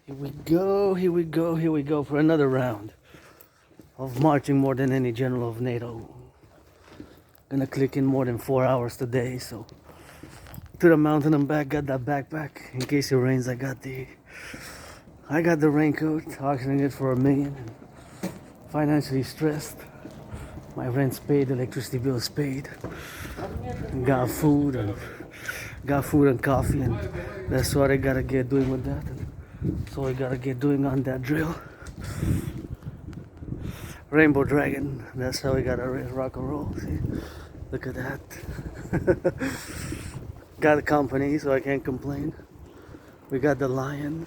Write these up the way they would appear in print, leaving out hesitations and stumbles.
Here we go for another round of marching more than any general of NATO. Gonna click in more than 4 hours today, so to the mountain and back. Got that backpack in case it rains. I got the raincoat, auctioning it for $1 million. Financially stressed. My rent's paid, electricity bill's paid. Got food and coffee, and that's what I gotta get doing with that. So I gotta get doing on that drill. Rainbow Dragon, that's how we gotta rock and roll. See? Look at that. Got a company, so I can't complain. We got the lion.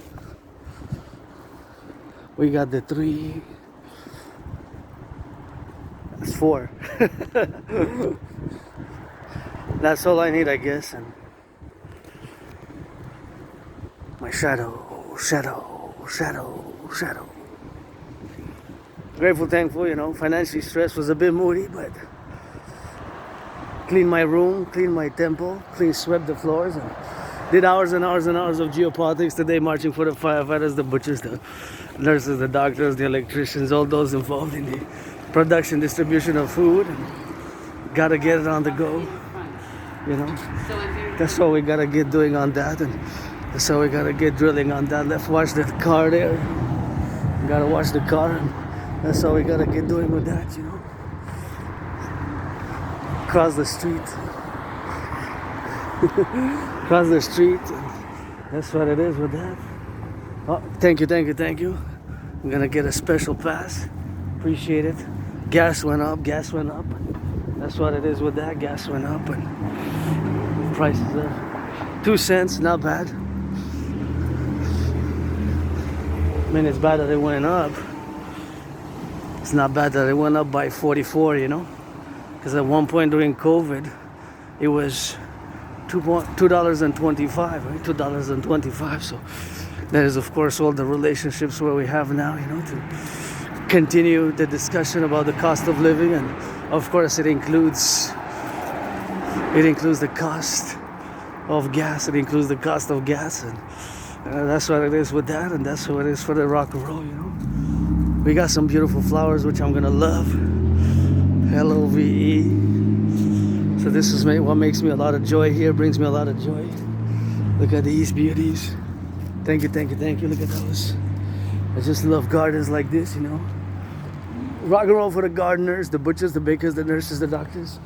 We got the 3. That's 4. That's all I need, I guess. And my shadow. Grateful, thankful, financially stressed, was a bit moody, but cleaned my room, cleaned my temple, swept the floors, and did hours and hours and hours of geopolitics today, marching for the firefighters, the butchers, the nurses, the doctors, the electricians, all those involved in the production, distribution of food. And gotta get it on the go, That's what we gotta get doing on that, and that's how we gotta get drilling on that. Let's watch the car there. Gotta watch the car, and that's how we gotta get doing with that, Cross the street. Cross the street. And that's what it is with that. Oh, thank you. I'm gonna get a special pass. Appreciate it. Gas went up. That's what it is with that. Gas went up, and prices are 2 cents, not bad. I mean, it's bad that it went up. It's not bad that it went up by 44, Because at one point during COVID, it was $2.25, right? $2.25. So that is, of course, all the relationships where we have now, to continue the discussion about the cost of living. And of course, it includes the cost of gas. And that's what it is with that, and that's what it is for the rock and roll, We got some beautiful flowers, which I'm gonna love. LOVE. So this is what makes me a lot of joy here, brings me a lot of joy. Look at these beauties. Thank you. Look at those. I just love gardens like this, Rock and roll for the gardeners, the butchers, the bakers, the nurses, the doctors,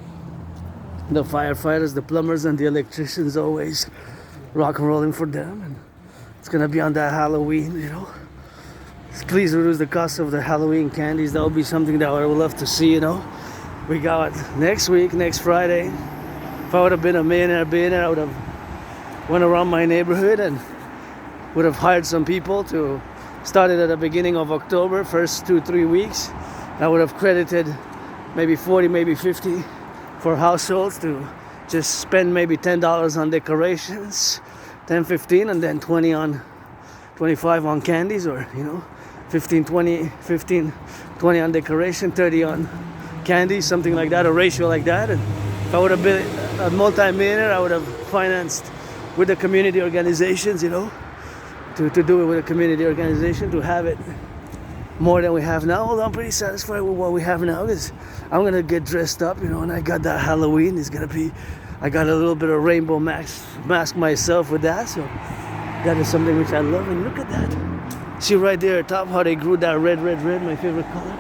the firefighters, the plumbers, and the electricians. Always rock and rolling for them. And it's gonna be on that Halloween, Please reduce the cost of the Halloween candies. That would be something that I would love to see, We got next Friday. If I would have been a billionaire, I would have went around my neighborhood and would have hired some people to start it at the beginning of October, first 2-3 weeks. I would have credited maybe 40, maybe 50 for households to just spend maybe $10 on decorations, 10, 15, and then 25 on candies, or 15, 20 on decoration, 30 on candy, something like that, a ratio like that. And if I would have been a multi-millionaire, I would have financed with the community organizations, to do it with a community organization, to have it more than we have now. Well, I'm pretty satisfied with what we have now, because I'm gonna get dressed up, and I got that Halloween. I got a little bit of rainbow mask myself with that, so that is something which I love. And look at that. See right there at top how they grew that red, my favorite color.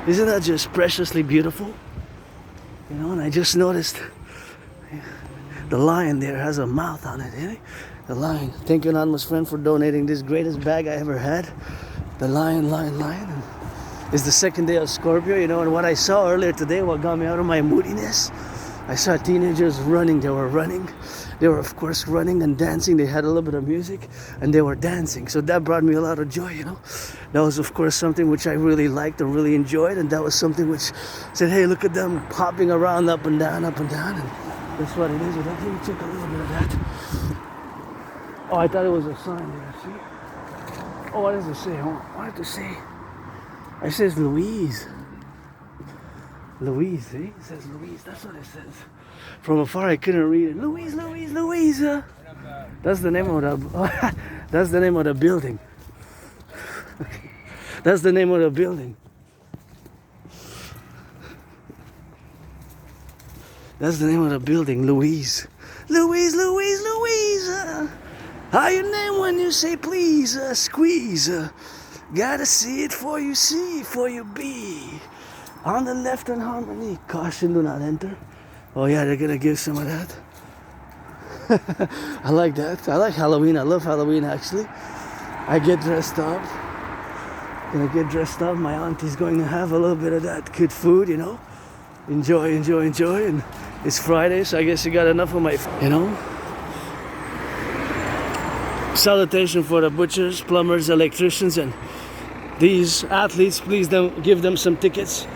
Isn't that just preciously beautiful? And I just noticed the lion there has a mouth on it, The lion. Thank you, anonymous friend, for donating this greatest bag I ever had. The lion. And it's the second day of Scorpio, and what I saw earlier today, what got me out of my moodiness, I saw teenagers running. They were, of course, running and dancing. They had a little bit of music, and they were dancing. So that brought me a lot of joy, That was, of course, something which I really liked and really enjoyed. And that was something which said, hey, look at them hopping around up and down. And that's what it is. Let me check a little bit of that. Oh, I thought it was a sign there, see? Oh, what does it say? What does it say? It says Louise. Louise, see? It says Louise. That's what it says. From afar, I couldn't read it. Louise. That's the name of the building. That's the name of the building. That's the name of the building, Louise. Louise, Louise, Louise. How you name when you say please? Squeeze. Gotta see it for you see, for you be. On the left in harmony. Caution, do not enter. Oh yeah, they're gonna give some of that. I like that. I like Halloween. I love Halloween actually. I get dressed up. Gonna get dressed up. My auntie's going to have a little bit of that good food, you know. Enjoy, enjoy, enjoy. And it's Friday, so I guess you got enough of my, you know. Salutation for the butchers, plumbers, electricians, and these athletes. Please give them some tickets.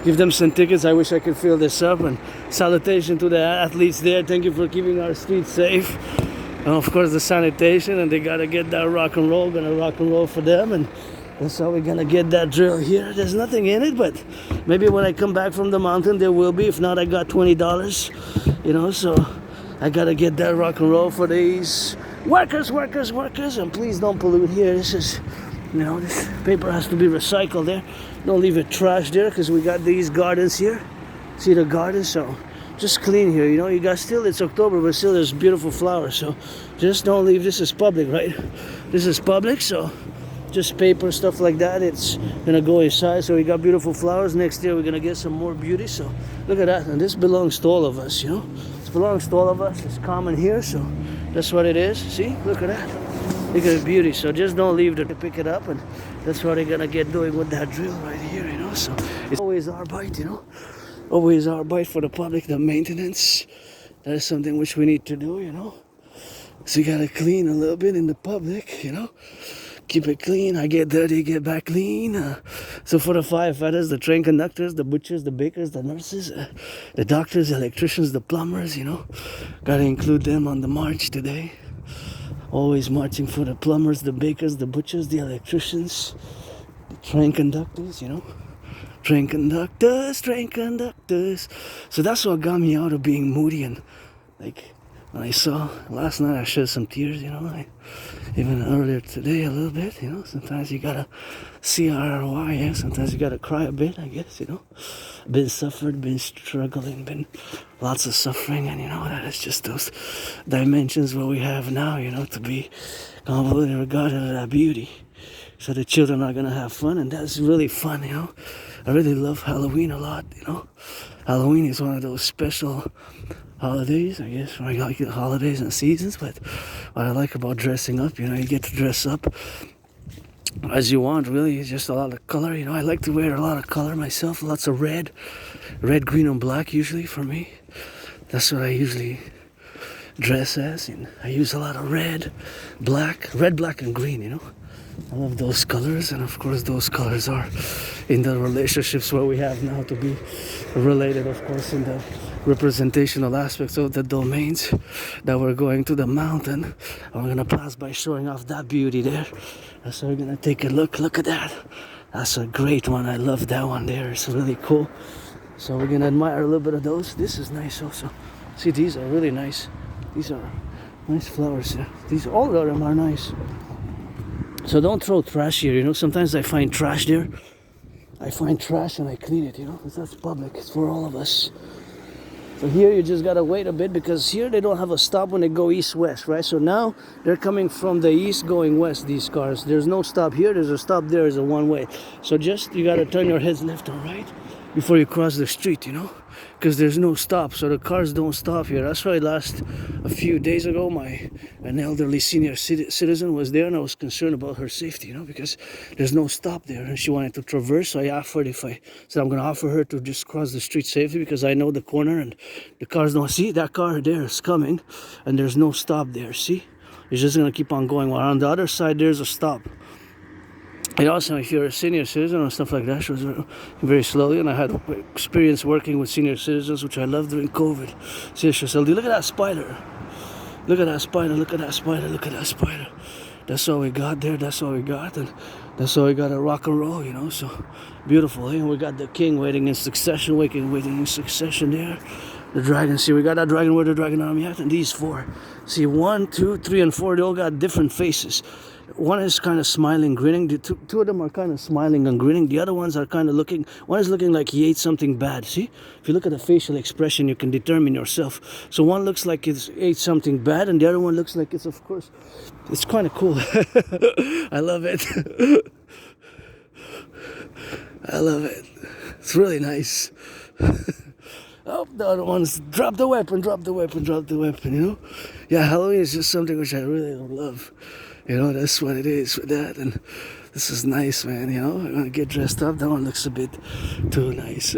Give them some tickets. I wish I could fill this up. And salutation to the athletes there. Thank you for keeping our streets safe. And of course the sanitation. And they gotta get that rock and roll. Gonna rock and roll for them. And that's how we're gonna get that drill here. There's nothing in it, but maybe when I come back from the mountain there will be. If not, I got $20. You know, so I gotta get that rock and roll for these workers. And please don't pollute here. This is, you know, this paper has to be recycled there. Don't leave it trash there, because we got these gardens here. See the gardens? So just clean here, you know. You got still, it's October, but still there's beautiful flowers. So just don't leave. This is Publik, right? This is Publik, so just paper, stuff like that. It's gonna go inside. So we got beautiful flowers. Next year we're gonna get some more beauty. So look at that. And this belongs to all of us, you know. This belongs to all of us. It's common here, so that's what it is. See? Look at that. Look at the beauty. So just don't leave to pick it up, and that's what they're gonna get doing with that drill right here, you know. So it's always our bite, you know. Always our bite for the public, the maintenance. That is something which we need to do, you know. So you gotta clean a little bit in the public, you know. Keep it clean. I get dirty, get back clean. So for the firefighters, the train conductors, the butchers, the bakers, the nurses, the doctors, the electricians, the plumbers, you know. Gotta include them on the march today. Always marching for the plumbers, the bakers, the butchers, the electricians, the train conductors, you know. Train conductors. So that's what got me out of being moody. And like when I saw last night, I shed some tears, you know. Even earlier today a little bit, you know. Sometimes you gotta CRY, yeah. Sometimes you gotta cry a bit, I guess, you know. Been suffered, been struggling, been lots of suffering, and you know, that is just those dimensions what we have now, you know, to be completely regarded as that beauty. So the children are gonna have fun, and that's really fun, you know. I really love Halloween a lot, you know. Halloween is one of those special holidays, I guess. I like the holidays and seasons, but what I like about dressing up, you know, you get to dress up as you want, really. It's just a lot of color, you know. I like to wear a lot of color myself, lots of red, green, and black usually for me. That's what I usually dress as, and I use a lot of red, black, and green, you know. I love those colors, and of course those colors are in the relationships what we have now to be related, of course, in the representational aspects of the domains that we're going to the mountain. And we're gonna pass by showing off that beauty there. So we're gonna take a look at that. That's a great one. I love that one there. It's really cool. So we're gonna admire a little bit of those. This is nice also. See, these are really nice. These are nice flowers here. These, all of them are nice. So don't throw trash here, you know. Sometimes I find trash there. I find trash and I clean it, you know. Because that's public. It's for all of us. So here you just gotta wait a bit, because here they don't have a stop when they go east-west, right? So now they're coming from the east going west, these cars. There's no stop here. There's a stop there. It's a one-way. So just, you gotta turn your heads left or right before you cross the street, you know, because there's no stop, so the cars don't stop here. That's why a few days ago, an elderly senior citizen was there, and I was concerned about her safety, you know, because there's no stop there, and she wanted to traverse. So I offered, I'm going to offer her to just cross the street safely, because I know the corner and the cars don't see. That car there is coming, and there's no stop there. See, it's just going to keep on going. While on the other side, there's a stop. And also, if you're a senior citizen or stuff like that, she was very slowly, and I had experience working with senior citizens, which I loved during COVID. See, she'll look at that spider. Look at that spider, look at that spider, look at that spider. That's all we got there, that's all we got, and that's all we got at rock and roll, you know, so beautiful. And we got the king waiting in succession, waiting in succession there. The dragon, see, we got that dragon, where the dragon army at, and these four. See, 1, 2, 3, and 4, they all got different faces. One is kind of smiling, grinning. The two of them are kind of smiling and grinning. The other ones are kind of looking, one is looking like he ate something bad. See, if you look at the facial expression, you can determine yourself. So one looks like he ate something bad, and the other one looks like it's, of course, it's kind of cool. I love it. I love it. It's really nice. Oh, the other ones, drop the weapon, you know? Yeah, Halloween is just something which I really love. You know, that's what it is with that. And this is nice, man, you know? I'm gonna get dressed up. That one looks a bit too nice.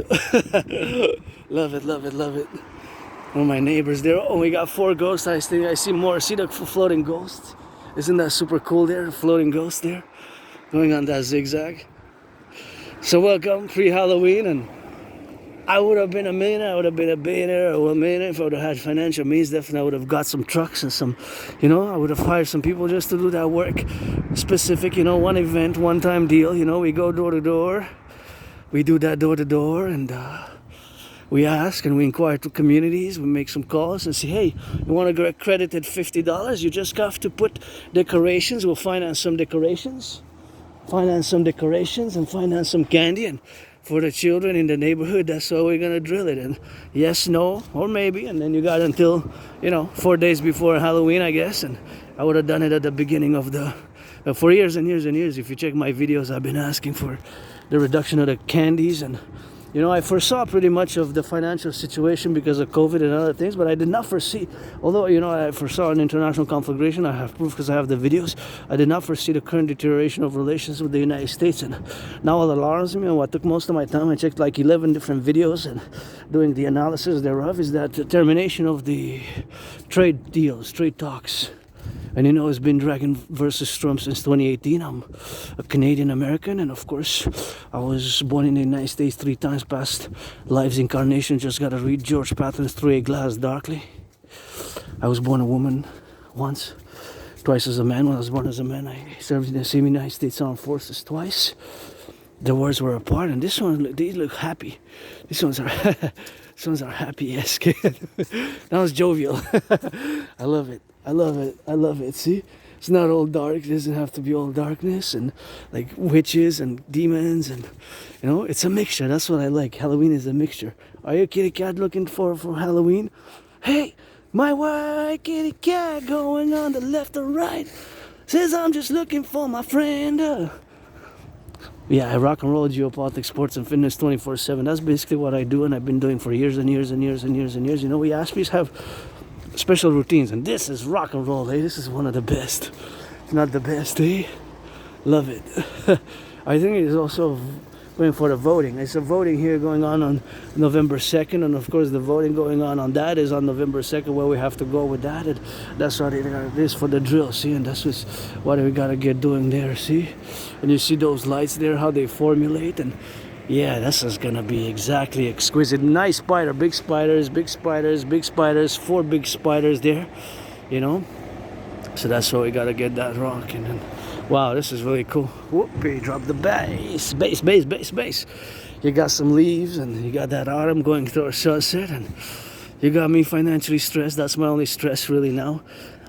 Love it. One of my neighbors there. Oh, we got 4 ghosts. I see more. See the floating ghosts? Isn't that super cool there? The floating ghost there going on that zigzag. So welcome, pre-Halloween, and I would have been a millionaire, I would have been a billionaire or a millionaire if I would have had financial means. Definitely I would have got some trucks and some, you know, I would have hired some people just to do that work. Specific, you know, one event, one time deal, you know, we go door to door. We do that door to door, and we ask and we inquire to communities. We make some calls and say, hey, you want to get credited $50? You just have to put decorations. We'll finance some decorations. And finance some candy and for the children in the neighborhood. That's how we're gonna drill it. And yes, no, or maybe, and then you got until, you know, 4 days before Halloween, I guess. And I would have done it at the beginning of the for years and years and years. If you check my videos, I've been asking for the reduction of the candies. And you know, I foresaw pretty much of the financial situation because of COVID and other things, but I did not foresee, although, you know, I foresaw an international conflagration. I have proof because I have the videos. I did not foresee the current deterioration of relations with the United States. And now what alarms me, and what took most of my time, I checked like 11 different videos and doing the analysis thereof, is that the termination of the trade deals, trade talks. And you know, it's been Dragon versus Trump since 2018. I'm a Canadian American, and of course, I was born in the United States 3 times, past lives incarnation. Just gotta read George Patton's Through a Glass Darkly. I was born a woman once, twice as a man. When I was born as a man, I served in the same United States Armed Forces twice. The words were apart, and this one, these look happy. These ones are happy, yes. That was jovial. I love it. See, it's not all dark. It doesn't have to be all darkness and like witches and demons, and you know, it's a mixture. That's what I like. Halloween is a mixture. Are you a kitty cat looking for Halloween? Hey, my white kitty cat going on the left or right says I'm just looking for my friend. Yeah, I rock and roll, geopolitics, sports, and fitness 24/7. That's basically what I do, and I've been doing for years and years and years and years and years. You know, we Aspies have special routines, and this is rock and roll, eh? This is one of the best. It's not the best, eh? Love it. I think it is also going for the voting. It's a voting here going on November 2nd, and of course the voting going on that is on November 2nd, where we have to go with that, and that's what it is for the drill, see, and that's just what we gotta get doing there, see? And you see those lights there, how they formulate, and yeah, this is gonna be exactly exquisite. Nice spider, big spiders, 4 big spiders there, you know? So that's why we gotta get that rocking. And wow, this is really cool. Whoopee, drop the bass. You got some leaves, and you got that autumn going through a sunset, and you got me financially stressed. That's my only stress really now.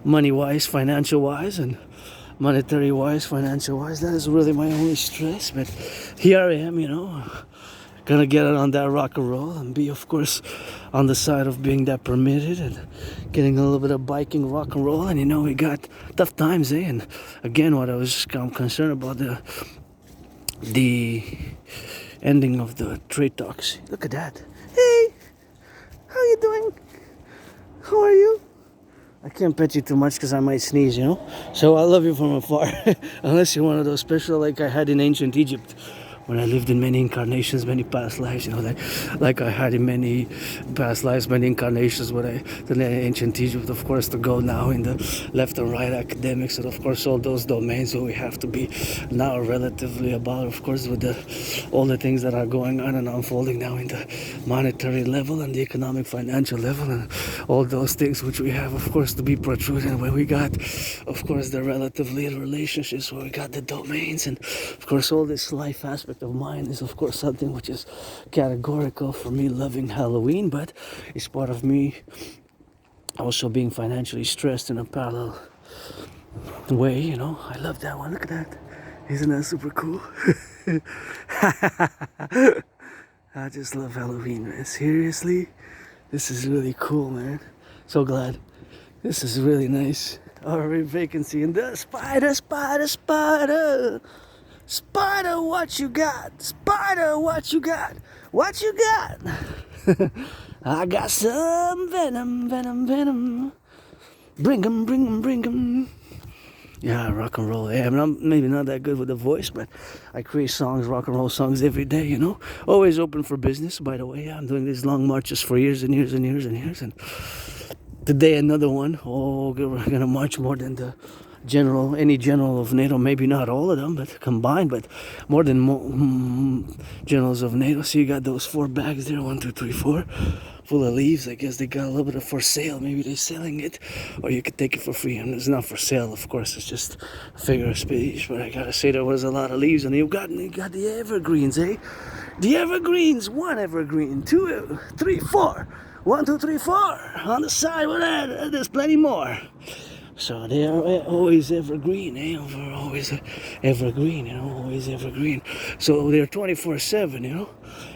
Money-wise, financial-wise, and monetary-wise, financial-wise. That is really my only stress. But here I am, you know, gonna get it on that rock and roll, and be, of course, on the side of being that permitted and getting a little bit of biking, rock and roll. And you know, we got tough times, eh? And again, what I'm concerned about, the ending of the trade talks. Look at that. Hey, how you doing? How are you? I can't pet you too much because I might sneeze, you know? So I love you from afar. Unless you're one of those special like I had in ancient Egypt, when I lived in many incarnations, many past lives, you know, like I had in many past lives, many incarnations, when I in ancient Egypt, of course, to go now in the left and right academics, and of course all those domains where we have to be now relatively about, of course, with all the things that are going on and unfolding now in the monetary level and the economic financial level, and all those things which we have, of course, to be protruded, where we got, of course, the relatively relationships, where we got the domains, and of course all this life aspect of mine is, of course, something which is categorical for me loving Halloween, but it's part of me also being financially stressed in a parallel way, you know. I love that one. Look at that. Isn't that super cool? I just love Halloween, man. Seriously, this is really cool, man. So glad. This is really nice. Our vacancy in the spider, spider, spider. Spider, what you got? Spider, what you got? What you got? I got some venom, venom, venom. Bring 'em, bring 'em, bring 'em. Yeah, rock and roll. Yeah, I'm maybe not that good with the voice, but I create songs, rock and roll songs every day, you know. Always open for business, by the way. I'm doing these long marches for years and years and years and years. And today another one. Oh, we're gonna march more than the general, any general of NATO. Maybe not all of them, but combined, but more than generals of NATO. So you got those 4 bags there, 1, 2, 3, 4. Full of leaves. I guess they got a little bit of for sale. Maybe they're selling it, or you could take it for free. And it's not for sale, of course. It's just a figure of speech. But I gotta say, there was a lot of leaves, and you got the evergreens, eh? The evergreens. 1 evergreen, 2, 3, 4. 1, 2, 3, 4. On the side with that, there's plenty more. So they are always evergreen, eh? Always evergreen, you know, always evergreen. So they're 24/7, you know,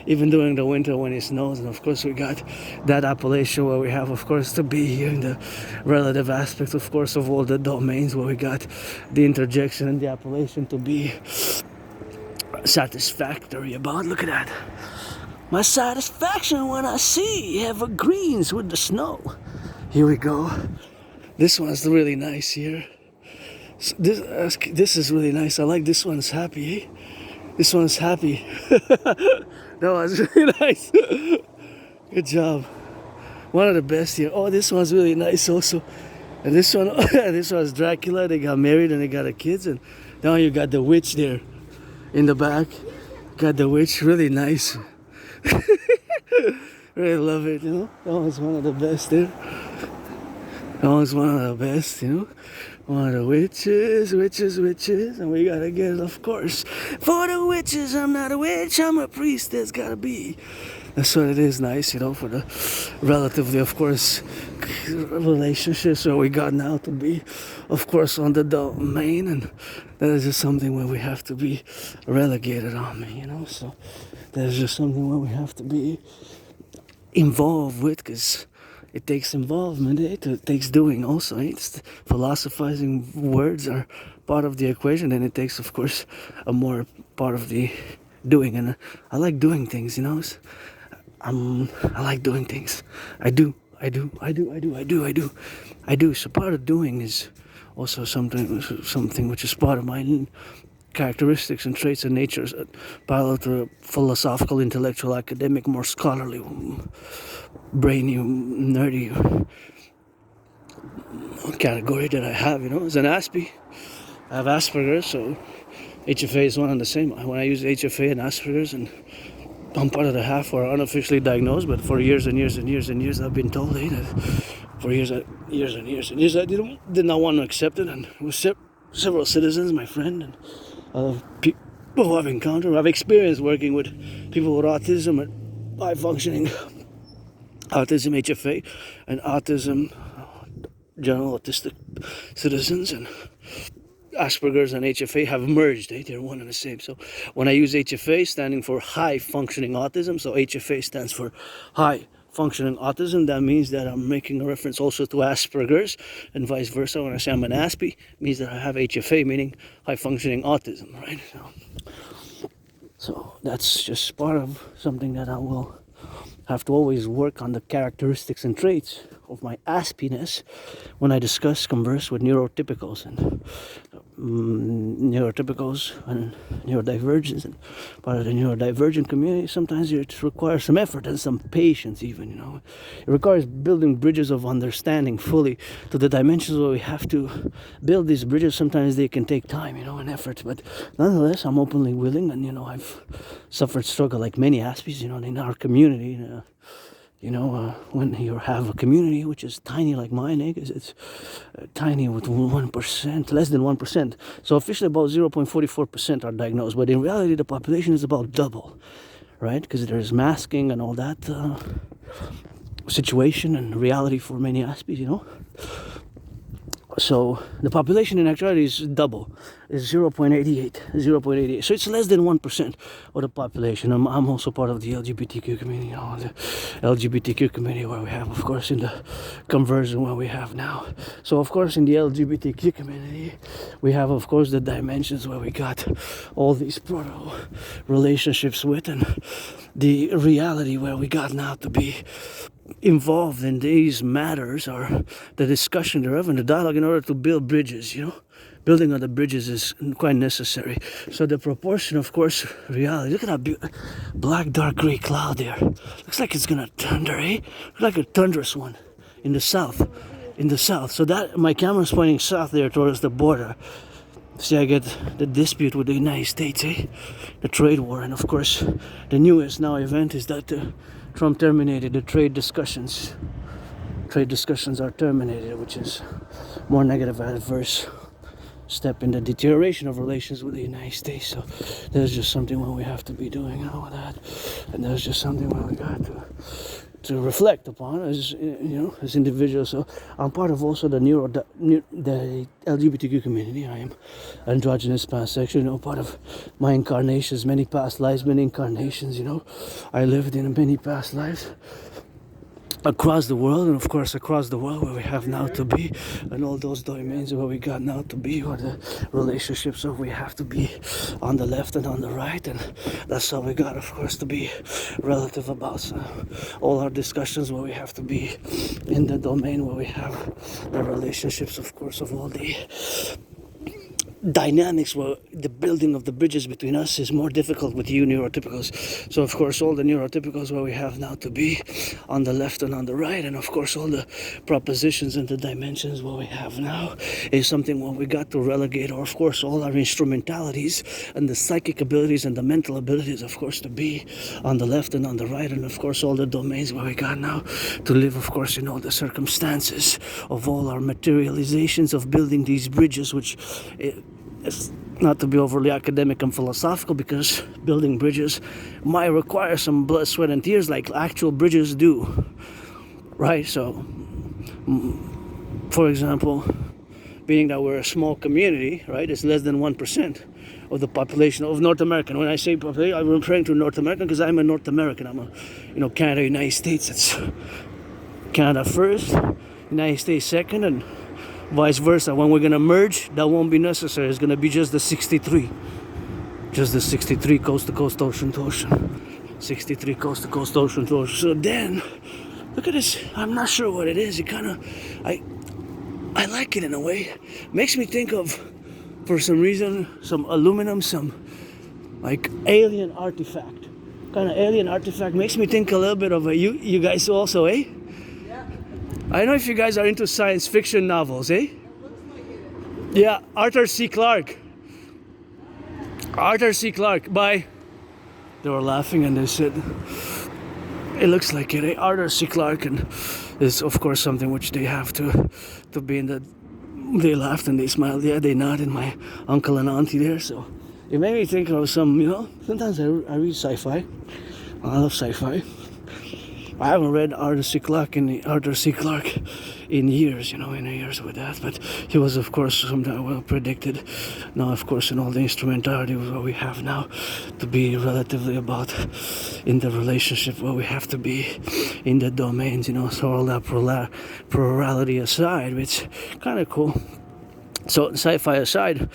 even during the winter when it snows. And of course we got that appellation where we have, of course, to be here in the relative aspects, of course, of all the domains where we got the interjection and the appellation to be satisfactory about. Look at that. My satisfaction when I see evergreens with the snow. Here we go. This one's really nice here. This is really nice. I like this one's happy. Eh? This one's happy. That one's really nice. Good job. One of the best here. Oh, this one's really nice also. And this one, this one's Dracula. They got married and they got a kids. And now you got the witch there in the back. Got the witch. Really nice. Really love it, you know. That one's one of the best there. That was one of the best, you know. One of the witches. And we gotta get it, of course. For the witches, I'm not a witch, I'm a priest, there's gotta be. That's what it is, nice, you know, for the relatively, of course, relationships where we got now to be, of course, on the domain. And that is just something where we have to be relegated on me, you know. So there's just something where we have to be involved with, because it takes involvement, it takes doing also. It's philosophizing words are part of the equation, and it takes, of course, a more part of the doing. And I like doing things, you know. I like doing things. I do. So part of doing is also something which is part of my characteristics and traits and natures, parallel to a philosophical, intellectual, academic, more scholarly, brainy, nerdy category that I have, you know. As an Aspi, I have Asperger's, so HFA is one and the same. When I use HFA and Asperger's, and I'm part of the half who are unofficially diagnosed, but for years and years and years and years I've been told that for years and years I did not want to accept it. And with several citizens, my friend, and people who I've encountered, I've experienced working with people with autism and high functioning autism, HFA, and autism, general autistic citizens, and Asperger's and HFA have merged. They're one and the same. So when I use HFA, standing for high functioning autism, so HFA stands for high functioning autism, that means that I'm making a reference also to Asperger's, and vice versa. When I say I'm an Aspi, it means that I have HFA, meaning high functioning autism, right? So that's just part of something that I will have to always work on, the characteristics and traits of my aspiness when I converse with neurotypicals and neurotypicals and neurodivergents. And part of the neurodivergent community, sometimes it requires some effort and some patience even, you know. It requires building bridges of understanding fully to the dimensions where we have to build these bridges. Sometimes they can take time, you know, and effort, but nonetheless I'm openly willing. And, you know, I've suffered struggle like many Aspies, you know, in our community. When you have a community which is tiny like mine, because it's tiny with 1%, less than 1%. So officially about 0.44% are diagnosed, but in reality the population is about double, right? Because there's masking and all that situation and reality for many Aspies, you know. So the population in actuality is double, is 0.88. So it's less than 1% of the population. I'm also part of the LGBTQ community, the LGBTQ community where we have, of course, in the conversion where we have now. So of course in the LGBTQ community, we have, of course, the dimensions where we got all these proto relationships with, and the reality where we got now to be involved in these matters, or the discussion thereof and the dialogue, in order to build bridges. Building on the bridges is quite necessary. So the proportion, of course, reality. Look at that black dark gray cloud there. Looks like it's gonna thunder, eh? Looks like a thunderous one in the south. So that my camera's pointing south there towards the border. See, I get the dispute with the United States, eh? The trade war. And of course the newest now event is that Trump terminated the trade discussions. Trade discussions are terminated, which is more negative, adverse step in the deterioration of relations with the United States. So there's just something what we have to be doing with that, and there's just something what we got to reflect upon as as individuals. So I'm part of also the the LGBTQ community. I am androgynous, pansexual. Part of my incarnations, many past lives, many incarnations. I lived in many past lives across the world, and of course across the world where we have now to be, and all those domains where we got now to be, or the relationships where we have to be on the left and on the right. And that's how we got, of course, to be relative about all our discussions where we have to be in the domain where we have the relationships, of course, of all the dynamics where the building of the bridges between us is more difficult with you neurotypicals. So of course all the neurotypicals where we have now to be on the left and on the right, and of course all the propositions and the dimensions where we have now is something where we got to relegate, or of course all our instrumentalities and the psychic abilities and the mental abilities, of course, to be on the left and on the right, and of course all the domains where we got now to live, of course, in all the circumstances of all our materializations of building these bridges, which it's not to be overly academic and philosophical, because building bridges might require some blood, sweat, and tears, like actual bridges do, right? So, for example, being that we're a small community, right, it's less than 1% of the population of North America. When I say population, I'm referring to North America because I'm a North American. I'm a, Canada, United States. It's Canada first, United States second, and vice versa. When we're gonna merge, that won't be necessary. It's gonna be just the 63, coast to coast, ocean to ocean, 63 coast to coast, ocean to ocean. So then, look at this. I'm not sure what it is. It kind of, I like it in a way. Makes me think of, for some reason, some aluminum, some like alien artifact. Kind of alien artifact. Makes me think a little bit of you guys also, eh? I don't know if you guys are into science fiction novels, eh? Yeah, Arthur C. Clarke. By... They were laughing and they said, it looks like it, eh? Arthur C. Clarke, and is of course something which they have to be in the... They laughed and they smiled, yeah, they nodded, my uncle and auntie there, so... It made me think of some, sometimes I read sci-fi. I love sci-fi. I haven't read Arthur C. Clarke in years, with that. But he was, of course, something well predicted. Now, of course, in all the instrumentality of what we have now, to be relatively about in the relationship where we have to be in the domains, so all that plurality aside, it's kind of cool. So, sci-fi aside,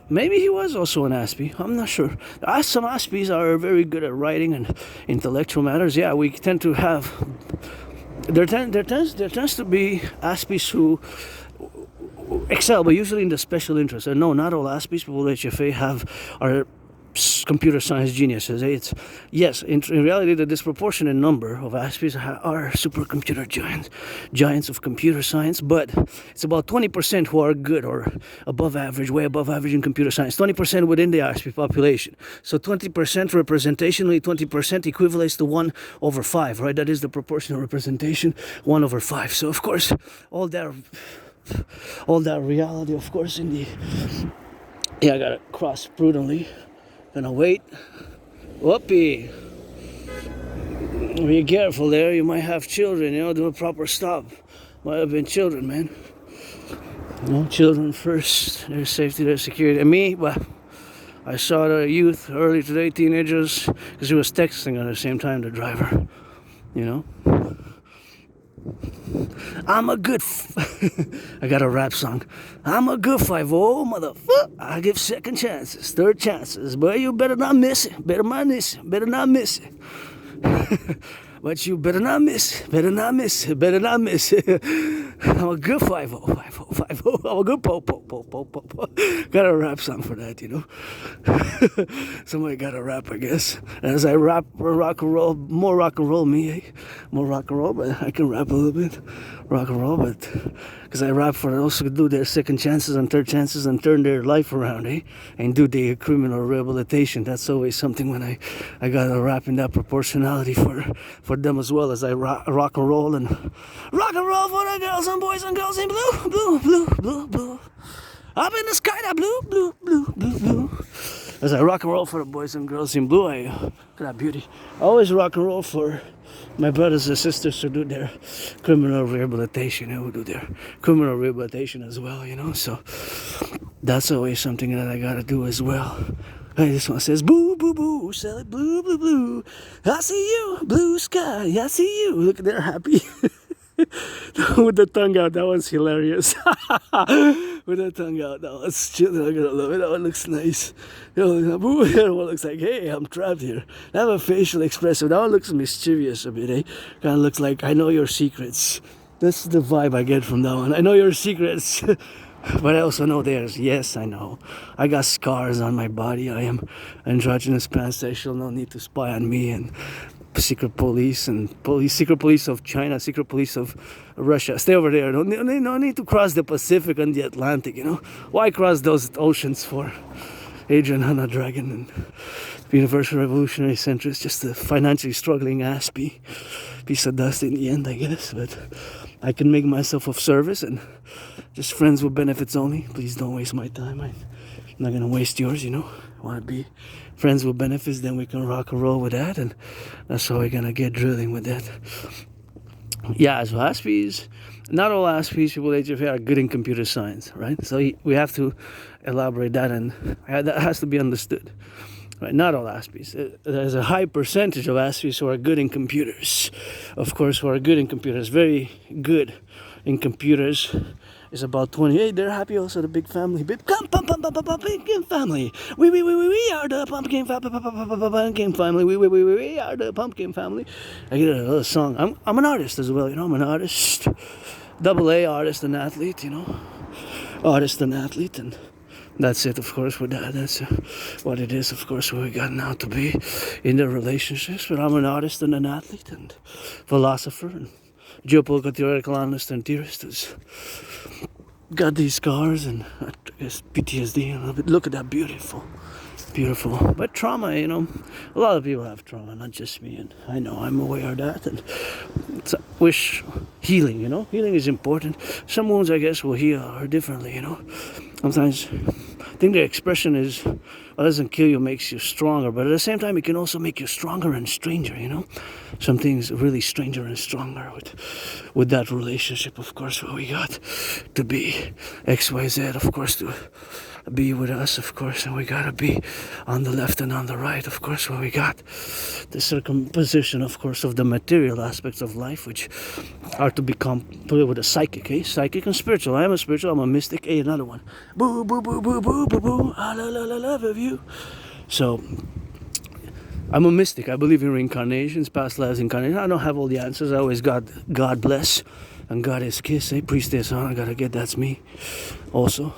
maybe he was also an Aspie. I'm not sure. Some Aspies are very good at writing and intellectual matters. Yeah, we tend to have... There tends to be Aspies who excel, but usually in the special interest. And no, not all Aspies people at HFA are computer science geniuses. Yes, in reality, the disproportionate number of Aspies are supercomputer giants of computer science, but it's about 20% who are good or above average, way above average in computer science, 20% within the Aspie population. So 20% representationally, 20% equivalates to 1/5, right? That is the proportional representation, 1/5. So of course, all that reality, of course, in the... Yeah, I gotta cross prudently. Gonna wait. Whoopee. Be careful there. You might have children, do a proper stop. Might have been children, man. You know, children first, their safety, their security. And me, well, I saw the youth early today, teenagers, because he was texting at the same time, the driver. You know, I'm a good. I got a rap song. I'm a good 5-0 motherfucker. I give second chances, third chances, but you better not miss it. Better not miss it. Better not miss it. But you better not miss it. Better not miss it. Better not miss it. I'm a good 5-0, 5-0, 5-0. I'm a good po. Got a rap song for that, you know. Somebody got a rap, I guess. As I rap rock and roll, more rock and roll me, eh? More rock and roll, but I can rap a little bit. Rock and roll, but because I rap for those who do their second chances and third chances and turn their life around, eh? And do the criminal rehabilitation. That's always something when I got to rap in that proportionality for them as well, as I rock and roll for the girls and boys and girls in blue, blue, blue, blue, blue. Up in the sky, that blue, blue, blue, blue, blue. As I rock and roll for the boys and girls in blue, look at that beauty. I always rock and roll for my brothers and sisters who do their criminal rehabilitation, who do their criminal rehabilitation as well, you know. So that's always something that I gotta do as well. Hey, this one says, boo, boo, boo, sell it, blue, blue, blue. I see you, blue sky, I see you. Look, they're happy. With the tongue out, that one's hilarious. With the tongue out, that one's chilling. I'm gonna love it. That one looks nice. That one looks like, hey, I'm trapped here. They have a facial expression. That one looks mischievous a bit, eh? Kind of looks like, I know your secrets. That's the vibe I get from that one. I know your secrets. But I also know theirs. Yes, I know. I got scars on my body. I am androgynous, pansexual. No need to spy on me. And secret police secret police of China, secret police of Russia. Stay over there. No need to cross the Pacific and the Atlantic, you know. Why cross those oceans for? Adrian Hanna Dragon and Universal Revolutionary Centrist, just a financially struggling ass piece of dust in the end, I guess. But I can make myself of service and just friends with benefits only. Please don't waste my time. I'm not gonna waste yours, you know. I want to be friends with benefits, then we can rock and roll with that, and that's how we're gonna get drilling with that. Yeah, so Aspies, not all Aspies people at HFA are good in computer science, right? So we have to elaborate that, and that has to be understood. Right, not all Aspies. There's a high percentage of Aspies who are good in computers. Of course, who are good in computers, very good in computers. Is about 28. They're happy also, the big family. Pumpkin family. We are the pumpkin family. We are the pumpkin family. I get another song. I'm an artist as well, you know. I'm an artist. AA artist and athlete, you know. Artist and athlete, and that's it, of course, with that. That's what it is, of course, what we got now to be in the relationships. But I'm an artist and an athlete and philosopher and geopolitical theoretical analyst and theorist who's got these scars and I guess PTSD a little bit. Look at that, beautiful. But trauma, you know, a lot of people have trauma, not just me, and I know, I'm aware of that, and wish healing, you know. Healing is important. Some wounds, I guess, will heal or differently, you know. Sometimes I think the expression is, what doesn't kill you makes you stronger, but at the same time it can also make you stronger and stranger, you know. Some things really stranger and stronger with that relationship, of course, what we got to be XYZ, of course, to be with us, of course, and we gotta be on the left and on the right, of course, what we got the circumposition, of course, of the material aspects of life, which are to become with the psychic, psychic and spiritual. I am a spiritual, I'm a mystic. Another one, boo boo boo boo boo boo boo, I love you. So I'm a mystic. I believe in reincarnations, past lives, incarnation. I don't have all the answers. I always got God bless and God is kiss, priestess on. I gotta get, that's me also.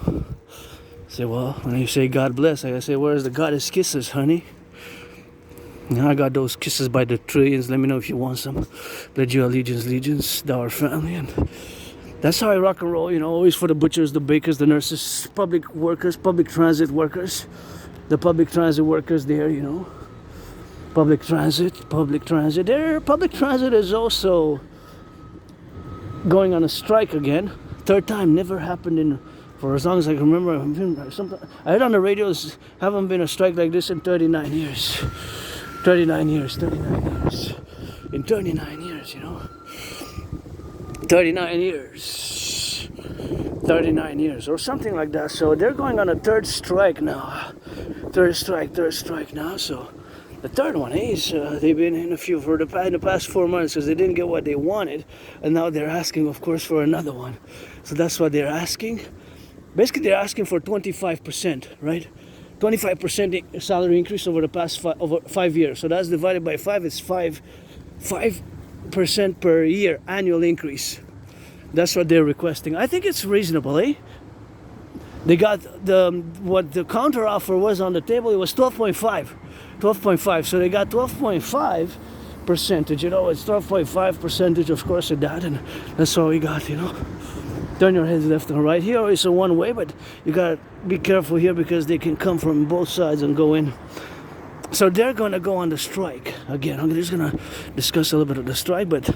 Say, well, when you say God bless, I gotta say, where's the goddess kisses, honey? I got those kisses by the trillions. Let me know if you want some. Pledge your allegiance, thou art family. And that's how I rock and roll, you know, always for the butchers, the bakers, the nurses, public workers, public transit workers, the public transit workers there, you know. Public transit there. Public transit is also going on a strike again. Third time, never happened for as long as I can remember. I heard on the radios, haven't been a strike like this in 39 years. 39 years. In 39 years, you know. 39 years. 39 years or something like that. So they're going on a third strike now. Third strike now. So the third one is they've been in a few for in the past 4 months because they didn't get what they wanted, and now they're asking, of course, for another one. So that's what they're asking. Basically, they're asking for 25%, right? 25% salary increase over the past over 5 years. So that's divided by 5. It's 5% per year annual increase. That's what they're requesting. I think it's reasonable, eh? They got what the counter offer was on the table. It was 12.5. 12.5. So they got 12.5 percentage. You know, it's 12.5 percentage, of course, of that, and that's all we got. You know, turn your heads left and right. Here it's a one way, but you gotta be careful here because they can come from both sides and go in. So they're gonna go on the strike again. I'm just gonna discuss a little bit of the strike, but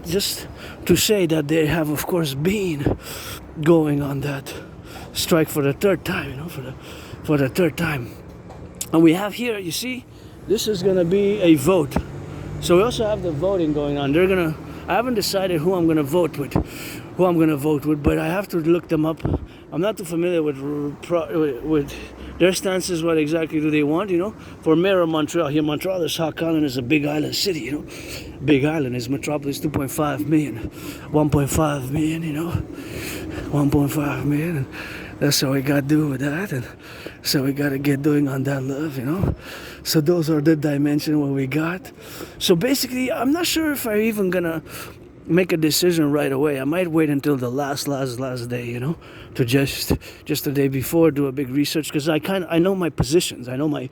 just to say that they have, of course, been going on that strike for the third time. You know, for the third time. And we have here, you see, this is gonna be a vote. So we also have the voting going on. I haven't decided who I'm gonna vote with, but I have to look them up. I'm not too familiar with their stances. What exactly do they want? You know, for mayor of Montreal. Here, Montreal is Hawk Island is a big island city. You know, big island is metropolis, 2.5 million, 1.5 million. You know, 1.5 million. And that's how we got to do with that, and so we got to get doing on that love, you know. So those are the dimension what we got. So basically, I'm not sure if I'm even gonna make a decision right away. I might wait until the last day, you know, to just the day before do a big research, because I know my positions. I know my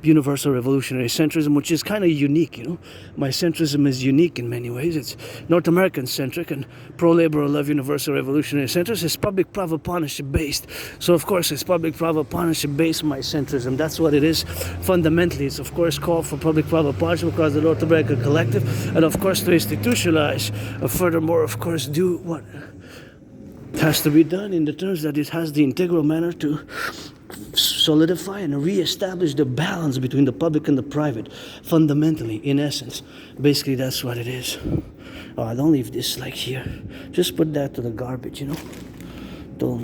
universal revolutionary centrism, which is kind of unique, you know. My centrism is unique in many ways. It's North American centric and pro-labor love universal revolutionary centrist. It's public-private partnership based. So of course it's public-private partnership based, my centrism. That's what it is fundamentally. It's of course called for public-private partnership across the North American collective, and of course to institutionalize. Furthermore, of course, do what has to be done in the terms that it has the integral manner to solidify and re-establish the balance between the public and the private, fundamentally, in essence. Basically, that's what it is. Oh, don't leave this like here. Just put that to the garbage, you know. Don't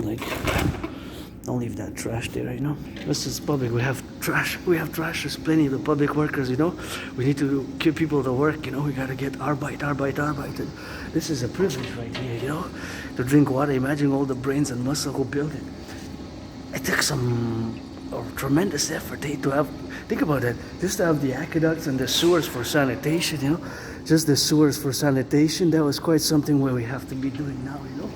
leave that trash there, you know. This is public. We have trash. There's plenty of the public workers, you know. We need to keep people to work, you know. We gotta get arbeit. And this is a privilege right here, you know. To drink water. Imagine all the brains and muscle who built it. It took some tremendous effort to have. Think about that. Just to have the aqueducts and the sewers for sanitation, you know. Just the sewers for sanitation. That was quite something where we have to be doing now, you know.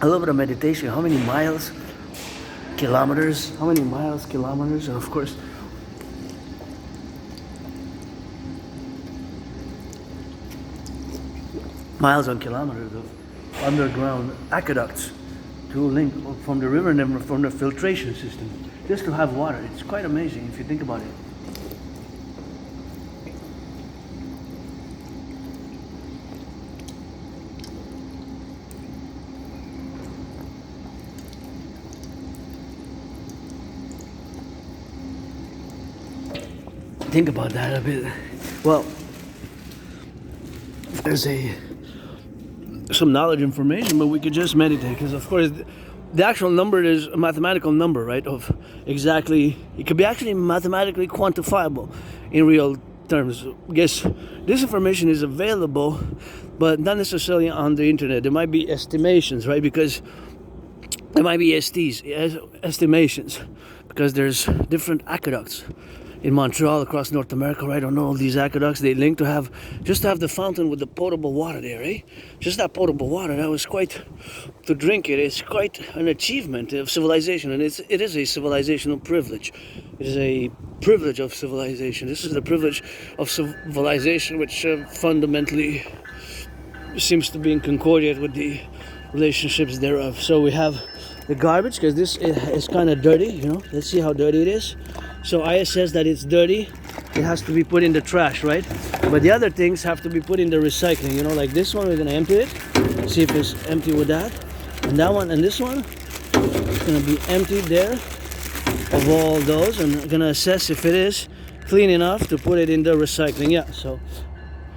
A little bit of meditation. How many miles, kilometers? How many miles, kilometers? And of course, miles and kilometers of underground aqueducts to link from the river and from the filtration system just to have water. It's quite amazing if you think about it. Think about that a bit. Well, there's some knowledge information, but we could just meditate, because of course the actual number is a mathematical number, right? Of exactly, it could be actually mathematically quantifiable in real terms. Yes, this information is available, but not necessarily on the internet. There might be estimations, right? Because there might be estimations, because there's different aqueducts in Montreal, across North America, right? I don't know, all these aqueducts, they link to have the fountain with the potable water there, eh? Just that potable water, that was quite, to drink it, it's quite an achievement of civilization, and it is a civilizational privilege. It is a privilege of civilization. This is the privilege of civilization, which fundamentally seems to be in concordia with the relationships thereof. So we have the garbage, because this is kind of dirty, you know? Let's see how dirty it is. So IS says that it's dirty, it has to be put in the trash, right? But the other things have to be put in the recycling, you know, like this one, we're gonna empty it, see if it's empty with that. And that one and this one, it's gonna be emptied there of all those, and I'm gonna assess if it is clean enough to put it in the recycling. Yeah, so,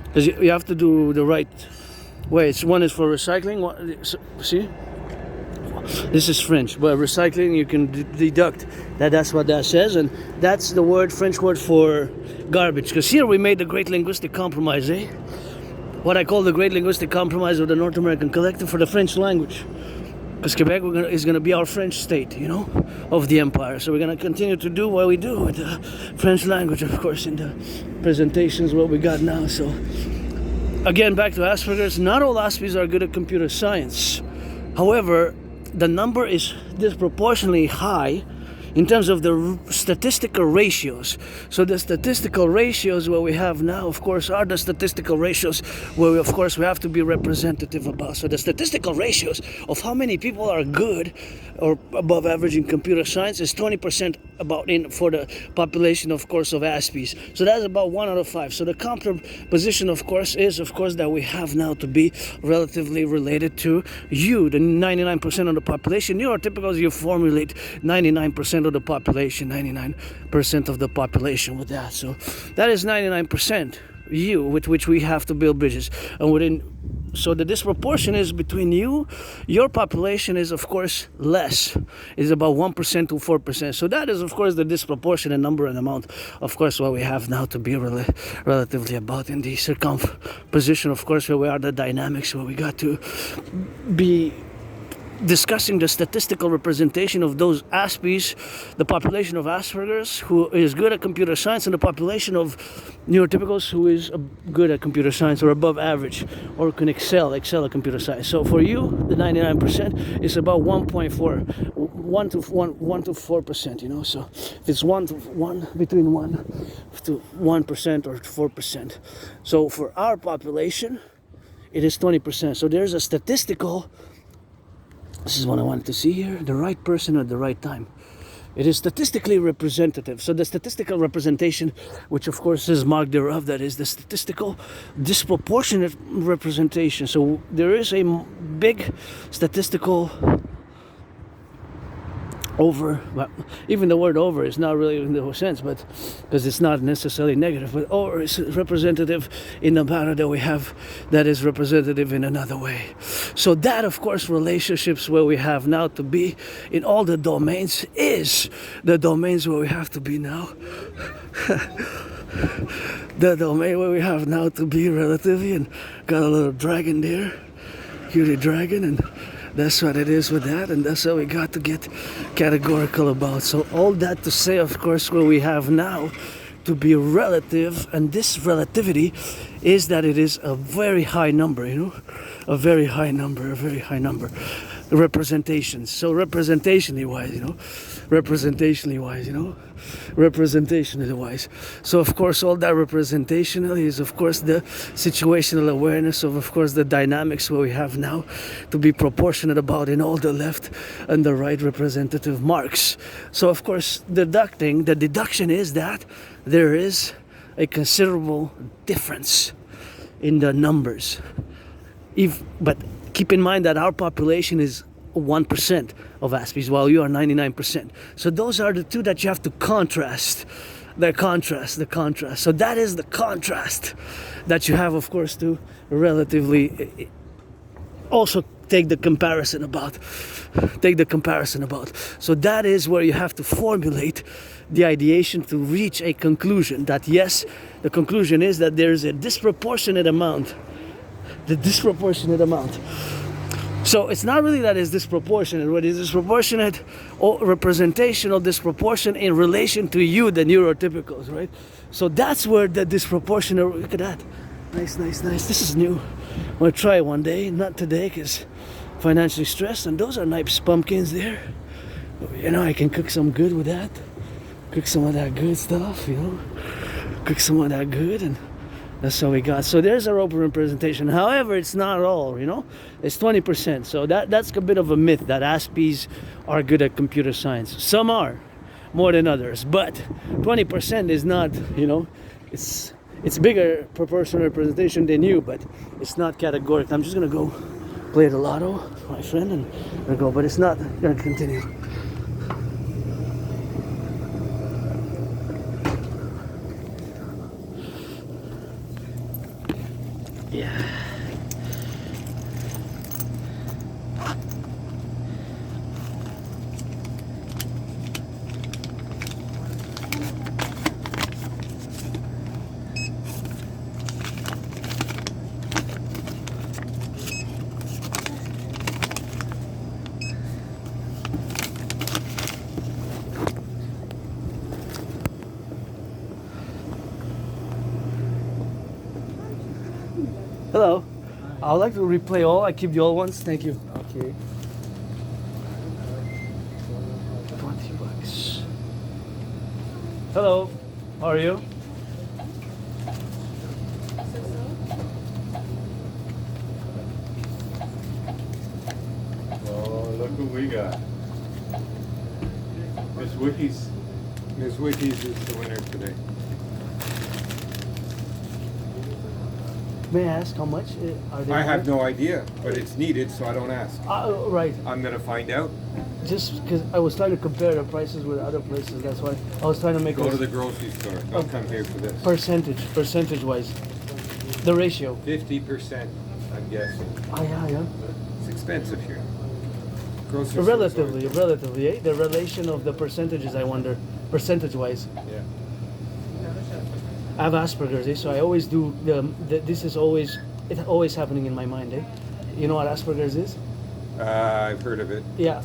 because you have to do the right Wait, one is for recycling. See, this is French, but recycling you can deduct that's what that says, and that's the word French word for garbage. Because here we made the great linguistic compromise, eh? What I call the great linguistic compromise of the North American Collective for the French language. Because Quebec is going to be our French state, you know, of the empire. So we're going to continue to do what we do with the French language, of course, in the presentations, what we got now. So again, back to Asperger's. Not all Aspies are good at computer science. However, the number is disproportionately high in terms of the statistical ratios. So the statistical ratios what we have now, of course, are the statistical ratios where we, of course, we have to be representative about. So the statistical ratios of how many people are good or above average in computer science is 20% about in for the population, of course, of Aspies. So that's about 1 out of 5. So the composition, of course, is, of course, that we have now to be relatively related to you, the 99% of the population. Neurotypicals, you formulate 99% of the population, 99% of the population with that. So that is 99% you with which we have to build bridges. And within, so the disproportion is between you, your population is of course less, is about 1% to 4%. So that is of course the disproportionate number and amount, of course, what we have now to be relatively about in the circumposition, of course, where we are the dynamics, where we got to be discussing the statistical representation of those Aspies, the population of Asperger's who is good at computer science, and the population of neurotypicals who is good at computer science or above average or can excel at computer science. So for you, the 99% is about 1 to 4%, you know. So if it's between 1 to 1% or 4%. So for our population, it is 20%. So there's a statistical. This is what I wanted to see here. The right person at the right time. It is statistically representative. So the statistical representation, which of course is marked thereof, that is the statistical disproportionate representation. So there is a big statistical over, well, even the word over is not really in the sense, but because it's not necessarily negative, but over is representative in the matter that we have that is representative in another way. So that, of course, relationships where we have now to be in all the domains is the domains where we have to be now. The domain where we have now to be relatively, and got a little dragon there, cutie dragon, and that's what it is with that, and that's what we got to get categorical about. So all that to say, of course, what we have now to be relative, and this relativity is that it is a very high number, you know, a very high number. Representations. So representationally wise. So of course all that representationally is of course the situational awareness of course the dynamics where we have now to be proportionate about in all the left and the right representative marks. So of course the deduction is that there is a considerable difference in the numbers. But keep in mind that our population is 1% of Aspies, while you are 99%. So those are the two that you have to contrast. The contrast. So that is the contrast that you have, of course, to relatively also take the comparison about. So that is where you have to formulate the ideation to reach a conclusion that yes, the conclusion is that there is a disproportionate amount. So it's not really that it's disproportionate, but it's disproportionate representational disproportion in relation to you, the neurotypicals, right? So that's where the disproportionate, look at that. Nice. This is new. I'm going to try it one day, not today because financially stressed. And those are nice pumpkins there. You know, I can cook some good with that. Cook some of that good stuff, you know. Cook some of that good, and that's what we got. So there's our open representation. However, it's not all, you know. It's 20%. So that's a bit of a myth that Aspies are good at computer science. Some are, more than others. But 20% is not, you know, it's bigger proportional representation than you, but it's not categorical. I'm just going to go play the lotto, my friend, and I'm going to go. But it's not going to continue. Yeah. Hello. I would like to replay all. I keep the old ones. Thank you. Okay. $20. Hello. How are you? Oh, look what we got. Miss Wikis is the winner today. May I ask how much are they? I have no idea, but it's needed, so I don't ask. Right. I'm gonna find out. Just because I was trying to compare the prices with other places, that's why I was trying to make Go a to the grocery store. Don't come here for this. percentage wise, the ratio. 50%, I'm guessing. Yeah. It's expensive here. Grocery stores Relatively, eh? The relation of the percentages, I wonder, percentage wise. Yeah. I have Asperger's, so I always do this is always happening in my mind, eh? You know what Asperger's is? I've heard of it. Yeah.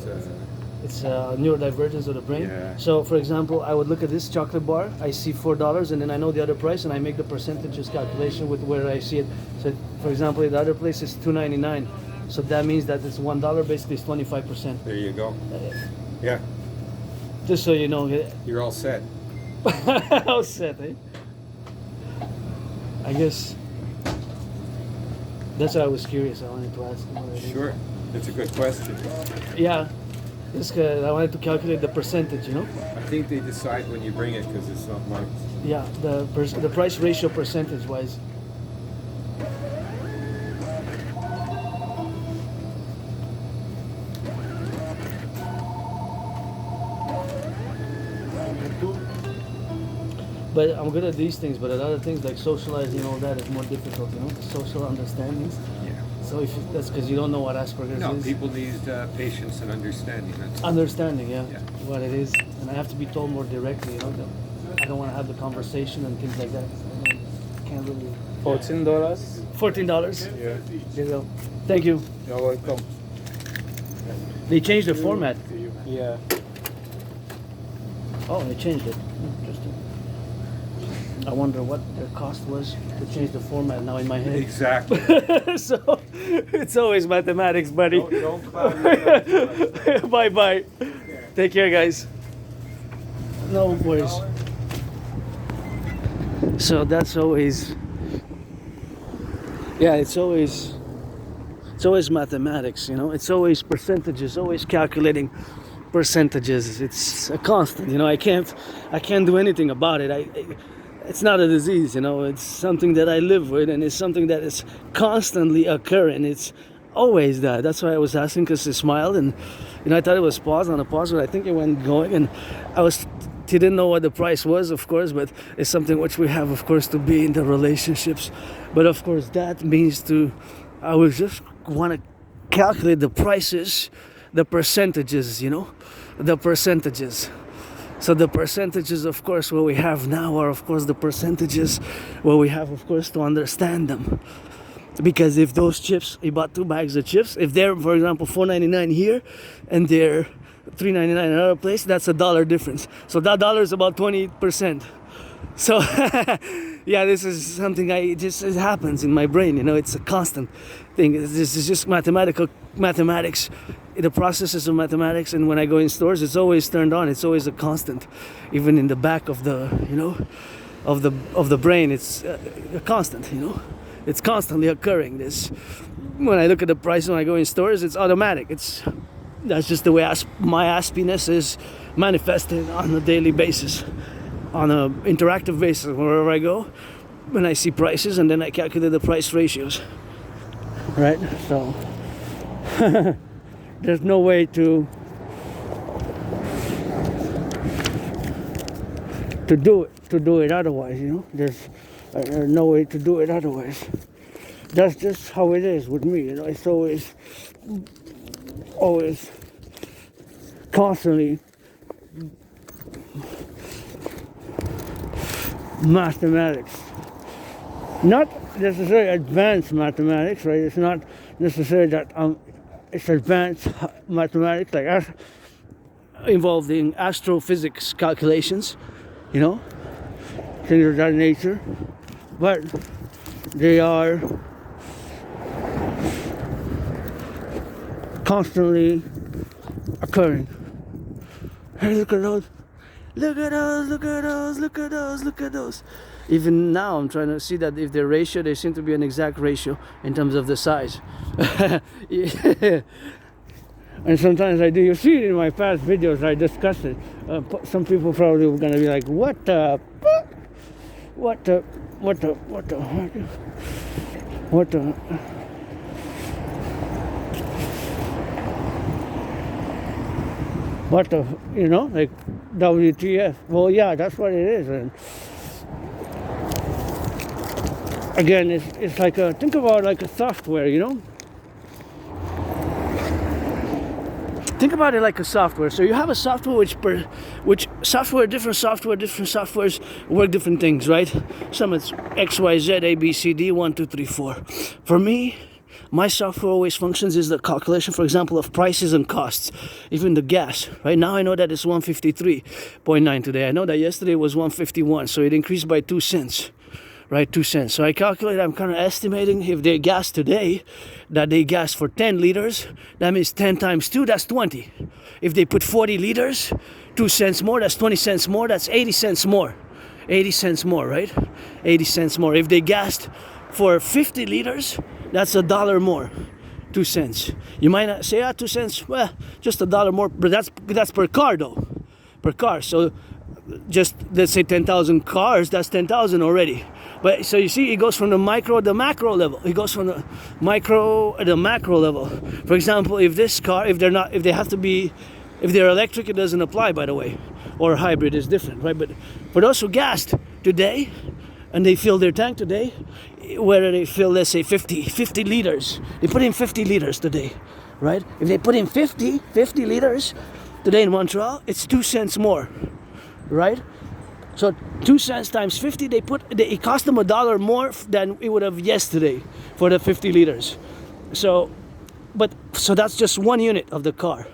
It's neurodivergence of the brain. Yeah. So, for example, I would look at this chocolate bar, I see $4, and then I know the other price, and I make the percentages calculation with where I see it. So, for example, the other place is $2.99, so that means that it's $1, basically it's 25%. There you go. Yeah, Just so you know, you're all set. how set, eh? I guess that's why I was curious. I wanted to ask. What it is. Sure. It's a good question. Yeah, just 'cause I wanted to calculate the percentage, you know. I think they decide when you bring it because it's not marked. Yeah, the price ratio percentage wise. But I'm good at these things, but at other things like socializing and all that is more difficult, you know, the social understandings. Yeah. So that's because you don't know what Asperger's No, is. people need patience and understanding. That's Understanding, yeah, Yeah. what it is, and I have to be told more directly, you know. I don't want to have the conversation and things like that. I can't really. $14. $14. Yeah. There you go. Thank you. You're welcome. They changed the format. Yeah. Oh, they changed it. Interesting. I wonder what their cost was to change the format now in my head. exactly. So it's always mathematics, buddy. Don't cloud yourself too much. Bye bye. Take care, guys. No worries. So that's always, yeah, it's always mathematics, you know. It's always percentages, always calculating percentages. It's a constant, you know. I can't do anything about it. It's not a disease, you know. It's something that I live with, and it's something that is constantly occurring. It's always that. That's why I was asking, because he smiled, and you know, I thought it was on a pause, but I think it went going, and he didn't know what the price was, of course, but it's something which we have, of course, to be in the relationships. But of course, that means I would just want to calculate the prices, the percentages, you know, the percentages. So the percentages, of course, what we have now are, of course, the percentages what we have, of course, to understand them. Because if those chips, you bought 2 bags of chips, if they're, for example, $4.99 here, and they're $3.99 in another place, that's $1 difference. So that dollar is about 20%. So, yeah, this is something it happens in my brain, you know. It's a constant thing. This is just mathematics. The processes of mathematics, and when I go in stores, it's always turned on. It's always a constant, even in the back of the, you know, of the brain. It's a constant, you know. It's constantly occurring. This, when I look at the price when I go in stores, it's automatic. That's just the way my aspiness is manifested on a daily basis, on an interactive basis. Wherever I go, when I see prices, and then I calculate the price ratios. Right. So. There's no way to do it otherwise, you know. There's no way to do it otherwise. That's just how it is with me, you know. It's always constantly mathematics. Not necessarily advanced mathematics, right? It's not necessarily that it's advanced mathematics, like involving astrophysics calculations, you know, things of that nature. But they are constantly occurring. Hey, look at those. Look at those, look at those, look at those, look at those. Even now, I'm trying to see that if they're ratio, they seem to be an exact ratio in terms of the size. Yeah. And sometimes I do. You see it in my past videos, I discuss it. Some people probably are going to be like, what the, what the, what the, what the, what the. What the, you know, like WTF. Well, yeah, that's what it is. And again, it's like a, think about like a software, you know? Think about it like a software. So you have a software which software, different softwares work different things, right? Some it's X, Y, Z, A, B, C, D, 1, 2, 3, 4. For me, my software always functions is the calculation, for example, of prices and costs. Even the gas. Right now I know that it's 153.9 today. I know that yesterday was 151, so it increased by 2 cents. Right, 2 cents. So I calculate, I'm kind of estimating if they gas today, that they gas for 10 liters, that means 10 times 2, that's 20. If they put 40 liters, 2 cents more, that's 20 cents more, that's 80 cents more. 80 cents more, right? 80 cents more. If they gassed for 50 liters, that's $1 more. 2 cents. You might not say, 2 cents, well, just $1 more, but that's per car though. Per car. So just let's say 10,000 cars, that's 10,000 already. But so you see, it goes from the micro to the macro level. It goes from the micro to the macro level. For example, if this car, if they're electric, it doesn't apply, by the way, or hybrid is different, right? But for those who gassed today, and they fill their tank today, whether they fill, let's say 50 liters, they put in 50 liters today, right? If they put in 50 liters today in Montreal, it's 2 cents more, right? So 2 cents times 50, it cost them $1 more than it would have yesterday for the 50 liters. So that's just one unit of the car,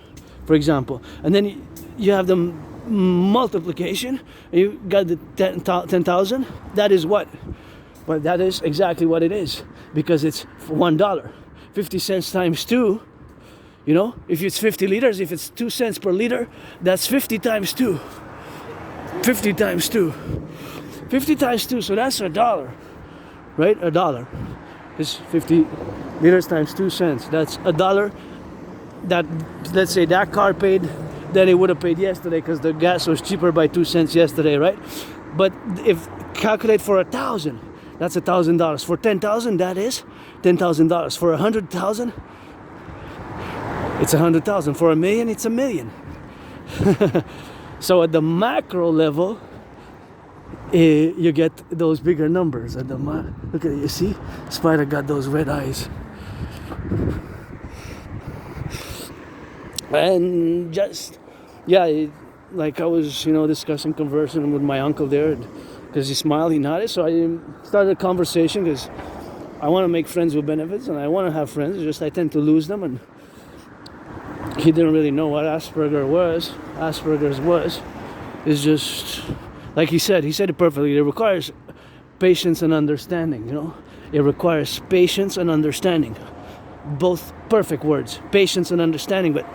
for example. And then you have the multiplication, you got the 10,000, that is what? Well, that is exactly what it is, because it's $1. 50 cents times 2, you know, if it's 50 liters, if it's 2 cents per liter, that's 50 times 2. 50 times 2. 50 times 2, so that's $1, right? $1. It's 50 liters times 2 cents. That's $1 that, let's say, that car paid than it would have paid yesterday, because the gas was cheaper by 2 cents yesterday, right? But if calculate for 1,000, that's $1,000. For 10,000, that is $10,000. For 100,000, it's 100,000. For 1,000,000, it's 1,000,000. So at the macro level, you get those bigger numbers. Look at it, you see? Spider got those red eyes. And just, yeah, like I was, discussing, conversing with my uncle there, because he smiled, he nodded. So I started a conversation, because I want to make friends with benefits, and I want to have friends. It's just I tend to lose them, and he didn't really know what Asperger's was. It's just, like he said it perfectly. It requires patience and understanding, It requires patience and understanding. Both perfect words, patience and understanding. But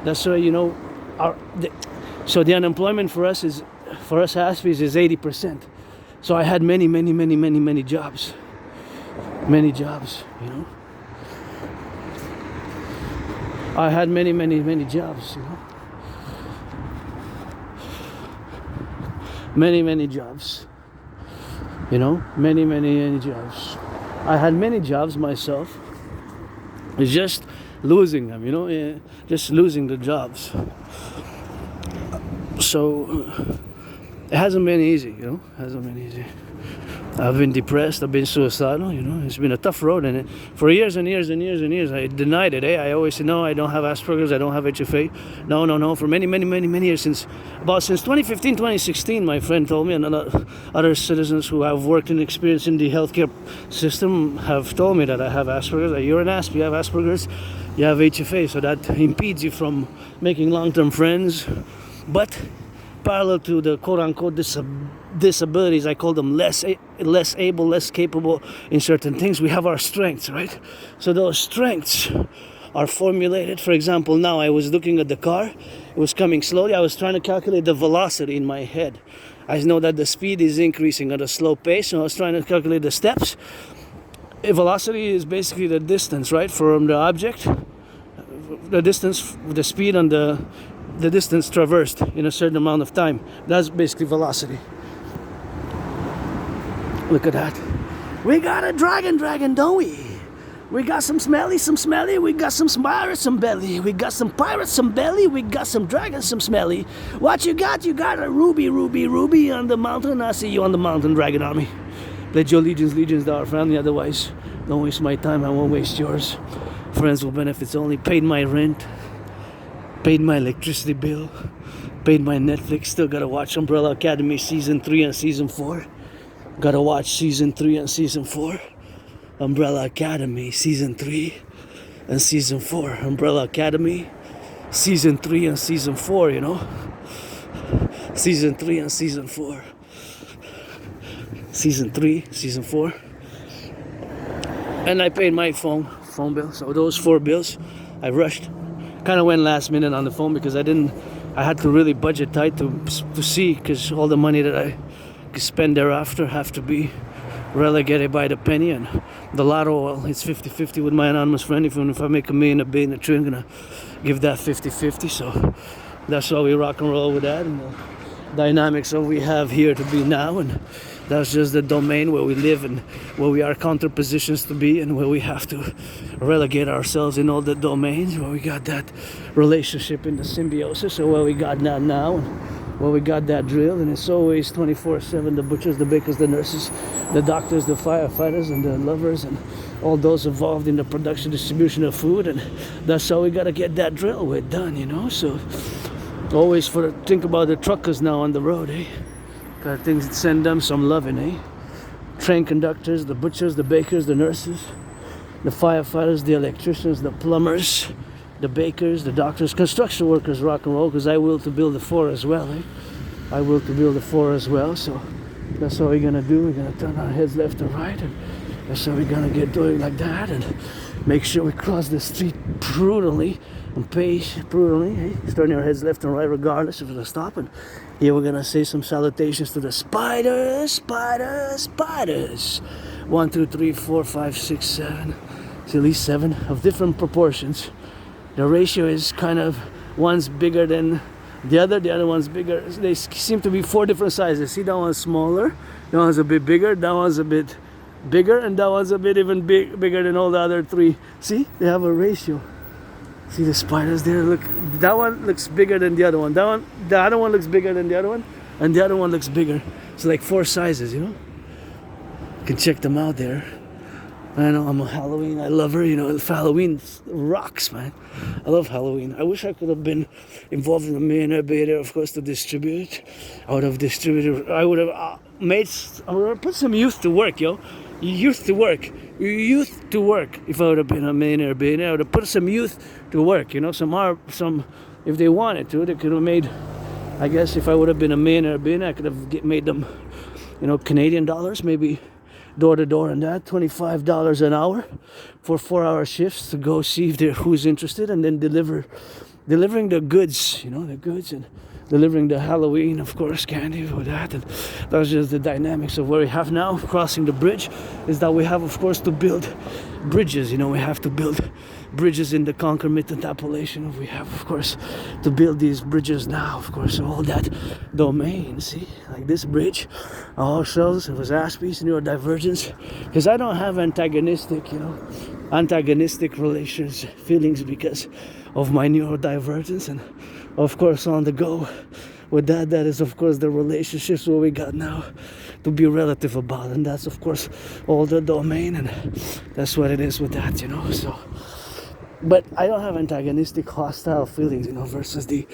that's why, so the unemployment for us Aspies is 80%. So I had many jobs. Many jobs, I had many jobs, Many jobs. Many jobs. I had many jobs myself. It's just losing them, just losing the jobs. So it hasn't been easy, hasn't been easy. I've been depressed, I've been suicidal, it's been a tough road, and for years and years I denied it. I always said, no, I don't have Asperger's, I don't have HFA. No, for many years, since 2015, 2016, my friend told me, and other citizens who have worked and experienced in the healthcare system have told me that I have Asperger's. You're an Asp, you have Asperger's, you have HFA, so that impedes you from making long-term friends. But parallel to the quote-unquote disabilities, I call them less able, less capable in certain things, we have our strengths, right? So those strengths are formulated. For example, now I was looking at the car, it was coming slowly. I was trying to calculate the velocity in my head. I know that the speed is increasing at a slow pace, so I was trying to calculate the steps. Velocity is basically the distance, right, from the object, the distance, the speed, and the distance traversed in a certain amount of time. That's basically velocity. Look at that. We got a dragon, don't we? We got some smelly, we got some pirates, some belly. We got some pirates, some belly. We got some dragons, some smelly. What you got? You got a ruby on the mountain. I see you on the mountain, dragon army. Pledge your legions to our family, otherwise don't waste my time, I won't waste yours. Friends with benefits only. Paid my rent, paid my electricity bill, paid my Netflix. Still gotta watch Umbrella Academy Season 3 and Season 4. Gotta watch Season 3 and Season 4. Umbrella Academy Season 3 and Season 4. Umbrella Academy Season 3 and Season 4, you know? Season 3 and Season 4. Season 3, Season 4. And I paid my phone bill. So those 4 bills, I rushed. Kind of went last minute on the phone because I had to really budget tight to see, because all the money that I could spend thereafter have to be relegated by the penny. And the lotto, well, it's 50-50 with my anonymous friend. Even if I make $1 million, $1 billion, $1 trillion, I'm gonna give that 50-50. So that's how we rock and roll with that, and the dynamics that we have here to be now. And that's just the domain where we live and where we are counterpositions to be, and where we have to relegate ourselves in all the domains, where we got that relationship in the symbiosis, so where we got that now, and where we got that drill. And it's always 24/7, the butchers, the bakers, the nurses, the doctors, the firefighters, and the lovers, and all those involved in the production, distribution of food. And that's how we got to get that drill with done, you know. So always think about the truckers now on the road, eh? Got things to send them some loving, eh? Train conductors, the butchers, the bakers, the nurses, the firefighters, the electricians, the plumbers, the bakers, the doctors, construction workers, rock and roll, because I will to build the 4 as well, eh? I will to build the 4 as well. So that's what we're gonna do. We're gonna turn our heads left and right, and that's how we're gonna get doing like that, and make sure we cross the street prudently and pace prudently, eh? Turn our heads left and right regardless if it's a stop. And here we're gonna say some salutations to the spiders. 1, 2, 3, 4, 5, 6, 7. It's at least 7 of different proportions. The ratio is kind of, one's bigger than the other one's bigger. They seem to be 4 different sizes. See, that one's smaller, that one's a bit bigger, that one's a bit bigger, and that one's a bit even bigger than all the other 3. See, they have a ratio. See the spiders there? Look, that one looks bigger than the other one. The other one looks bigger than the other one, and the other one looks bigger. It's like 4 sizes, you know? You can check them out there. I know I'm a Halloween, I love her, you know. Halloween rocks, man. I love Halloween. I wish I could have been involved in the millionaire beta, of course, to distribute. I would have distributed, I would have put some youth to work, yo. Youth to work if I would have been a millionaire billionaire. I would have put some youth to work, you know. Some if they wanted to, they could have made, I guess if I would have been a millionaire billionaire, I could have made them, you know, Canadian dollars, maybe door to door and that, $25 an hour for 4-hour shifts to go see if who's interested, and then delivering the goods, you know, the goods, and delivering the Halloween, of course, candy with that. And that's just the dynamics of where we have now. Crossing the bridge is that we have, of course, to build bridges. You know, we have to build bridges in the concomitant appellation. We have, of course, to build these bridges now, of course, all that domain. See, like this bridge, ourselves, it was Aspies, neurodivergence, because I don't have antagonistic relations, feelings because of my neurodivergence. And of course, on the go with that is, of course, the relationships where we got now to be relative about, and that's, of course, all the domain, and that's what it is with that, you know. So, but I don't have antagonistic, hostile feelings, you know, versus the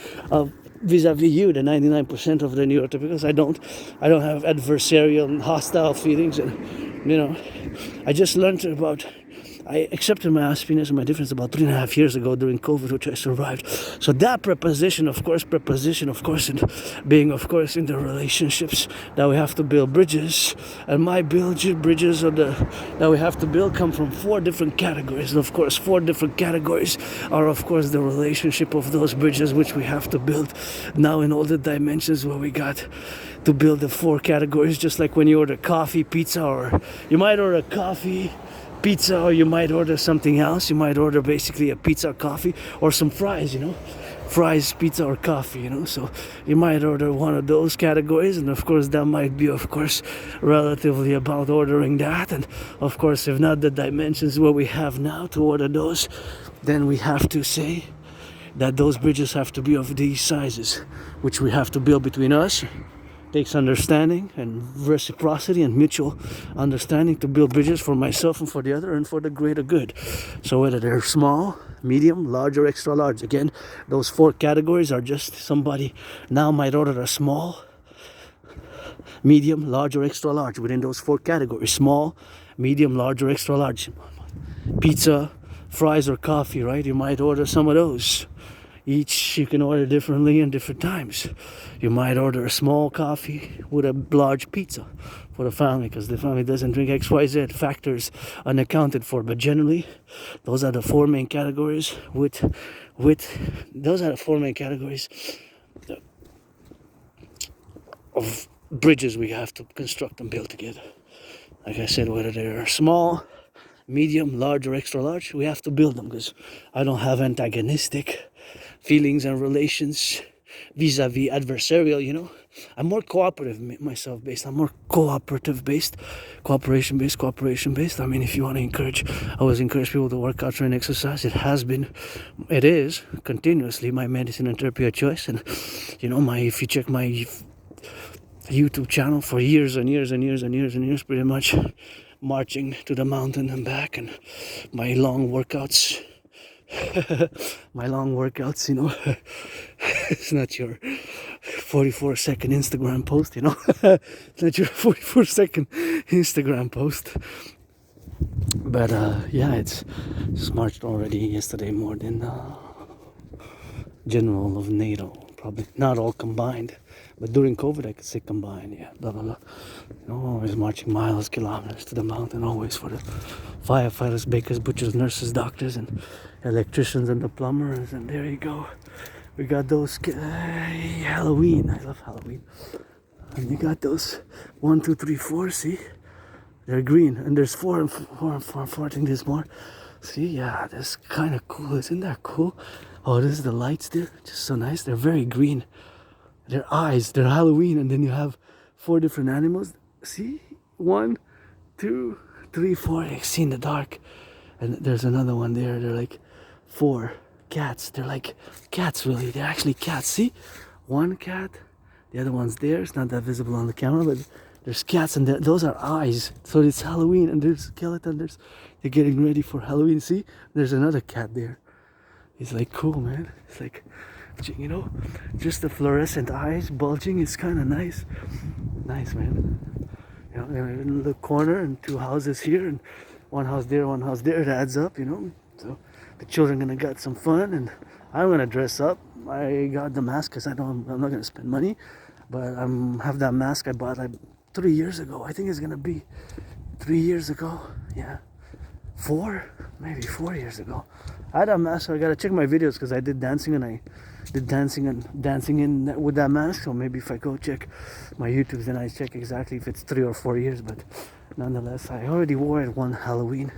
vis-a-vis you, the 99% of the neurotypicals. I don't have adversarial and hostile feelings, and you know, I just learned about I accepted my aspiness and my difference about 3.5 years ago during COVID, which I survived. So that preposition, of course, in being, of course, in the relationships that we have to build bridges. And my bridges that we have to build come from 4 different categories. And of course, 4 different categories are, of course, the relationship of those bridges, which we have to build now in all the dimensions where we got to build the 4 categories. Just like when you order coffee, pizza, or you might order coffee, pizza, or you might order something else. You might order basically a pizza or coffee, or some fries, fries, pizza, or coffee, so you might order one of those categories, and of course that might be, of course, relatively about ordering that. And of course, if not the dimensions what we have now to order those, then we have to say that those bridges have to be of these sizes, which we have to build between us. Takes understanding and reciprocity and mutual understanding to build bridges for myself and for the other and for the greater good. So whether they're small, medium, large, or extra large, again, those 4 categories are just somebody now might order a small, medium, large, or extra large within those 4 categories. Small, medium, large, or extra large. Pizza, fries, or coffee, right? You might order some of those. Each you can order differently in different times. You might order a small coffee with a large pizza for the family, because the family doesn't drink XYZ, factors unaccounted for. But generally, those are the 4 main categories of bridges we have to construct and build together. Like I said, whether they're small, medium, large, or extra large, we have to build them, because I don't have antagonistic feelings and relations vis-a-vis adversarial. I'm more cooperative myself based. I'm more cooperative based, cooperation based. I mean, if you want to encourage, I always encourage people to work out, train, exercise. It is continuously my medicine and therapy of choice. And if you check my YouTube channel for years and years, pretty much marching to the mountain and back, and my long workouts, it's not your 44-second Instagram post, it's not your 44-second Instagram post. But it's just marched already yesterday more than general of NATO, probably not all combined, but during COVID I could say combined, blah blah blah. Always marching miles, kilometers to the mountain, always for the firefighters, bakers, butchers, nurses, doctors, and electricians, and the plumbers. And there you go, we got those Halloween. I love Halloween. And you got those 1, 2, 3, 4. See, they're green, and there's 4 and 4 and 4 and 4. I think there's more. See, yeah, that's kind of cool. Isn't that cool? Oh, this is the lights there, just so nice. They're very green. Their eyes, they're Halloween. And then you have 4 different animals. See, 1, 2, 3, 4. You see in the dark. And there's another one there. They're like 4 cats. They're like cats, really. They're actually cats. See, 1 cat. The other one's there. It's not that visible on the camera, but there's cats, and those are eyes. So it's Halloween, and there's skeleton. They're getting ready for Halloween. See, there's another cat there. It's like cool, man. It's like, just the fluorescent eyes bulging. It's kind of nice. Nice, man. In the corner, and 2 houses here, and 1 house there, 1 house there. It adds up, So the children gonna get some fun, and I'm gonna dress up. I got the mask because I'm not gonna spend money, but have that mask I bought like 3 years ago. I think it's gonna be 3 years ago. Yeah, 4, maybe 4 years ago. I had a mask. So I gotta check my videos because I did dancing, and I did dancing with that mask. So maybe if I go check my YouTubes, then I check exactly if it's 3 or 4 years. But nonetheless, I already wore it one Halloween.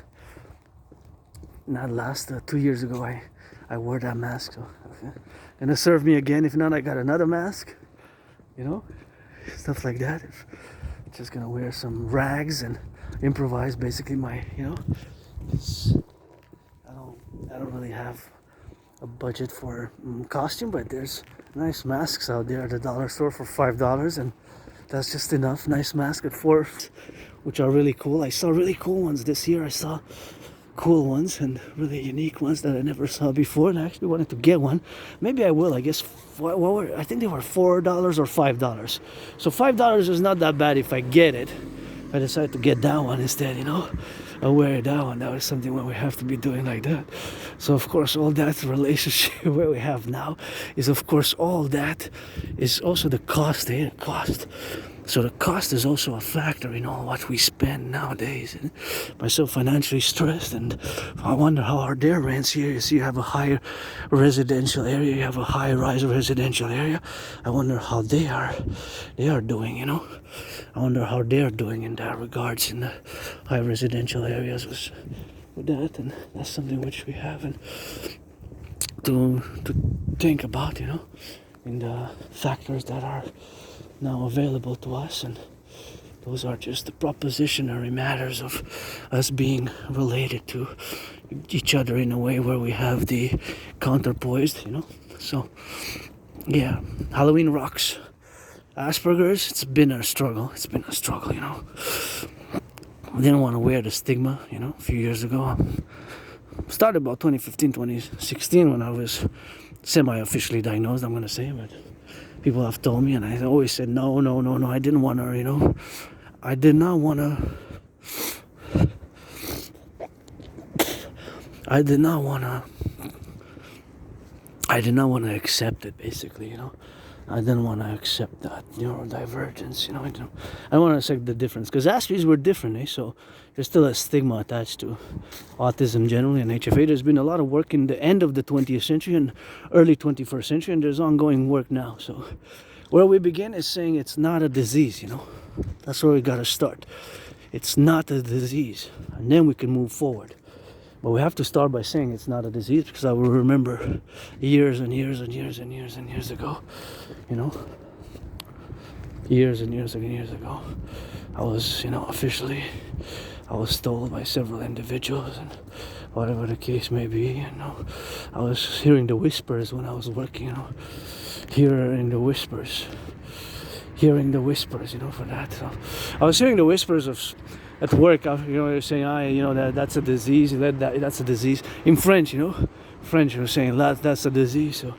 Not last 2 years ago. I wore that mask. So gonna serve me again. If not, I got another mask. Stuff like that. Just gonna wear some rags and improvise. Basically, my I don't really have a budget for costume, but there's nice masks out there at the dollar store for $5, and that's just enough. Nice mask at 4, which are really cool. I saw really cool ones this year. I saw cool ones and really unique ones that I never saw before, and I actually wanted to get one. Maybe I will. I guess I think they were $4 or $5. So $5 is not that bad if I get it. If I decide to get that one instead, aware of that one. That was something where we have to be doing like that. So of course all that relationship where we have now is of course all that is also the cost, cost. So the cost is also a factor in all what we spend nowadays. And I'm so financially stressed, and I wonder how are their rents here. You see, you have a higher residential area, you have a high-rise residential area. I wonder how they are doing, you know. I wonder how they're doing in that regards in the high residential areas with that, and that's something which we have and to think about, you know, in the factors that are now available to us, and those are just the propositionary matters of us being related to each other in a way where we have the counterpoised, you know. So yeah, Halloween rocks. Asperger's, it's been a struggle, you know. I didn't want to wear the stigma, you know, a few years ago. Started about 2015, 2016 when I was semi-officially diagnosed, I'm going to say, but people have told me, and I always said no, I didn't want to, you know, I did not want to accept it, basically, you know. I didn't want to accept that neurodivergence, you know. I don't want to accept the difference, because Asperger's were different, eh? So there's still a stigma attached to autism generally and HFA. There's been a lot of work in the end of the 20th century and early 21st century, and there's ongoing work now. So where we begin is saying it's not a disease, you know. That's where we got to start. It's not a disease, and then we can move forward. But we have to start by saying it's not a disease, because I will remember years and years and years and years and years ago, you know, years and years and years ago, I was, you know, officially, I was told by several individuals, and whatever the case may be, you know, I was hearing the whispers when I was working, you know, hearing the whispers, you know, for that. So I was hearing the whispers of at work, you know, they're saying, you know, that's a disease, that's a disease. In French, you know, French was saying that's a disease. So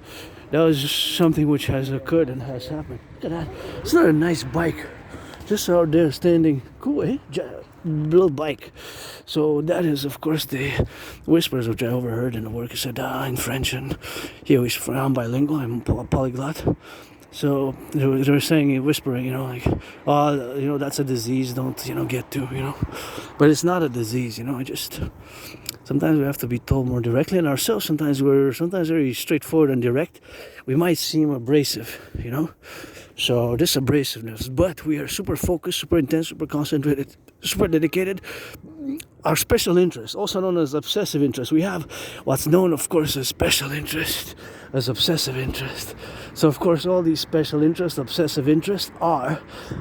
that was just something which has occurred and has happened. Look at that. It's not a nice bike. Just out there standing, cool, eh? Little bike. So that is, of course, the whispers which I overheard in the work. I said, in French, and he always, I'm bilingual, I'm polyglot. So they were saying, whispering, you know, like, oh, you know, that's a disease, don't, you know, get to, you know. But it's not a disease, you know. Sometimes we have to be told more directly, and ourselves, sometimes we're very straightforward and direct. We might seem abrasive, you know. So this abrasiveness, but we are super focused, super intense, super concentrated, super dedicated. Our special interest, also known as obsessive interest, we have what's known, of course, as special interest, as obsessive interest. So, of course, all these special interests, obsessive interests, are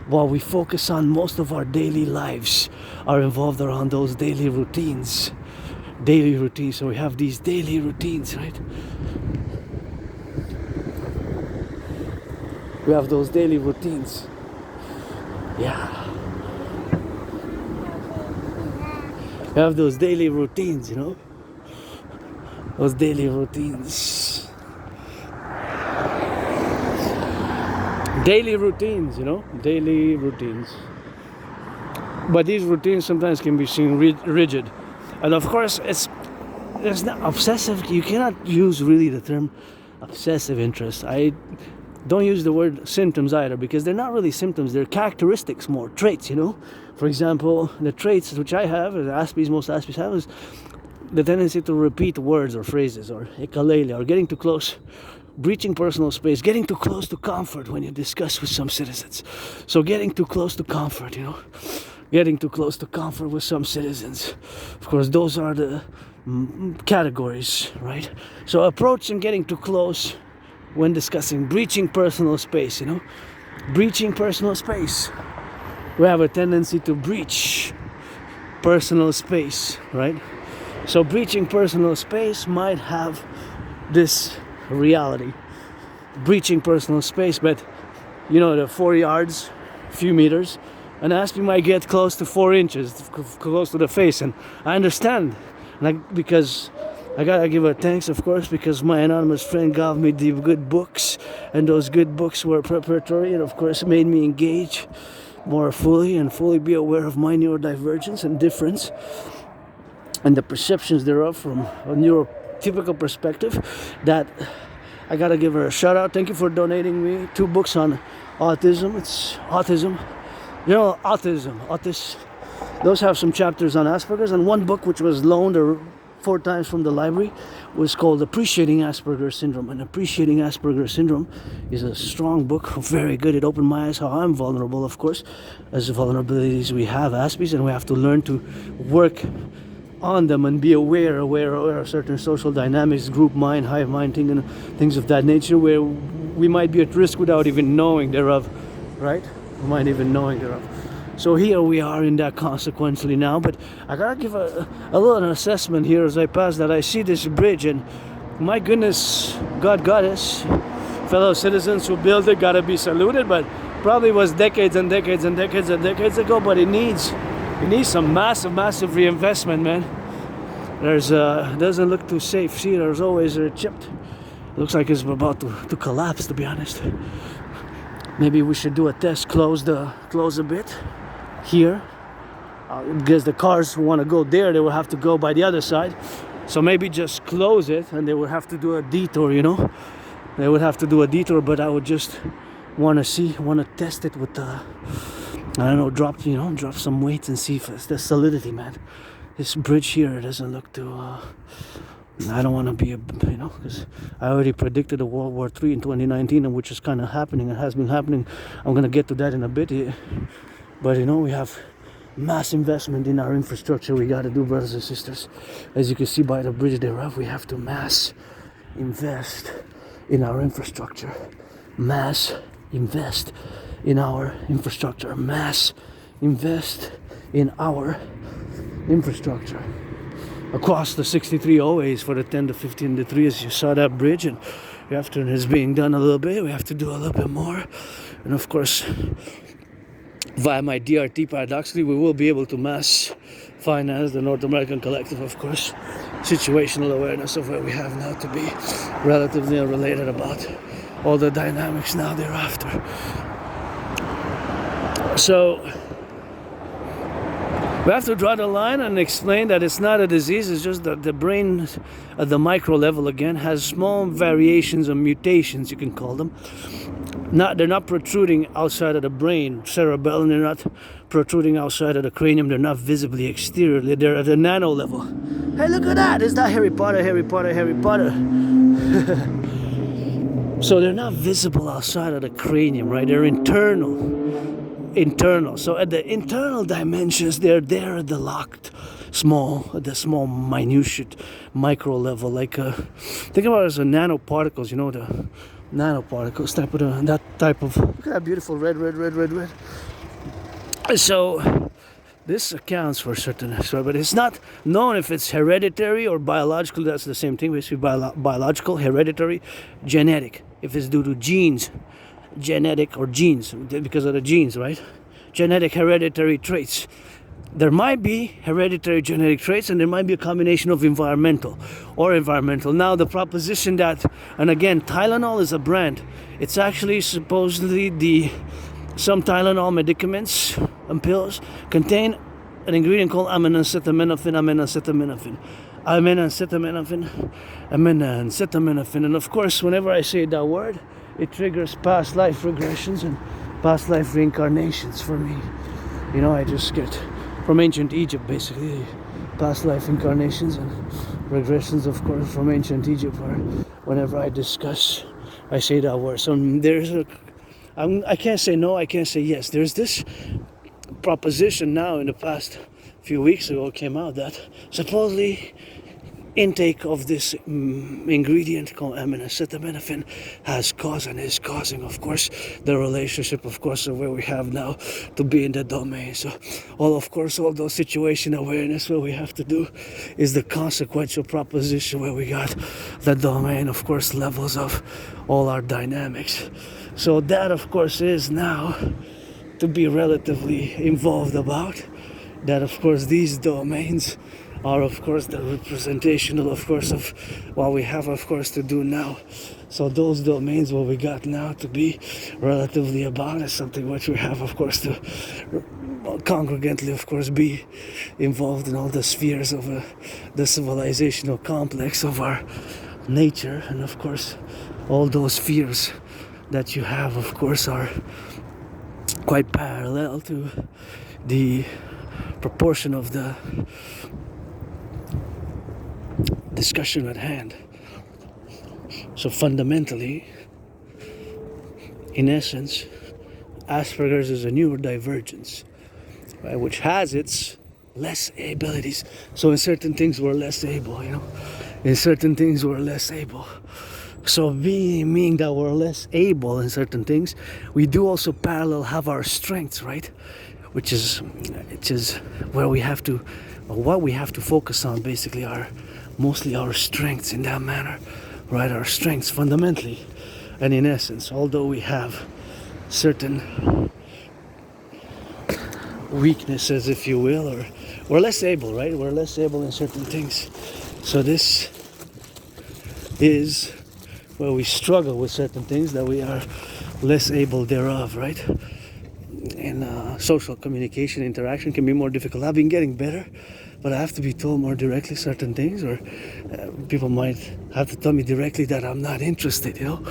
what we focus on. Most of our daily lives are involved around those daily routines. So we have these daily routines, right? We have those daily routines. Yeah. We have those daily routines, you know? Those daily routines. Daily routines, you know? Daily routines. But these routines sometimes can be seen rigid. And of course, it's not obsessive. You cannot use really the term obsessive interest. I don't use the word symptoms either, because they're not really symptoms. They're characteristics, more traits, you know. For example, the traits which I have, as most Aspies have, is the tendency to repeat words or phrases, or ekalela, or getting too close, breaching personal space, getting too close to comfort when you discuss with some citizens. So getting too close to comfort, you know. Getting too close to comfort with some citizens. Of course, those are the categories, right? So approaching getting too close when discussing breaching personal space, you know. Breaching personal space. We have a tendency to breach personal space, right? So breaching personal space might have this reality. Breaching personal space, but you know, the 4 yards, few meters, and Aspie might get close to 4 inches, close to the face, and I understand, because I gotta give her thanks, of course, because my anonymous friend gave me the good books, and those good books were preparatory, and of course made me engage more fully and fully be aware of my neurodivergence and difference. and the perceptions thereof from a neurotypical perspective, that I gotta give her a shout out. Thank you for donating me 2 books on autism. It's autism, autism. Those have some chapters on Asperger's, and one book which was loaned 4 times from the library was called Appreciating Asperger's Syndrome. And Appreciating Asperger's Syndrome is a strong book, very good. It opened my eyes how I'm vulnerable, of course, as vulnerabilities we have Aspies, and we have to learn to work on them and be aware of certain social dynamics, group mind, hive mind, things of that nature, where we might be at risk without even knowing thereof, right? We might even knowing thereof. So here we are in that consequently now, but I gotta give a little assessment here as I pass that. I see this bridge, and my goodness, God got us. Fellow citizens who built it gotta be saluted, but probably was decades and decades and decades and decades ago, but it needs some massive reinvestment, man. There's doesn't look too safe. See, there's always chipped. Looks like it's about to collapse, to be honest. Maybe we should do a test, close a bit here, because the cars who want to go there, they will have to go by the other side. So maybe just close it, and they would have to do a detour, you know. They would have to do a detour, but I would just want to test it with I don't know, drop some weights and see if it's the solidity, man. This bridge here doesn't look too. I don't want to be because I already predicted a World War III in 2019, and which is kind of happening and has been happening. I'm gonna get to that in a bit here. But we have mass investment in our infrastructure. We got to do, brothers and sisters. As you can see by the bridge thereof, we have to mass invest in our infrastructure. Mass invest in our infrastructure. Mass invest in our infrastructure. Across the 63 always for the 10 to 15 to 3, as you saw that bridge, and after it's being done a little bit, we have to do a little bit more. And of course, via my DRT, paradoxically, we will be able to mass finance the North American Collectif, of course. Situational awareness of where we have now to be relatively unrelated about all the dynamics now thereafter. So we have to draw the line and explain that it's not a disease, it's just that the brain at the micro level again has small variations or mutations, you can call them. They're not protruding outside of the brain, cerebellum, they're not protruding outside of the cranium, they're not visibly exteriorly, they're at the nano level. Hey, look at that! Is that Harry Potter? So they're not visible outside of the cranium, right? They're internal. So at the internal dimensions, they're there at the locked, small minutiae, micro level. Like think about it as a nanoparticles. The nanoparticles type of. Look at that beautiful red. So this accounts for certain, but it's not known if it's hereditary or biological. That's the same thing. Basically, biological, hereditary, genetic. If it's due to genes. Genetic or genes, because of the genes, right? Genetic hereditary traits. There might be hereditary genetic traits, and there might be a combination of environmental. Now the proposition that, and again, Tylenol is a brand. It's actually supposedly some Tylenol medicaments and pills contain an ingredient called acetaminophen. And of course, whenever I say that word, it triggers past life regressions and past life reincarnations for me. I just get from ancient Egypt, basically, past life incarnations and regressions, of course, from ancient Egypt, where whenever I say that word. So I can't say no, I can't say yes. There's this proposition now in the past few weeks ago came out that supposedly intake of this ingredient called acetaminophen has caused and is causing, of course, the relationship, of course, of where we have now to be in the domain. So all those situation awareness, what we have to do is the consequential proposition where we got the domain, of course, levels of all our dynamics. So that, of course, is now to be relatively involved about. That, of course, these domains are, of course, the representational, of course, of what we have, of course, to do now. So those domains, what we got now to be relatively about is something which we have, of course, to congregantly, of course, be involved in all the spheres of the civilizational complex of our nature. And of course, all those spheres that you have, of course, are quite parallel to the proportion of the discussion at hand. So fundamentally, in essence, Asperger's is a neurodivergence, right, which has its less abilities. So in certain things we're less able, you know. In certain things we're less able. So meaning that we're less able in certain things, we do also parallel have our strengths, right? Which is where we have to, or what we have to focus on basically are mostly our strengths in that manner, right? Our strengths fundamentally. And in essence, although we have certain weaknesses, if you will, or we're less able, right? We're less able in certain things. So this is where we struggle with certain things that we are less able thereof, right? And social communication, interaction can be more difficult. I've been getting better, but I have to be told more directly certain things, or people might have to tell me directly that I'm not interested, you know,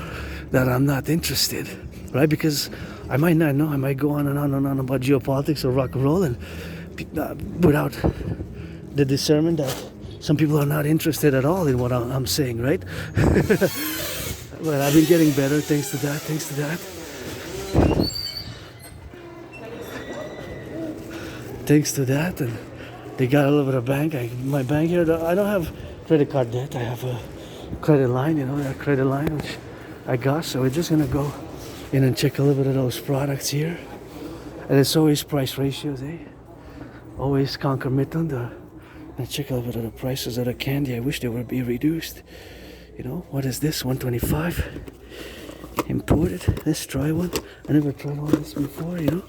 that I'm not interested, right? Because I might not know, I might go on and on and on about geopolitics or rock and roll, and without the discernment that some people are not interested at all in what I'm saying, right? But I've been getting better thanks to that, and they got a little bit of bank. My bank here, I don't have credit card debt. I have a credit line, you know, that credit line which I got. So we're just gonna go in and check a little bit of those products here. And it's always price ratios, eh? Always concomitant. And check a little bit of the prices of the candy. I wish they would be reduced. You know, what is this? $125. Imported. Let's try one. I never tried one of this before, you know.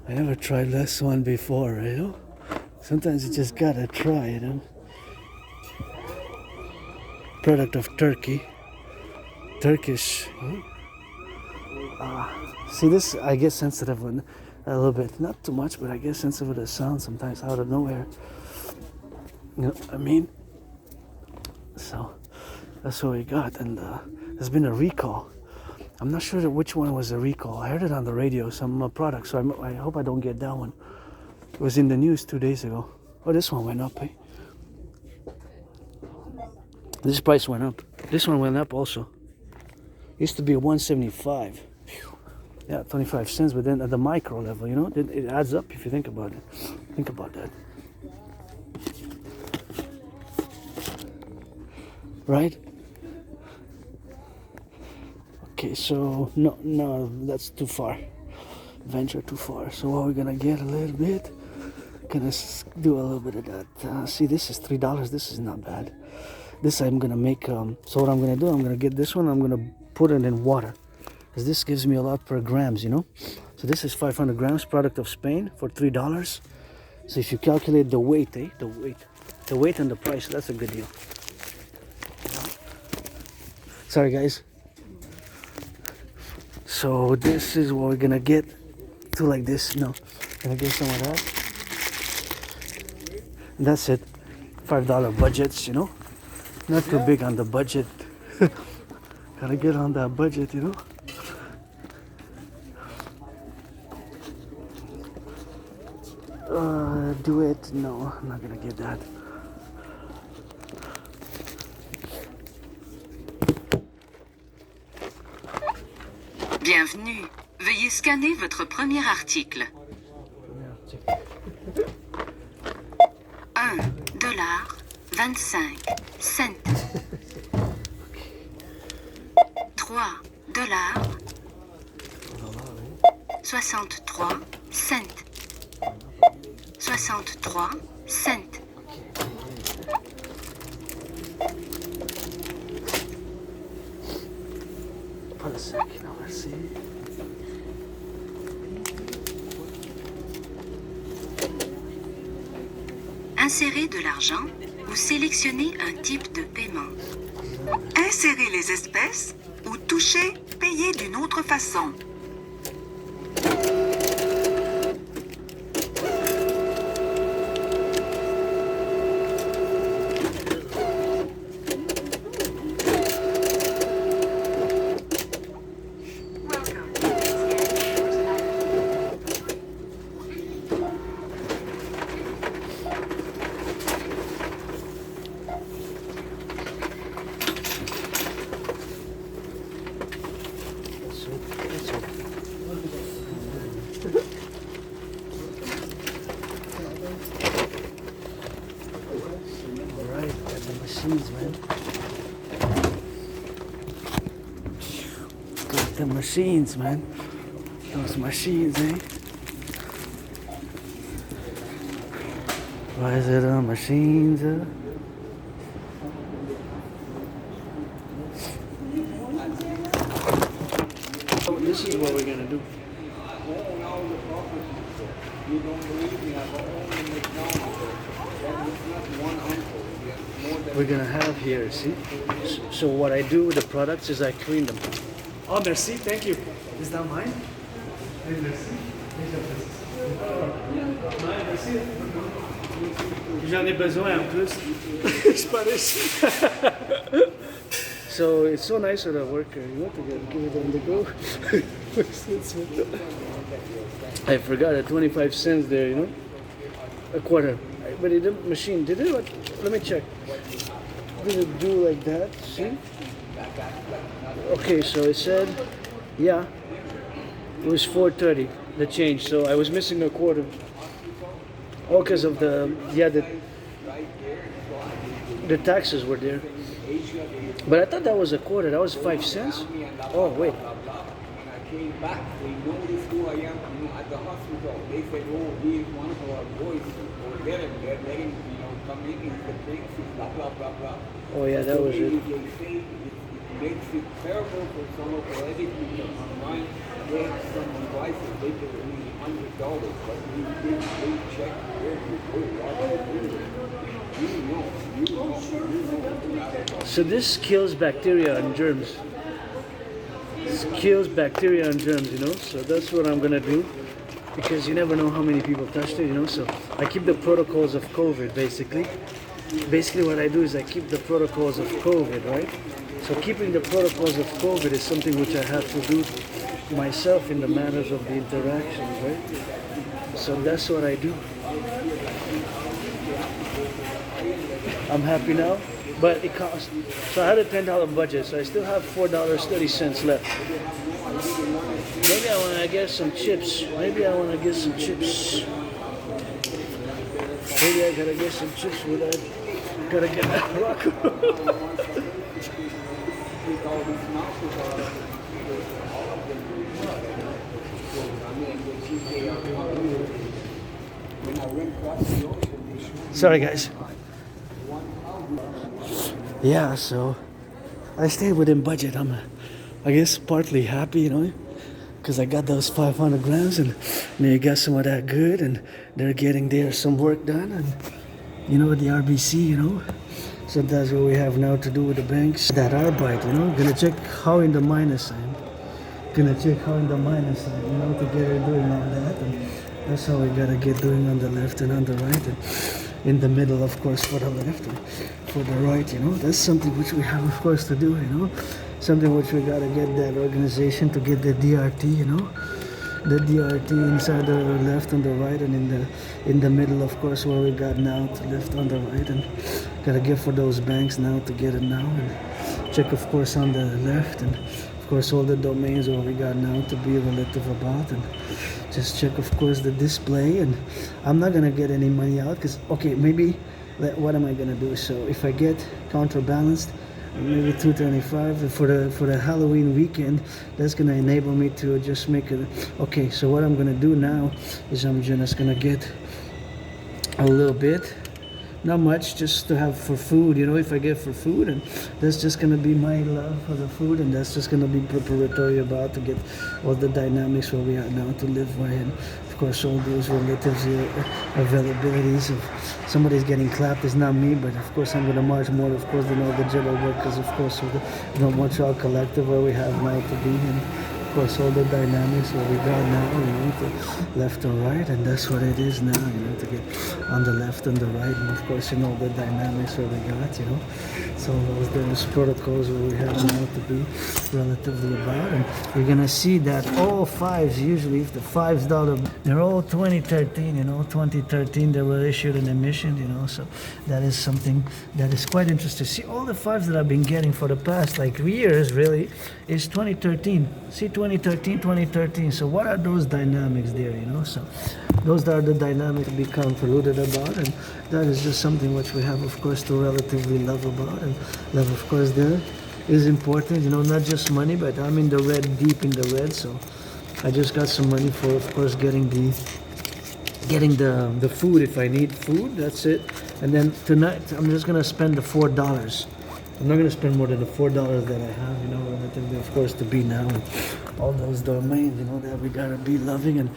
I never tried this one before, you know. Sometimes you just gotta try it, you know. Product of Turkey. Turkish. See this, I get sensitive when a little bit, not too much, but I get sensitive to the sound sometimes out of nowhere. You know what I mean? So that's what we got, and there's been a recall. I'm not sure which one was a recall. I heard it on the radio, some product, so I hope I don't get that one. It was in the news 2 days ago. Oh, this one went up, eh? This price went up. This one went up also. Used to be $175. Yeah, 25 cents, but then at the micro level, you know, it adds up if you think about it. Think about that. Right? Okay, so no, that's too far. Venture too far. So what we're gonna get a little bit, gonna do a little bit of that. See, this is $3. This is not bad. This I'm gonna make. So what I'm gonna do, I'm gonna get this one. I'm gonna put it in water, because this gives me a lot per grams, you know. So this is 500 grams, product of Spain, for $3. So if you calculate the weight, the weight and the price, that's a good deal. Sorry, guys. So this is what we're gonna get to, like this. No, gonna get some of that. And that's it. $5 budgets, you know. Not too big on the budget. Gotta get on that budget, you know. Do it? No, I'm not gonna get that. Bienvenue. Veuillez scanner votre premier article. $1,25 $3 63 cents 63 cents. Pas a second, on va see. Insérez de l'argent ou sélectionnez un type de paiement. Insérez les espèces ou touchez payer d'une autre façon. That's all. Alright, got the machines, man. Got the machines, man. Those machines, eh? Why is it on machines? This is what we're gonna do. We're gonna have here, see? So what I do with the products is I clean them. Oh, merci, thank you. Is that mine? Merci. Merci. J'en ai besoin en plus. Je parais. So it's so nice with a worker, you know, to give it on the go. I forgot at 25 cents there, you know, a quarter. But the machine did it. Let me check. Did it do like that? See? Okay, so it said, yeah, it was 4.30 the change. So I was missing a quarter. All because of the taxes were there. But I thought that was a quarter. That was 5 cents. Oh wait. Came back, they noticed who I am, at the hospital. They said, oh, he is one of our boys over there, and they're letting, come in, he's the prince, blah, blah, blah, blah. Oh yeah, that was it. They say it makes it terrible for some of the educators online. They have some devices, they can only $100, but they check where you go, what you do. You know. So this kills bacteria and germs. This kills bacteria and germs, you know, so that's what I'm gonna do, because you never know how many people touched it, you know, so I keep the protocols of COVID, basically what I do is I keep the protocols of COVID, right? So keeping the protocols of COVID is something which I have to do myself in the matters of the interactions, right? So that's what I do. I'm happy now. But it cost, so I had a $10 budget, so I still have $4.30 left. Maybe I want to get some chips. Maybe I want to get some chips. Maybe I gotta get some chips with that. Gotta get that Rock&Rol. Sorry guys. Yeah, so I stayed within budget. I'm, I guess, partly happy, you know, because I got those 500 grams and they got some of that good, and they're getting there some work done, and you know, the RBC, you know. So that's what we have now to do with the banks that are bite, you know. Gonna check how in the minus sign. Gonna check how in the minus sign, you know, to get her doing all that, and that's how we gotta get doing on the left and on the right, and in the middle, of course, for the left and for the right, you know. That's something which we have, of course, to do, you know. Something which we gotta get that organization to get the DRT, you know. The DRT inside the left and the right, and in the middle, of course, where we got now to left on the right, and gotta get for those banks now to get it now, and check, of course, on the left, and of course all the domains where we got now to be relative about, and just check, of course, the display. And I'm not gonna get any money out because, okay, maybe what am I gonna do? So if I get counterbalanced, maybe 225 for the Halloween weekend, that's gonna enable me to just make it. Okay, so what I'm gonna do now is I'm just gonna get a little bit, not much, just to have for food, you know, if I get for food, and that's just gonna be my love for the food, and that's just gonna be preparatory about to get all the dynamics where we are now to live by, and of course all those relatives availabilities of somebody's getting clapped is not me, but of course I'm gonna march more, of course, than all the jello workers, of course, with the Montreal Collective where we have now to be, and of course all the dynamics where we got now, you know, to left and right, and that's what it is now, you know, to get on the left and the right, and of course, you know, the dynamics where we got, you know. some of those protocols where we have now to be relatively about, and you're gonna see that all fives, usually if the $5, they're all 2013, 2013 they were issued an emission, so that is something that is quite interesting. See, all the fives that I've been getting for the past like years really is 2013. See, 2013. So what are those dynamics there, so those are the dynamics to be convoluted about, and that is just something which we have, of course, to relatively love about. And love, of course, there is important, not just money, but I'm in the red, deep in the red, so I just got some money for, of course, getting the food if I need food. That's it. And then tonight I'm just gonna spend the $4. I'm not gonna spend more than the $4 that I have, relatively, of course, to be now in all those domains, that we gotta be loving and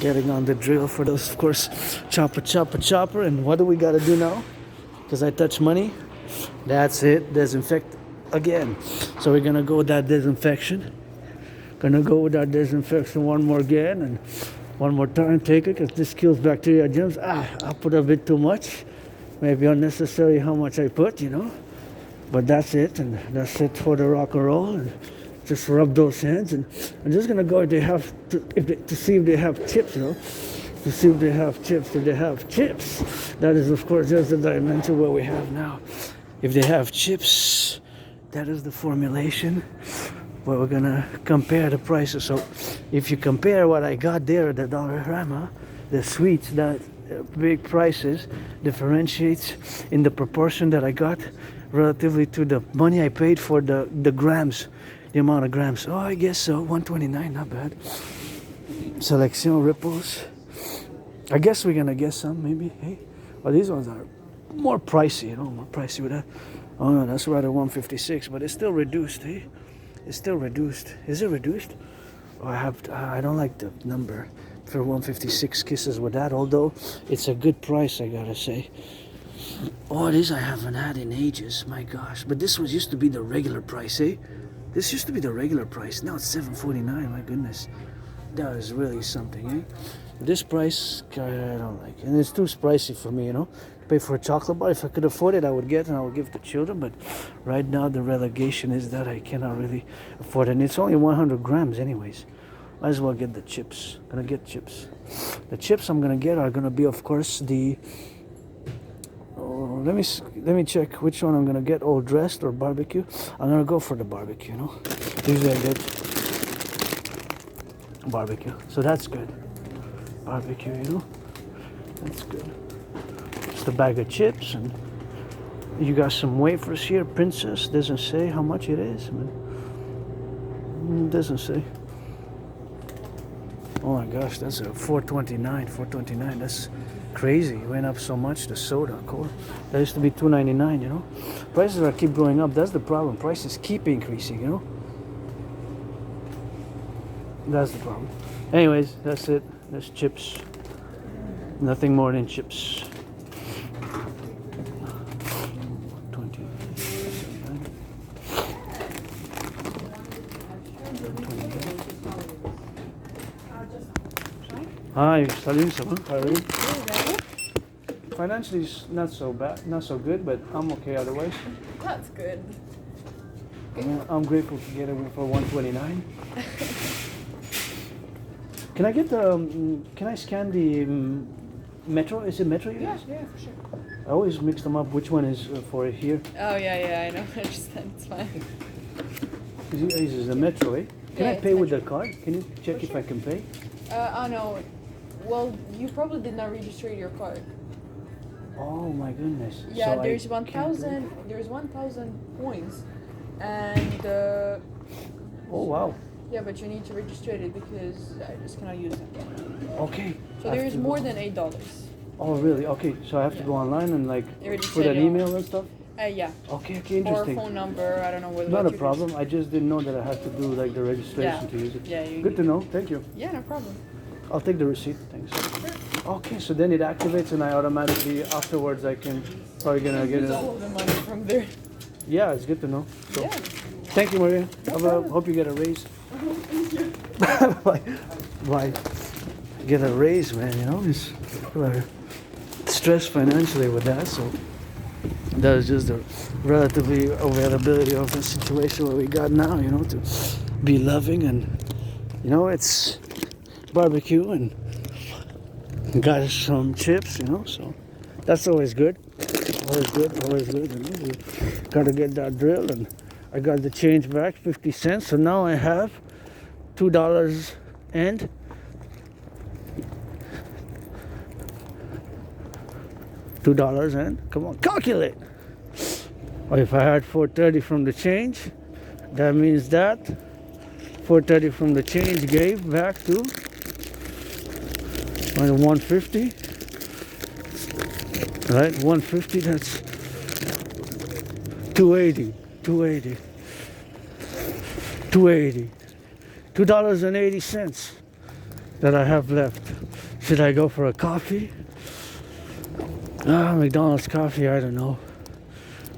getting on the drill for those, of course, chopper. And what do we gotta do now? Because I touch money. That's it. Disinfect again. So we're gonna go with that disinfection. Gonna go with that disinfection one more again and one more time. Take it, because this kills bacteria, germs. I put a bit too much. Maybe unnecessary how much I put, But that's it, and that's it for the Rock&Rol. And just rub those hands, and I'm just gonna go to see if they have chips, To see if they have chips. If they have chips, that is, of course, just the dimension where we have now. If they have chips, that is the formulation where we're gonna compare the prices. So if you compare what I got there at the Dollarama, the sweets, that big prices differentiates in the proportion that I got relatively to the money I paid for the grams, the amount of grams. Oh, I guess so. 129, not bad. Selection ripples. I guess we're gonna get some, maybe. Hey, well, these ones are more pricey, more pricey with that. Oh no, that's rather 156, but it's still reduced, hey? It's still reduced. Is it reduced? Oh, I don't like the number for 156 kisses with that, although it's a good price, I gotta say. Oh, these I haven't had in ages, my gosh. But this was used to be the regular price, eh? This used to be the regular price. Now it's $7.49, my goodness. That is really something, eh? This price, I don't like it. And it's too pricey for me, Pay for a chocolate bar. If I could afford it, I would get and I would give to children. But right now, the relegation is that I cannot really afford it. And it's only 100 grams anyways. Might as well get the chips. Gonna get chips. The chips I'm gonna get are gonna be, of course, the... Oh, let me check which one I'm gonna get. All dressed or barbecue? I'm gonna go for the barbecue, Usually I get barbecue. So that's good. Barbecue, That's good. Just a bag of chips, and you got some wafers here. Princess doesn't say how much it is, man. Doesn't say. Oh my gosh, that's a $4.29. That's crazy. It went up so much. The soda, cool. That used to be $2.99. Prices are keep going up. That's the problem. Prices keep increasing. That's the problem. Anyways, that's it. That's chips. Nothing more than chips. 20. Hi, salut, ça va? How are you? Financially, it's not so bad, not so good, but I'm okay otherwise. That's good. I'm grateful to get it for $129. Can I get the? Can I scan the Metro? Is it Metro? Yeah, for sure. I always mix them up. Which one is for here? Oh yeah, I know. I understand. It's fine. This is the Metro, eh? Can I pay with the card? Can you check if I can pay? Oh no. Well, you probably did not register your card. Oh my goodness. Yeah, So there's I 1,000. There's 1,000 points, and Oh wow. yeah, but you need to register it because I just cannot use it. Okay. So I have there is to more go- than $8. Oh really? Okay. So I have to go online and like Register put an your- email and stuff. Yeah. Okay. Or Interesting. phone number. I don't know what. Not what a you problem. I just didn't know that I had to do like the registration Yeah. to use it. Yeah, you- Good to know. Thank you. Yeah, no problem. I'll take the receipt. Thanks. Okay, so then it activates and I automatically afterwards I can probably gonna get Use it. all of the money from there. Yeah, it's good to know. So, Yeah. thank you, Maria. Hope you get a raise. Why? Get a raise, man. People are stressed financially with that, so That is just the relatively availability of the situation where we got now, you know, to be loving, and you know, it's barbecue and got some chips, you know, so that's always good. Always good, always good. You know? You gotta get that drill, and I got the change back, 50 cents. So now I have $2 and $2 and, come on, calculate. Or if I had 430 from the change, that means that 430 from the change gave back to 150. Right, 150, that's 280, $2.80 that I have left. Should I go for a coffee? McDonald's coffee, I don't know.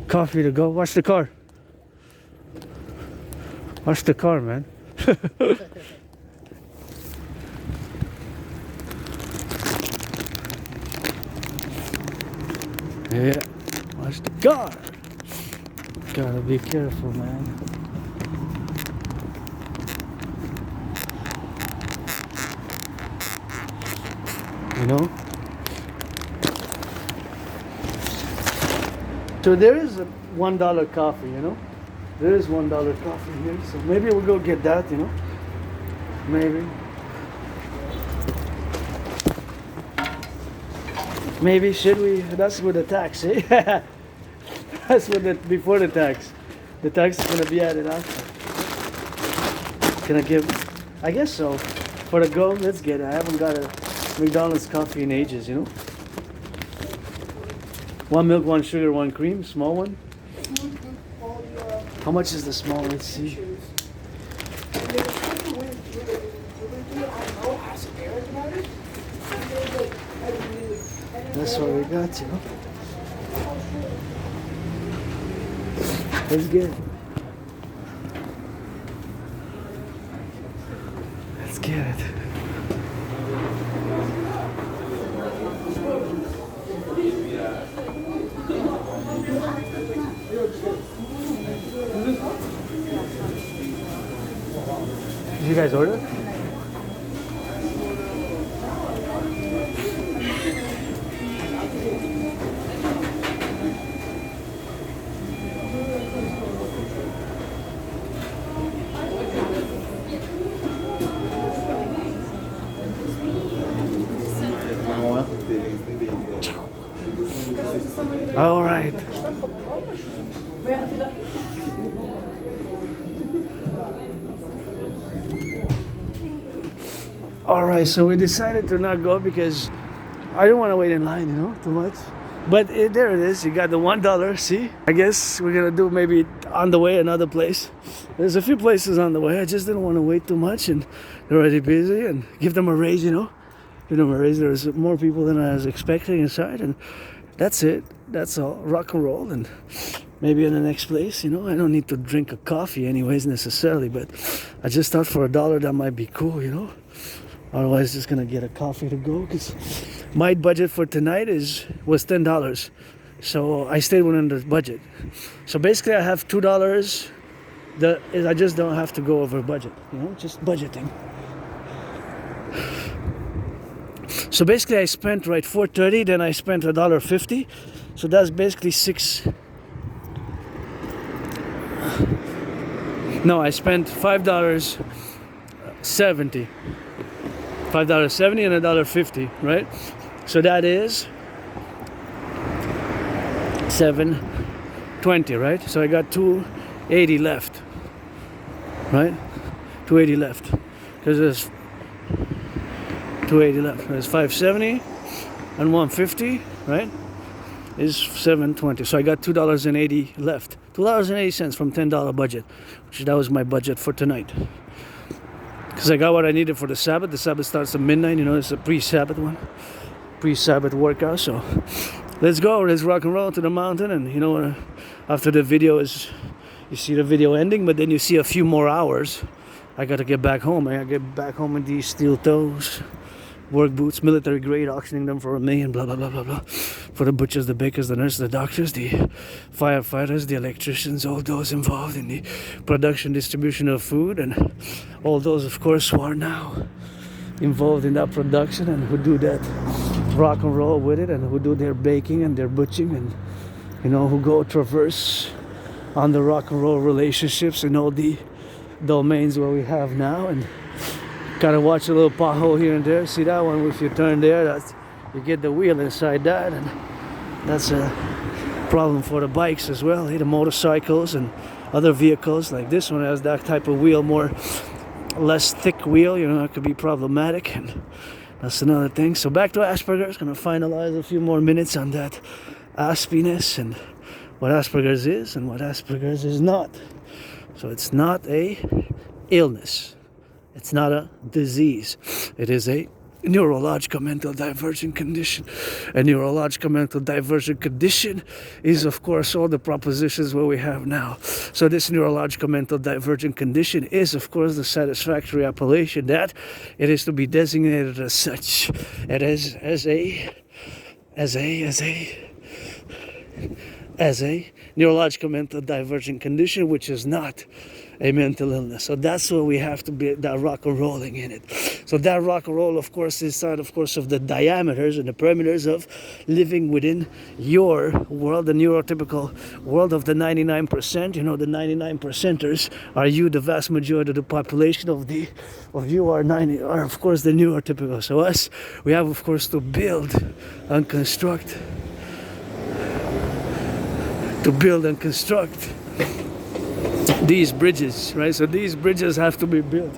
Coffee to go. Watch the car. Watch the car, man. Yeah, watch the car. Gotta be careful, man. You know? So there is a $1 coffee, you know? There is $1 coffee here, so maybe we'll go get that, you know? Maybe. Maybe, should we? That's with the tax, eh? That's with the, before the tax. The tax is gonna be added after. Can I give? I guess so. For the go, let's get it. I haven't got a McDonald's coffee in ages, you know? 1 milk, 1 sugar, 1 cream, small one. How much is the small? Let's see. That's what we got, you know. Let's get it. Let's get it. Did you guys order? All right. All right, so we decided to not go because I don't want to wait in line, you know, too much. But there it is. You got the $1. See, I guess we're gonna do maybe on the way another place. There's a few places on the way. I just didn't want to wait too much, and they're already busy. And give them a raise, you know. Give them a raise. There's more people than I was expecting inside, and that's it. That's all. Rock and roll, and maybe in the next place, you know. I don't need to drink a coffee anyways necessarily, but I just thought for $1 that might be cool, you know. Otherwise, just gonna get a coffee to go. Cause my budget for tonight was $10, so I stayed within the budget. So basically, I have $2. I just don't have to go over budget, you know, just budgeting. So basically, I spent right $4.30, then I spent $1.50. So that's basically No, I spent $5.70. $5.70 and $1.50, right? So that is $7.20, right? So I got $2.80 left, right? $2.80 left, because there's $2.80 left. There's $5.70 and $1.50, right? Is $7.20. So I got $2.80 left. $2.80 from $10 budget, which that was my budget for tonight. Because I got what I needed for the Sabbath. The Sabbath starts at midnight, you know, it's a pre-Sabbath one. Pre-Sabbath workout, so let's go. Let's rock and roll to the mountain. And you know, after the video is, you see the video ending, but then you see a few more hours. I gotta get back home. I gotta get back home with these steel toes. work boots, military grade, auctioning them for $1 million, blah blah blah blah blah. For the butchers, the bakers, the nurses, the doctors, the firefighters, the electricians, all those involved in the production, distribution of food, and all those, of course, who are now involved in that production and who do that rock and roll with it, and who do their baking and their butching, and who go traverse on the rock and roll relationships and all the domains where we have now. And gotta watch a little pothole here and there. See that one? If you turn there, that's, you get the wheel inside that, and that's a problem for the bikes as well. The motorcycles and other vehicles like this one has that type of wheel, less thick wheel. It could be problematic, and that's another thing. So back to Asperger's. Gonna finalize a few more minutes on that aspiness and what Asperger's is and what Asperger's is not. So it's not a illness. It's not a disease. It is a neurological mental divergent condition. A neurological mental divergent condition is, of course, all the propositions what we have now. So this neurological mental divergent condition is, of course, the satisfactory appellation that it is to be designated as such. It is as a neurological mental divergent condition, which is not a mental illness. So that's where we have to be, that rock and rolling in it. So that rock and roll, of course, is side, of course, of the diameters and the perimeters of living within your world, the neurotypical world of the 99%. The 99%ers are you, the vast majority of the population of you are of course the neurotypical. So us, we have, of course, to build and construct these bridges, right? So these bridges have to be built,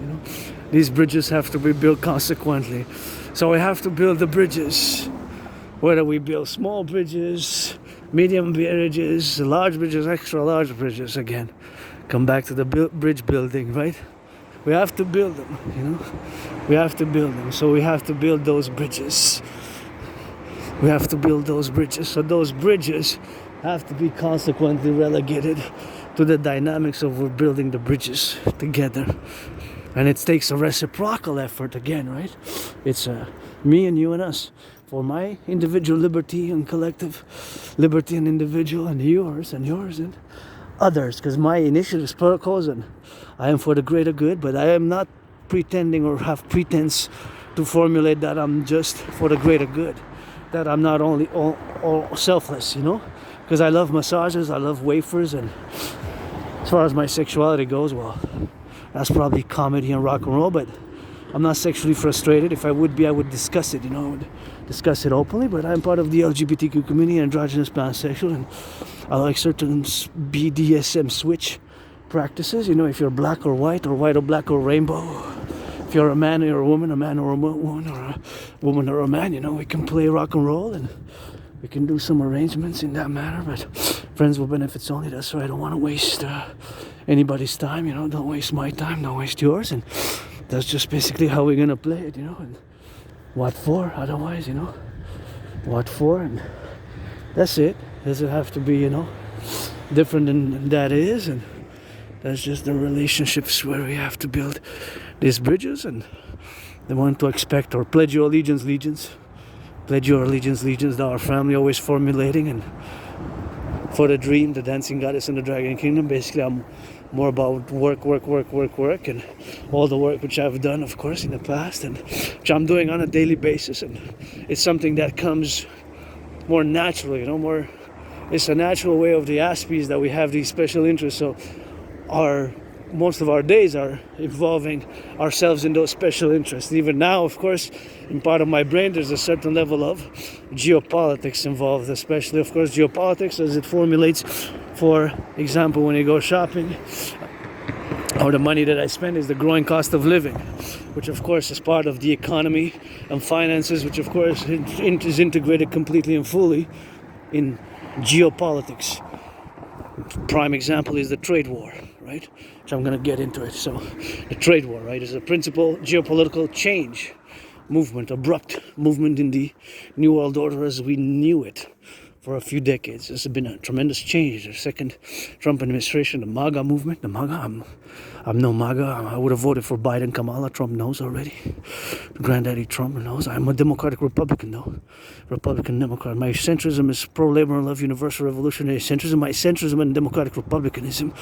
These bridges have to be built consequently. So we have to build the bridges. Whether we build small bridges, medium bridges, large bridges, extra large bridges, again, come back to the bridge building, right? We have to build them, We have to build them. So we have to build those bridges. We have to build those bridges. So those bridges have to be consequently relegated to the dynamics of we're building the bridges together. And it takes a reciprocal effort again, right? It's me and you and us. For my individual liberty and collective liberty and individual, and yours and others. Because my initiative is protocols and I am for the greater good, but I am not pretending or have pretense to formulate that I'm just for the greater good. That I'm not only all selfless, Because I love massages, I love wafers, and as far as my sexuality goes, well, that's probably comedy and rock and roll, but I'm not sexually frustrated. If I would be, I would discuss it, I would discuss it openly, but I'm part of the LGBTQ community, androgynous, pansexual, and I like certain BDSM switch practices, if you're black or white or black or rainbow. If you're a man or a woman, a man or a woman, or a woman or a man, we can play rock and roll, and we can do some arrangements in that manner, but friends with benefits only. That's why I don't want to waste anybody's time, Don't waste my time, don't waste yours, and that's just basically how we're gonna play it, And what for? Otherwise, what for? And that's it. Does it have to be, different than that is? And that's just the relationships where we have to build these bridges, and they want to expect or pledge your allegiance. Pledge your allegiance that our family always formulating, and for the dream, the dancing goddess in the dragon kingdom. Basically, I'm more about work, and all the work which I've done, of course, in the past, and which I'm doing on a daily basis, and it's something that comes more naturally, it's a natural way of the aspies that we have these special interests. So most of our days are involving ourselves in those special interests. Even now, of course, in part of my brain, there's a certain level of geopolitics involved, especially, of course, geopolitics as it formulates, for example, when you go shopping, or the money that I spend is the growing cost of living, which, of course, is part of the economy and finances, which, of course, is integrated completely and fully in geopolitics. Prime example is the trade war, right? Which I'm going to get into it. So the trade war, right, is a principal geopolitical change movement, abrupt movement in the New World Order as we knew it for a few decades. There's been a tremendous change. The second Trump administration, the MAGA movement, I'm no MAGA. I would have voted for Biden, Kamala. Trump knows already. Granddaddy Trump knows. I'm a Democratic Republican, though. Republican Democrat. My centrism is pro-labor and love, universal revolutionary centrism. My centrism and Democratic Republicanism,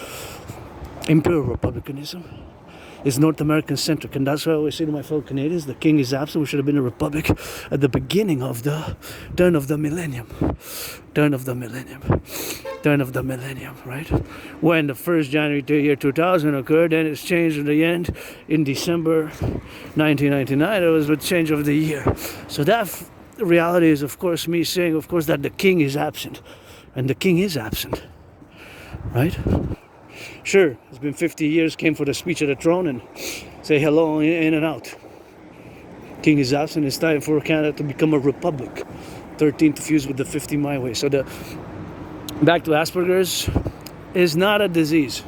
Imperial Republicanism, is North American centric, and that's why I always say to my fellow Canadians, the king is absent. We should have been a republic at the beginning of the turn of the millennium, right? When the 1st January year 2000 occurred, and it's changed in the end in December 1999. It was the change of the year. So that reality is, of course, me saying, of course, that the king is absent, and the king is absent, right? Sure, it's been 50 years, came for the speech at the throne and say hello in and out. King is absent, it's time for Canada to become a republic. 13 to fuse with the 50 my way. So back to Asperger's is not a disease.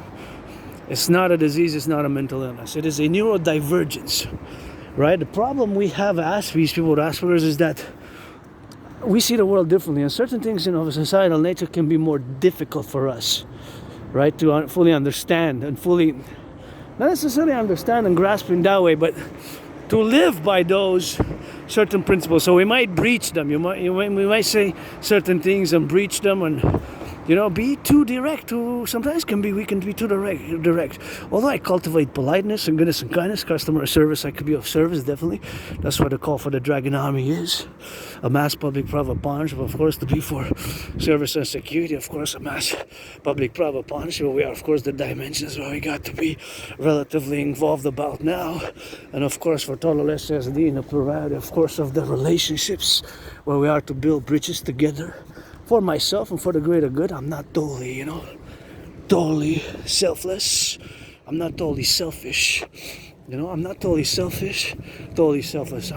It's not a disease, it's not a mental illness. It is a neurodivergence, right? The problem we have as these people with Asperger's is that we see the world differently, and certain things of a societal nature can be more difficult for us, right, to fully understand and fully, not necessarily understand and grasp in that way, but to live by those certain principles. So we might breach them. We might say certain things and breach them, and be too direct. Sometimes we can be too direct. Although I cultivate politeness and goodness and kindness, customer service, I could be of service, definitely. That's what the call for the Dragon Army is. A mass public private partnership, of course, to be for service and security. Of course, a mass public private partnership. We are, of course, the dimensions where we got to be relatively involved about now. And of course, for total SSD and the plurality, of course, of the relationships where we are to build bridges together. For myself and for the greater good. I'm not totally, totally selfless. I'm not totally selfish. I'm not totally selfish. Totally selfless.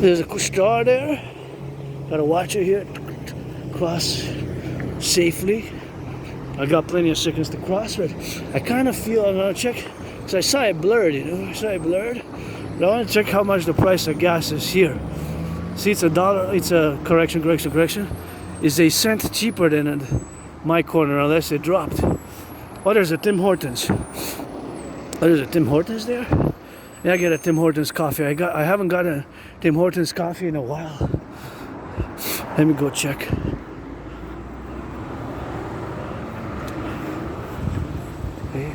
There's a star there. Gotta watch it here. Cross safely. I got plenty of seconds to cross, but I kind of feel I'm gonna check, because I saw it blurred, But I want to check how much the price of gas is here. See, it's $1. It's a correction. It's a cent cheaper than at my corner, unless it dropped. Oh, there's a Tim Hortons. Oh, there's a Tim Hortons there? Yeah, I get a Tim Hortons coffee. I haven't got a Tim Hortons coffee in a while. Let me go check. Okay.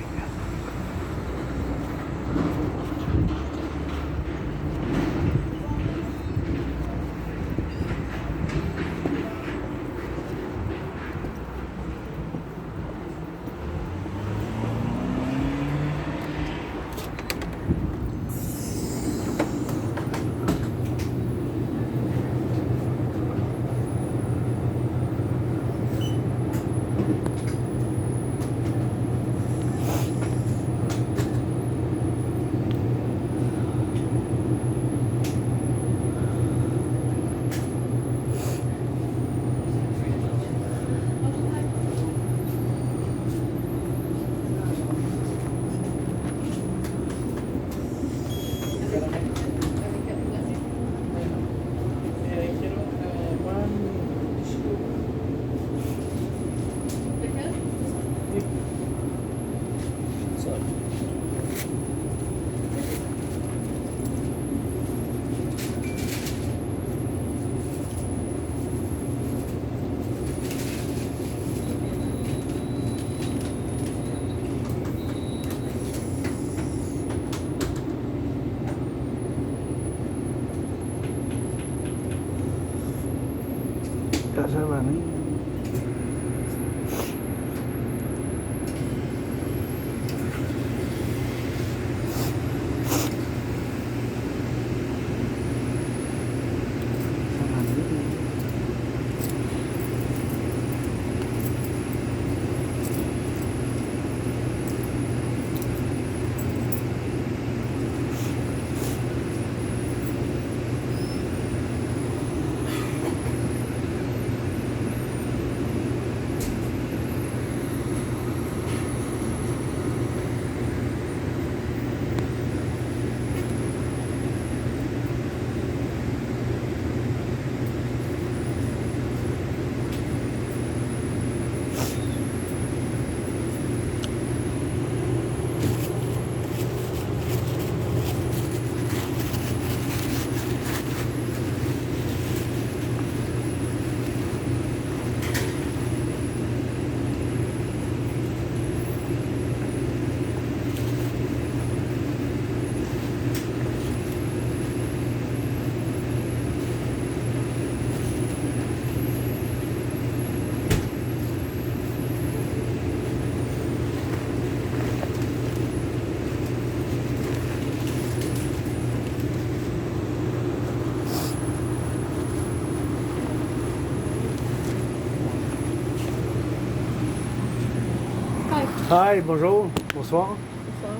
Hi, bonjour, bonsoir. Bonsoir.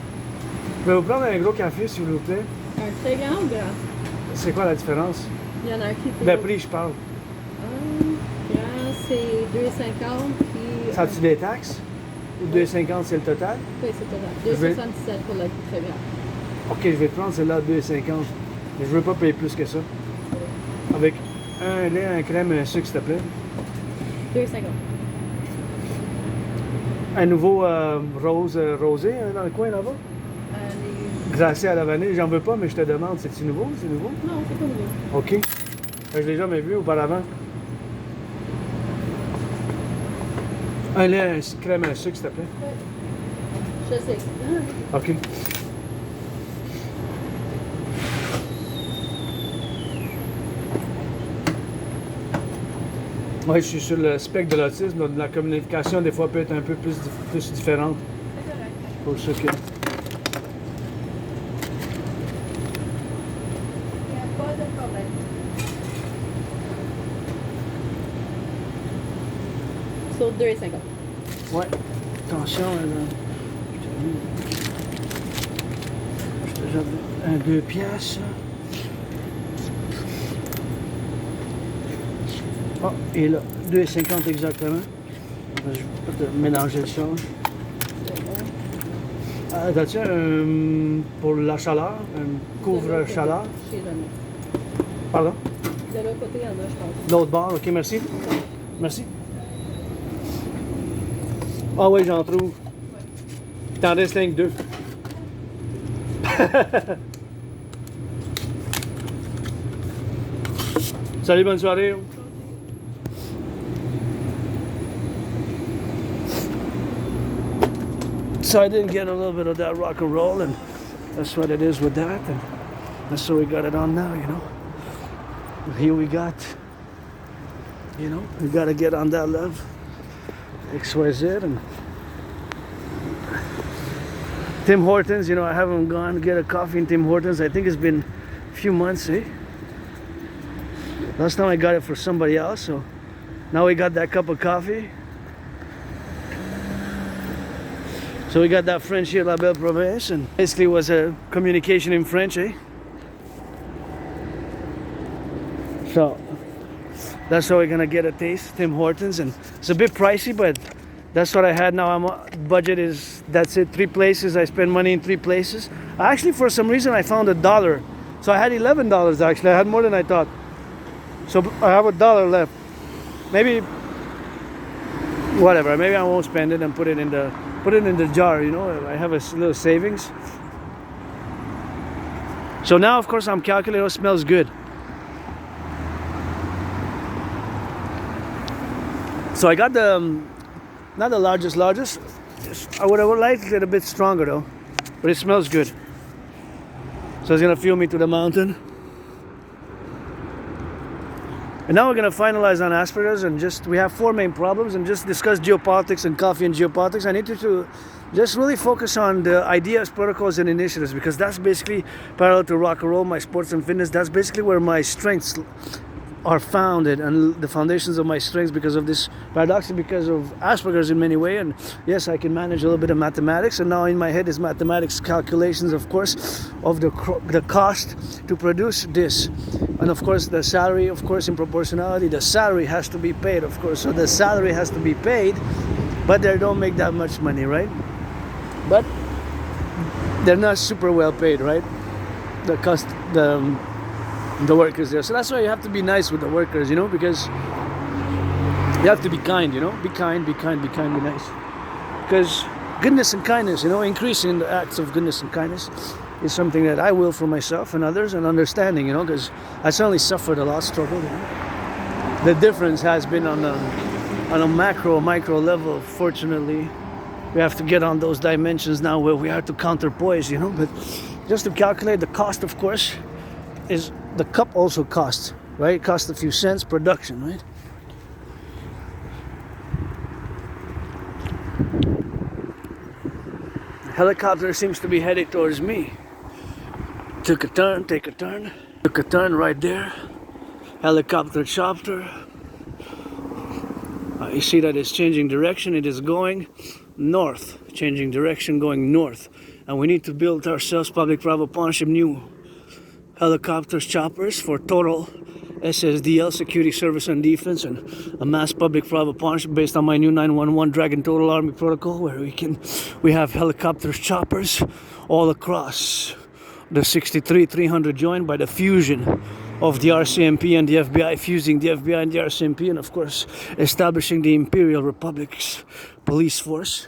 Je vais vous prendre un gros café, s'il vous plaît. Un très grand ou grand? C'est quoi la différence? Il y en a un qui fait. Ben, prix, je parle. Grand, c'est 2,50 puis. Ça a-tu des taxes? Ou 2,50 c'est le total? Oui, c'est total. Je vais- 2,77 pour le très grand. Ok, je vais te prendre celle-là à 2,50. Mais je veux pas payer plus que ça. Avec un lait, un crème, un sucre, s'il te plaît. 2,50. Un nouveau rosé dans le coin là-bas. Les... Glacé à la vanille, j'en veux pas, mais je te demande, c'est-tu nouveau? C'est nouveau? Non, c'est pas nouveau. Ok. Je l'ai jamais vu auparavant. Un lait, un crème, un sucre, s'il te plaît. Je sais. Ok. Oui, je suis sur le spectre de l'autisme, donc la communication des fois peut être un peu plus différente. Pour ce que... Il n'y a pas de problème. Sur 2,50. Ouais. Attention, je te jette un 2 piastres. Oh, et là, 2,50 exactement. Je vais pas te mélanger le change. T'as-tu pour la chaleur, un couvre-chaleur? Chez Renewal. Pardon? De l'autre côté, il y en a, je pense. L'autre bord, ok, merci. Merci. Ah oui, j'en trouve. T'en restes rien que 2. Salut, bonne soirée. So I didn't get a little bit of that rock and roll, and that's what it is with that, and that's what we got it on now, you know. Here we got, you know, we got to get on that love, XYZ, and Tim Hortons, you know, I haven't gone to get a coffee in Tim Hortons. I think it's been a few months, eh? Last time I got it for somebody else, so now we got that cup of coffee. So we got that French here, liable, province, and basically was a communication in French, eh? So that's how we're gonna get a taste, Tim Hortons, and it's a bit pricey, but that's what I had now. Budget is, that's it, 3 places. I spend money in 3 places. Actually, for some reason, I found $1. So I had $11 actually. I had more than I thought. So I have $1 left. Maybe, whatever, maybe I won't spend it and put it in the jar, you know. I have a little savings. So now, of course, I'm calculating. It smells good. So I got the, not the largest. I would have liked it a bit stronger though, but it smells good. So it's gonna fuel me to the mountain. And now we're gonna finalize on Asperger's, and we have 4 main problems, and just discuss geopolitics and coffee and geopolitics. I need you to just really focus on the ideas, protocols, and initiatives, because that's basically parallel to Rock&Rol, my sports and fitness. That's basically where my strengths are founded, and the foundations of my strengths, because of this paradoxically, because of Asperger's in many ways. And yes, I can manage a little bit of mathematics, and now in my head is mathematics calculations, of course, of the cost to produce this, and of course the salary, of course, in proportionality, the salary has to be paid, of course. So the salary has to be paid, but they don't make that much money, right? But they're not super well paid, right? The workers there. So that's why you have to be nice with the workers, you know, because you have to be kind, you know. Be kind, be nice. Because goodness and kindness, you know, increasing the acts of goodness and kindness is something that I will for myself and others, and understanding, you know, because I certainly suffered a lot, struggled. You know? The difference has been on a micro level. Fortunately, we have to get on those dimensions now where we have to counterpoise, you know. But just to calculate the cost, of course, is the cup also costs, right? It costs a few cents production, right? The helicopter seems to be headed towards me. Take a turn right there. Helicopter chopper. You see that it's changing direction. It is going north, changing direction, going north. And we need to build ourselves public-private partnership, new helicopters, choppers for total SSDL, security, service, and defense, and a mass public-private partnership based on my new 911 Dragon Total Army protocol, where we have helicopters, choppers all across the 63-300 joined by the fusion of the RCMP and the FBI, fusing the FBI and the RCMP, and of course establishing the Imperial Republic's police force.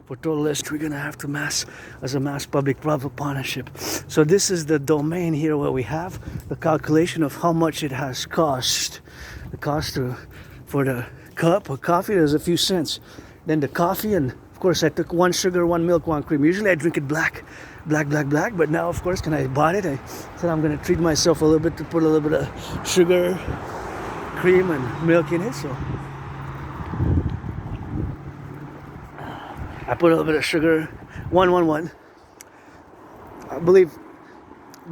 For total est, we're gonna have to mass as a mass public-private partnership. So this is the domain here where we have the calculation of how much it has cost. The cost for the cup of coffee, there's a few cents. Then the coffee, and of course I took 1 sugar, 1 milk, 1 cream. Usually I drink it black. But now, of course, I bought it. I said I'm gonna treat myself a little bit to put a little bit of sugar, cream, and milk in it. So I put a little bit of sugar, 111. I believe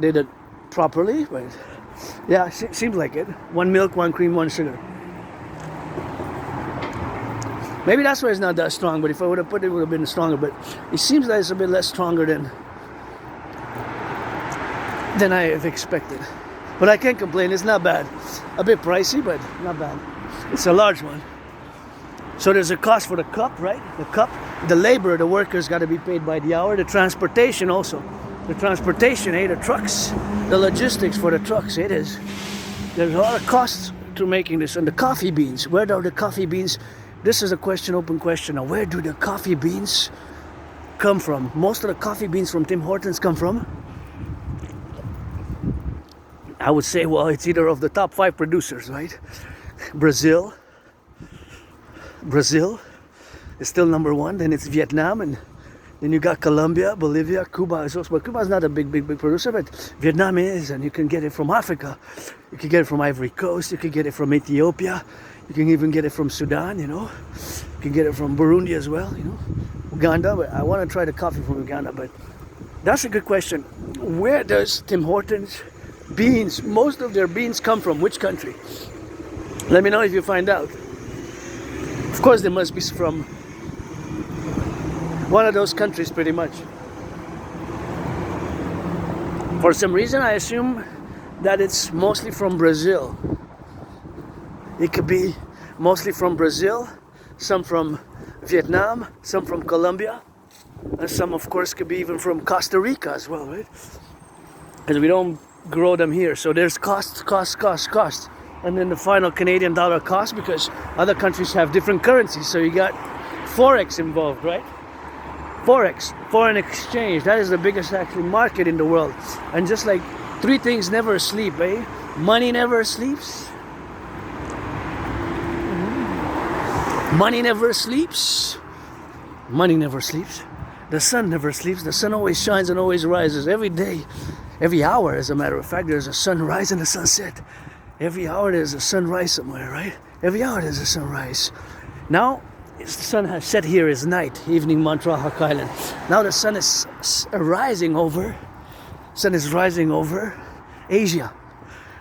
did it properly, but yeah, seems like it. 1 milk, 1 cream, 1 sugar. Maybe that's why it's not that strong, but if I would have put it, it would have been stronger. But it seems like it's a bit less stronger than I have expected. But I can't complain, it's not bad. A bit pricey, but not bad. It's a large one. So there's a cost for the cup, right? The cup, the labor, the workers got to be paid by the hour. The transportation also. The transportation, the trucks, the logistics for the trucks, it is. There's a lot of costs to making this. And the coffee beans, where are the coffee beans? This is a question, open question. Now, where do the coffee beans come from? Most of the coffee beans from Tim Hortons come from, I would say, well, it's either of the top 5 producers, right? Brazil is still number 1. Then it's Vietnam, and then you got Colombia, Bolivia, Cuba is also. But Cuba is not a big producer, but Vietnam is, and you can get it from Africa. You can get it from Ivory Coast. You can get it from Ethiopia. You can even get it from Sudan, you know. You can get it from Burundi as well, you know. Uganda, but I want to try the coffee from Uganda. But that's a good question. Where does Tim Hortons beans, most of their beans come from? Which country? Let me know if you find out. Of course, they must be from one of those countries, pretty much. For some reason, I assume that it's mostly from Brazil. It could be mostly from Brazil, some from Vietnam, some from Colombia, and some, of course, could be even from Costa Rica as well, right? Because we don't grow them here. So there's cost. And then the final Canadian dollar cost, because other countries have different currencies. So you got Forex involved, right? Forex, foreign exchange. That is the biggest actually market in the world. And just like 3 things never sleep, eh? Money never sleeps. Money never sleeps. Money never sleeps. The sun never sleeps. The sun always shines and always rises. Every day, every hour, as a matter of fact, there's a sunrise and a sunset. Every hour there's a sunrise somewhere, right? Every hour there's a sunrise. Now, the sun has set here is night, evening Montreal, Hawk Island. Now the sun is rising over Asia,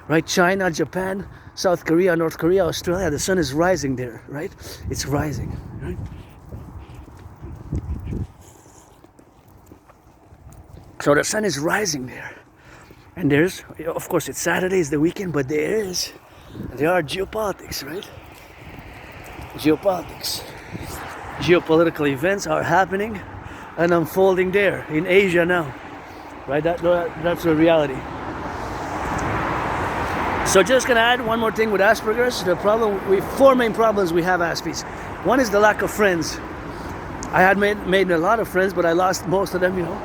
right? China, Japan, South Korea, North Korea, Australia. The sun is rising there, right? It's rising, right? So the sun is rising there. And there's, of course, it's Saturday, it's the weekend, but there are geopolitics, right? Geopolitical events are happening and unfolding there in Asia now, right? That's the reality. So just gonna add one more thing with Asperger's. The problem, 4 main problems we have Aspies. One is the lack of friends. I had made a lot of friends, but I lost most of them, you know.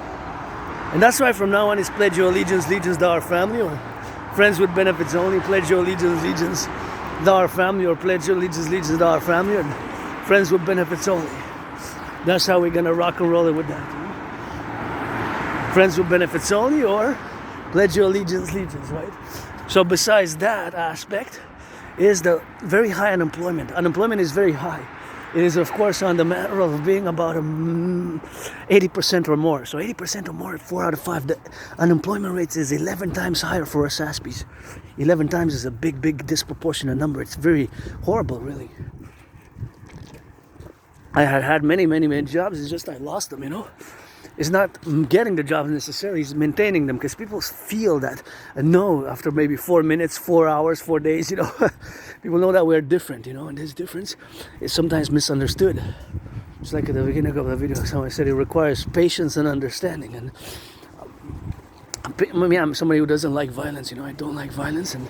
And that's why from now on it's pledge your allegiance to our family, or friends with benefits only, pledge your allegiance to our family, or pledge your allegiance to our family, and friends with benefits only. That's how we're gonna rock and roll it with that. You know? Friends with benefits only, or pledge your allegiance, right? So besides that aspect is the very high unemployment. Unemployment is very high. It is, of course, on the matter of being about 80% or more. So 80% or more, 4 out of 5. The unemployment rate is 11 times higher for us Aspies. 11 times is a big disproportionate number. It's very horrible, really. I had many jobs. It's just I lost them, you know. It's not getting the jobs necessarily, it's maintaining them, because people feel that no, after maybe 4 minutes, 4 hours, 4 days, you know, people know that we're different, you know, and this difference is sometimes misunderstood. Just like at the beginning of the video, someone said it requires patience and understanding. And I'm somebody who doesn't like violence, you know, I don't like violence, and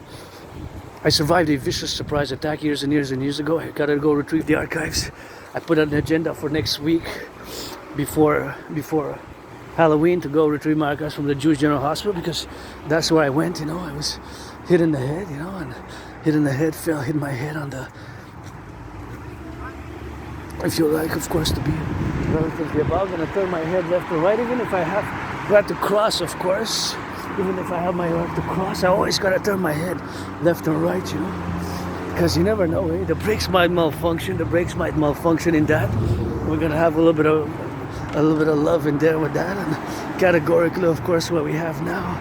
I survived a vicious surprise attack years and years ago. I gotta go retrieve the archives. I put an agenda for next week before Halloween to go retrieve my archives from the Jewish General Hospital, because that's where I went, you know. I was hit in the head, you know, and hit in the head, hit my head on the, if you like, of course, to be relatively about, I'm gonna turn my head left or right, even if I have to cross, of course. Even if I have my arm to cross, I always gotta turn my head left or right, you know. Because you never know, eh? The brakes might malfunction. In that. We're gonna have a little bit of love in there with that, and categorically, of course, what we have now,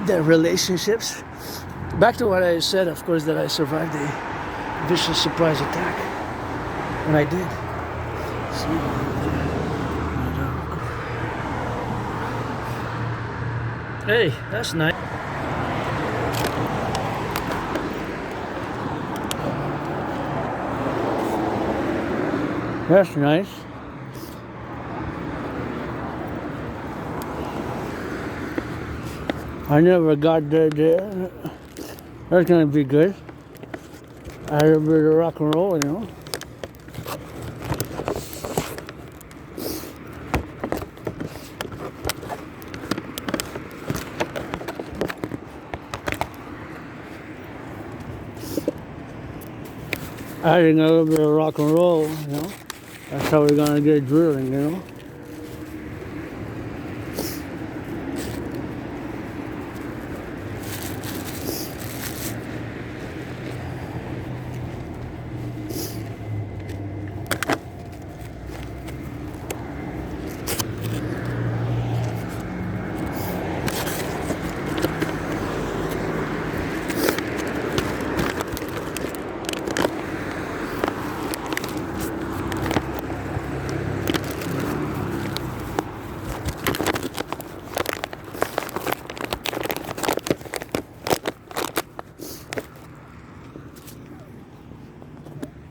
the relationships. Back to what I said, of course, that I survived a vicious surprise attack, and I did. Hey, that's nice. That's nice. I never got there. That's gonna be good. I had a bit of rock and roll, you know. Adding a little bit of rock and roll, you know. That's how we're gonna get drilling, you know.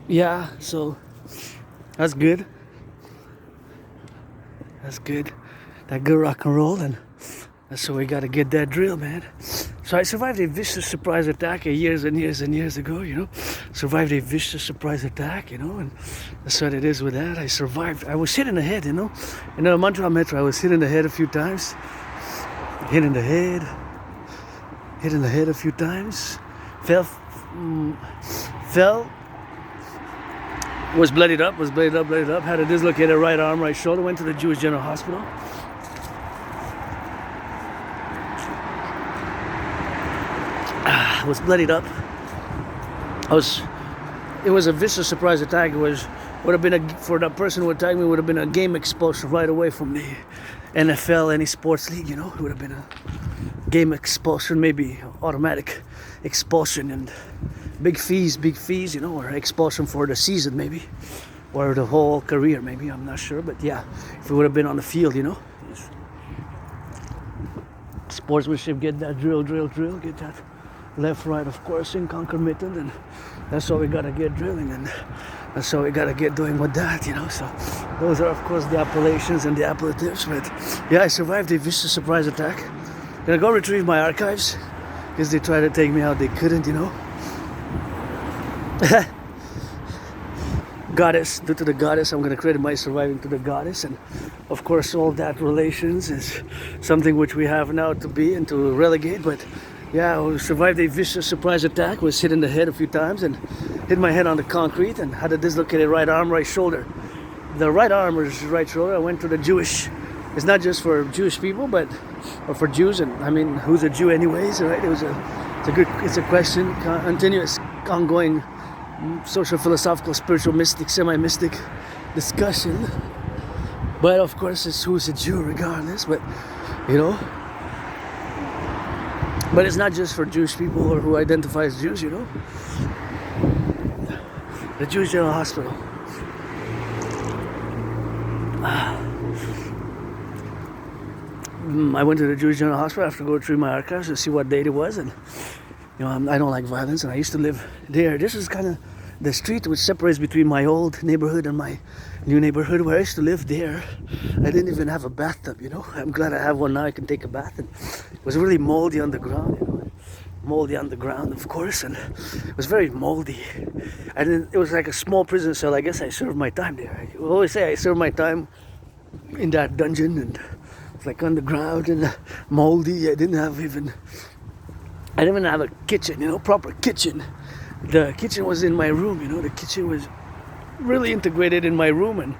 Yeah, so that's good. That's good. That good rock and roll, and that's why we gotta get that drill, man. So I survived a vicious surprise attack years ago, you know. Survived a vicious surprise attack, you know, and that's what it is with that. I survived. I was hit in the head, you know. In the Montreal Metro, I was hit in the head a few times. Hit in the head a few times. Fell. Was bloodied up, had a dislocated right arm, right shoulder, went to the Jewish General Hospital. Was bloodied up. It was a vicious surprise attack. Would have been for that person who attacked me, would have been a game expulsion right away from the NFL, any sports league, you know. It would have been a game expulsion, maybe automatic expulsion, and big fees, you know, or expulsion for the season maybe, or the whole career maybe, I'm not sure, but yeah, if it would have been on the field, you know. Sportsmanship, get that drill, get that left, right, of course, in concomitant, and that's how we gotta get drilling, and that's how we gotta get doing with that, you know. So those are, of course, the appellations and the appellatives, but yeah, I survived a vicious surprise attack. Gonna go retrieve my archives, because they tried to take me out, they couldn't, you know. Goddess, due to the goddess, I'm going to credit my surviving to the goddess, and of course all that relations is something which we have now to be and to relegate. But yeah, I survived a vicious surprise attack, was hit in the head a few times and hit my head on the concrete, and had a dislocated right arm, right shoulder. The right arm or right shoulder, I went to the Jewish, it's not just for Jewish people, but or for Jews, and I mean, who's a Jew anyways, right? It's a question, continuous, ongoing social, philosophical, spiritual, mystic, semi-mystic discussion. But of course, it's who's a Jew regardless, but you know. But it's not just for Jewish people or who identify as Jews, you know. The Jewish General Hospital. I went to the Jewish General Hospital after going through my archives to see what date it was, and I don't like violence, and I used to live there. This is kind of the street which separates between my old neighborhood and my new neighborhood where I used to live there. I didn't even have a bathtub, I'm glad I have one now. I can take a bath, and it was really moldy on the ground, moldy on the ground, of course, and it was very moldy. And it was like a small prison cell. I guess I served my time there. I always say I served my time in that dungeon, and it's like on the ground and moldy. I didn't even have a kitchen, proper kitchen. The kitchen was in my room, the kitchen was really integrated in my room, and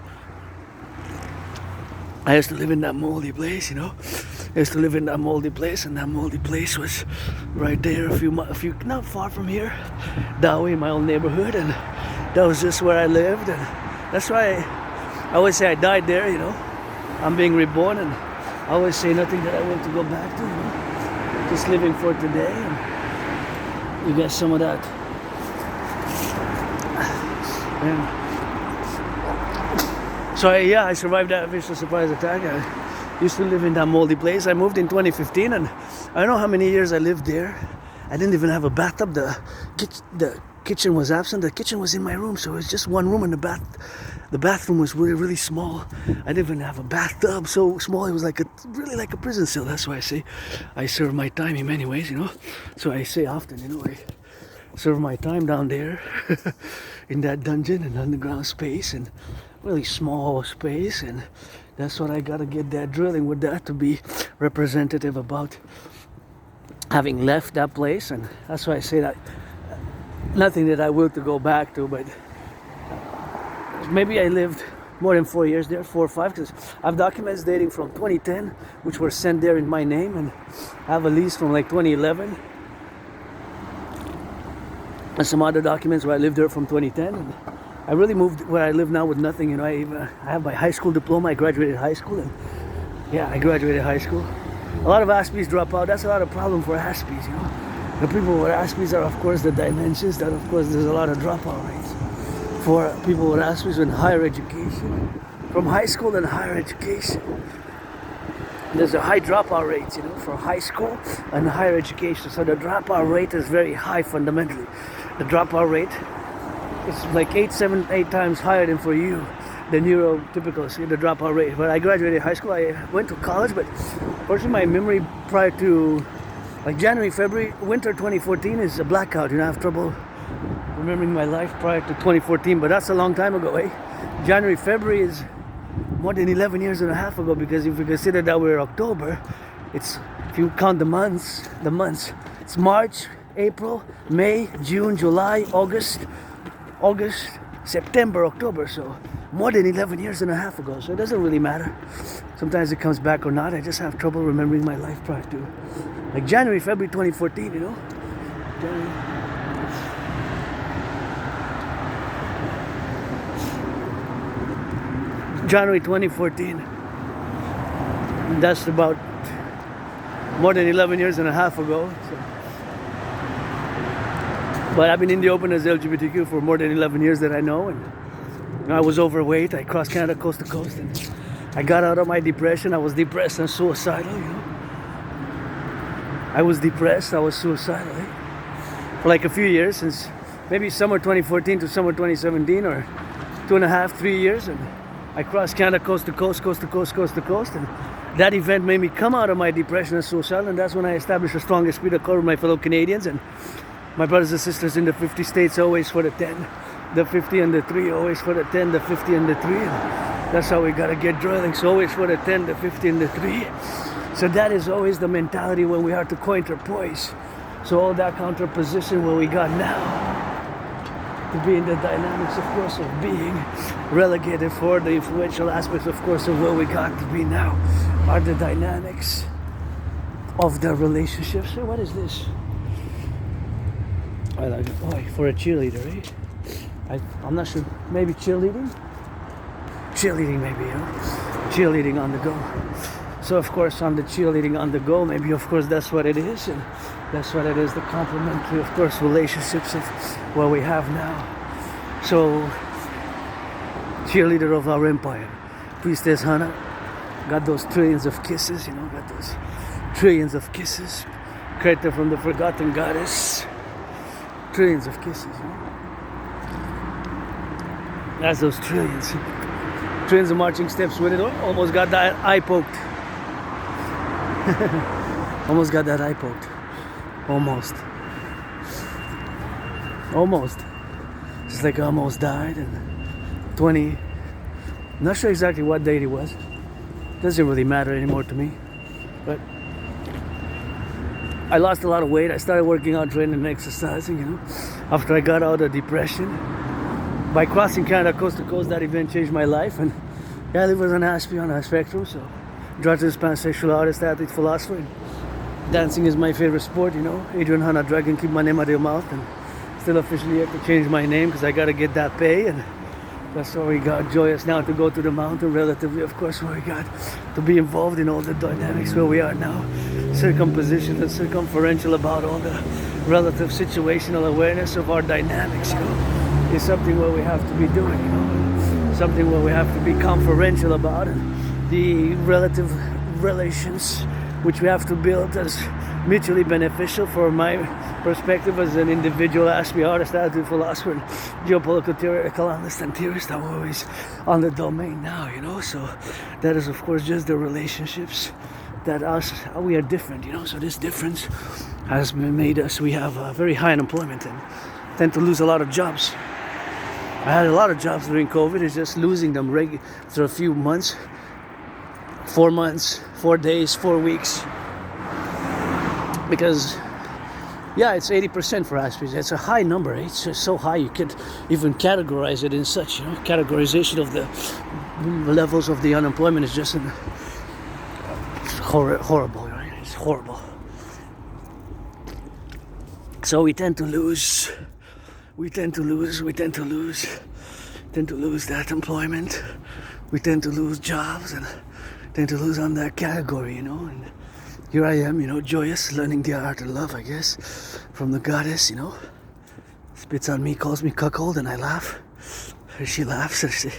I used to live in that moldy place, I used to live in that moldy place, and that moldy place was right there, a few not far from here, that way in my old neighborhood, and that was just where I lived, and that's why I always say I died there, I'm being reborn, and I always say nothing that I want to go back to, just living for today, and you get some of that. So I survived that vicious surprise attack. I used to live in that moldy place. I moved in 2015, and I don't know how many years I lived there. I didn't even have a bathtub. The kitchen was absent. The kitchen was in my room, so it was just one room, and the bathroom was really, really small. I didn't even have a bathtub, so small it was really like a prison cell. That's why I say I serve my time in many ways, So I say often, I serve my time down there in that dungeon and underground space, and really small space, and that's what I gotta get that drilling with that to be representative about having left that place. And that's why I say that nothing that I will to go back to, but maybe I lived more than 4 years there, 4 or 5, because I have documents dating from 2010 which were sent there in my name, and I have a lease from 2011 and some other documents where I lived there from 2010, and I really moved where I live now with nothing. I have my high school diploma. I graduated high school, and I graduated high school. A lot of Aspies drop out. That's a lot of problem for Aspies, The people with Aspies are, of course, the dimensions. That, of course, there's a lot of dropout rates for people with Aspies in higher education, from high school and higher education. There's a high dropout rate, for high school and higher education. So the dropout rate is very high fundamentally. The dropout rate is like 8 times higher than for you, the neurotypical, the dropout rate. But I graduated high school. I went to college, but fortunately my memory prior to January, February, winter 2014 is a blackout. I have trouble remembering my life prior to 2014, but that's a long time ago, January, February is more than 11 years and a half ago, because if you consider that we're October, if you count the months, it's March, April, May, June, July, August, September, October, so more than 11 years and a half ago, so it doesn't really matter. Sometimes it comes back or not. I just have trouble remembering my life prior to January, February 2014, January 2014. That's about more than 11 years and a half ago. So. But I've been in the open as LGBTQ for more than 11 years that I know, and I was overweight. I crossed Canada coast to coast, and I got out of my depression. I was depressed and suicidal, I was depressed, I was suicidal, for a few years, since maybe summer 2014 to summer 2017, or 2.5, 3 years, and I crossed Canada coast to coast, coast to coast, coast to coast, and that event made me come out of my depression and suicide, and that's when I established the strongest spirit accord with my fellow Canadians, and my brothers and sisters in the 50 states, always for the 10, the 50 and the 3, always for the 10, the 50 and the 3, and that's how we gotta get drilling, so always for the 10, the 50 and the 3, so that is always the mentality when we are to counterpoise, so all that counterposition where we got now, to be in the dynamics, of course, of being relegated for the influential aspects, of course, of where we got to be now, are the dynamics of the relationships. So what is this? I like it. Oh, for a cheerleader, I'm not sure. Maybe cheerleading? Cheerleading, maybe, Cheerleading on the go. So, of course, on the cheerleading on the go, maybe, of course, that's what it is. And that's what it is, the complementary, of course, relationships of what we have now. So, cheerleader of our empire, Priestess Hannah, Got those trillions of kisses, you know, got those trillions of kisses. Created from the forgotten goddess. Trillions of kisses, you know. That's those trillions. Trillions of marching steps with it. Almost got that eye poked. Almost got that eye poked. Almost. Almost. Just like I almost died in 20. Not sure exactly what date it was. Doesn't really matter anymore to me. But I lost a lot of weight. I started working out, training and exercising, you know. After I got out of depression. By crossing Canada coast to coast, that event changed my life. And yeah, I live with an N.A.C.W.P on a spectrum. So androgynous, pansexual, artist, athlete, philosopher. And dancing is my favorite sport, you know. Adrian Hanna Dragon, keep my name out of your mouth. And still officially have to change my name because I got to get that pay. And that's why we got joyous now to go to the mountain, relatively, of course, where we got to be involved in all the dynamics where we are now. Circumposition and circumferential about all the relative situational awareness of our dynamics, you know, is something where we have to be doing, you know, something where we have to be conferential about, and the relative relations which we have to build as mutually beneficial for my perspective as an individual N.A.C.W.P artist, attitude, philosopher, and geopolitical theoretical analyst and theorist. I'm always on the domain now, you know, so that is of course just the relationships that we are different, you know, so this difference has made us, we have very high unemployment and tend to lose a lot of jobs. I had a lot of jobs during COVID, it's just losing them after a few months, 4 months, 4 days, 4 weeks. Because, yeah, it's 80% for N.A.C.W.P. It's a high number. It's just so high you can't even categorize it in such, you know, categorization of the levels of the unemployment is just horrible, right? It's horrible. So we tend to lose that employment. We tend to lose jobs and tend to lose on that category, you know. And here I am, you know, joyous, learning the art of love, I guess, from the goddess, you know. Spits on me, calls me cuckold, and I laugh. She laughs, and she,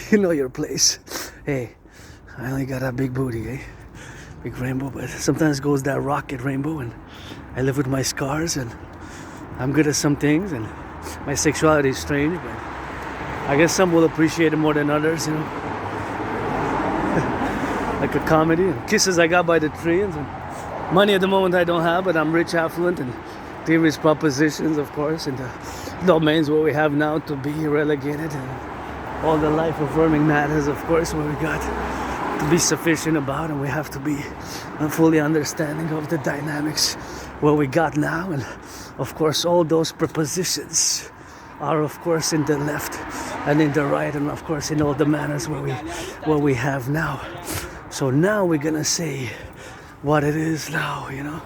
you know your place. Hey, I only got a big booty, eh? Big rainbow, but sometimes goes that rocket rainbow, and I live with my scars, and I'm good at some things, and my sexuality is strange, but I guess some will appreciate it more than others, you know. Like a comedy, and kisses I got by the trillions, and money at the moment I don't have, but I'm rich, affluent, and theories, propositions, of course, and the domains where we have now to be relegated, and all the life-affirming matters, of course, where we got to be sufficient about, and we have to be fully understanding of the dynamics where we got now, and of course all those prepositions are of course in the left and in the right, and of course in all the manners where we have now. So now we're gonna say what it is now, you know,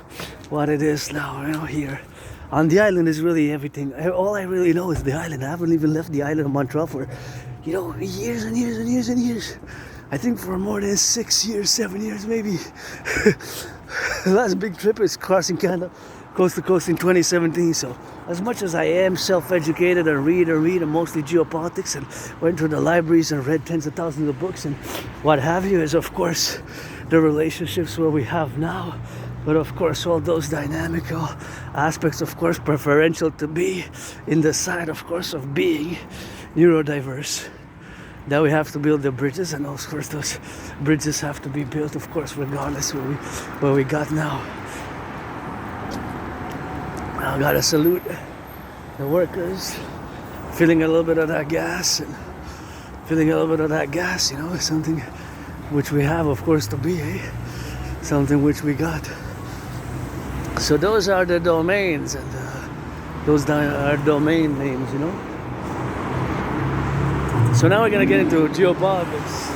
what it is now, you know. Here on the island is really everything. All I really know is the island. I haven't even left the island of Montreal for, you know, years and years and years and years. I think for more than 6 years, 7 years maybe. The last big trip is crossing Canada coast to coast in 2017. So as much as I am self-educated and read and mostly geopolitics, and went through the libraries and read tens of thousands of books and what have you, is of course the relationships where we have now. But of course all those dynamical aspects, of course preferential to be in the side, of course, of being neurodiverse. That we have to build the bridges, and of course those bridges have to be built, of course, regardless where we got now. I gotta salute the workers, feeling a little bit of that gas, and feeling a little bit of that gas, you know, is something which we have, of course, to be, something which we got. So those are the domains, and those are domain names, you know. So now we're gonna get into geopolitics,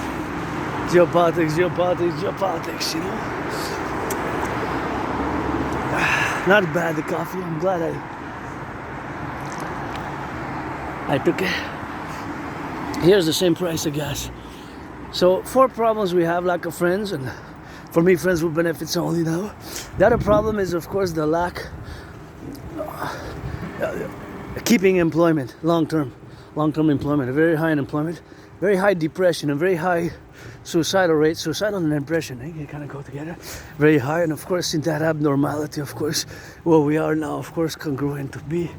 you know. Not bad, the coffee. I'm glad I took it. Here's the same price of gas. So 4 problems we have: lack of friends, and for me, friends with benefits only now. The other problem is, of course, the lack keeping employment, long-term employment, very high unemployment, very high depression, and very high suicidal rate, suicidal and depression, they kind of go together, very high. And of course, in that abnormality, of course, where we are now, of course, congruent to be.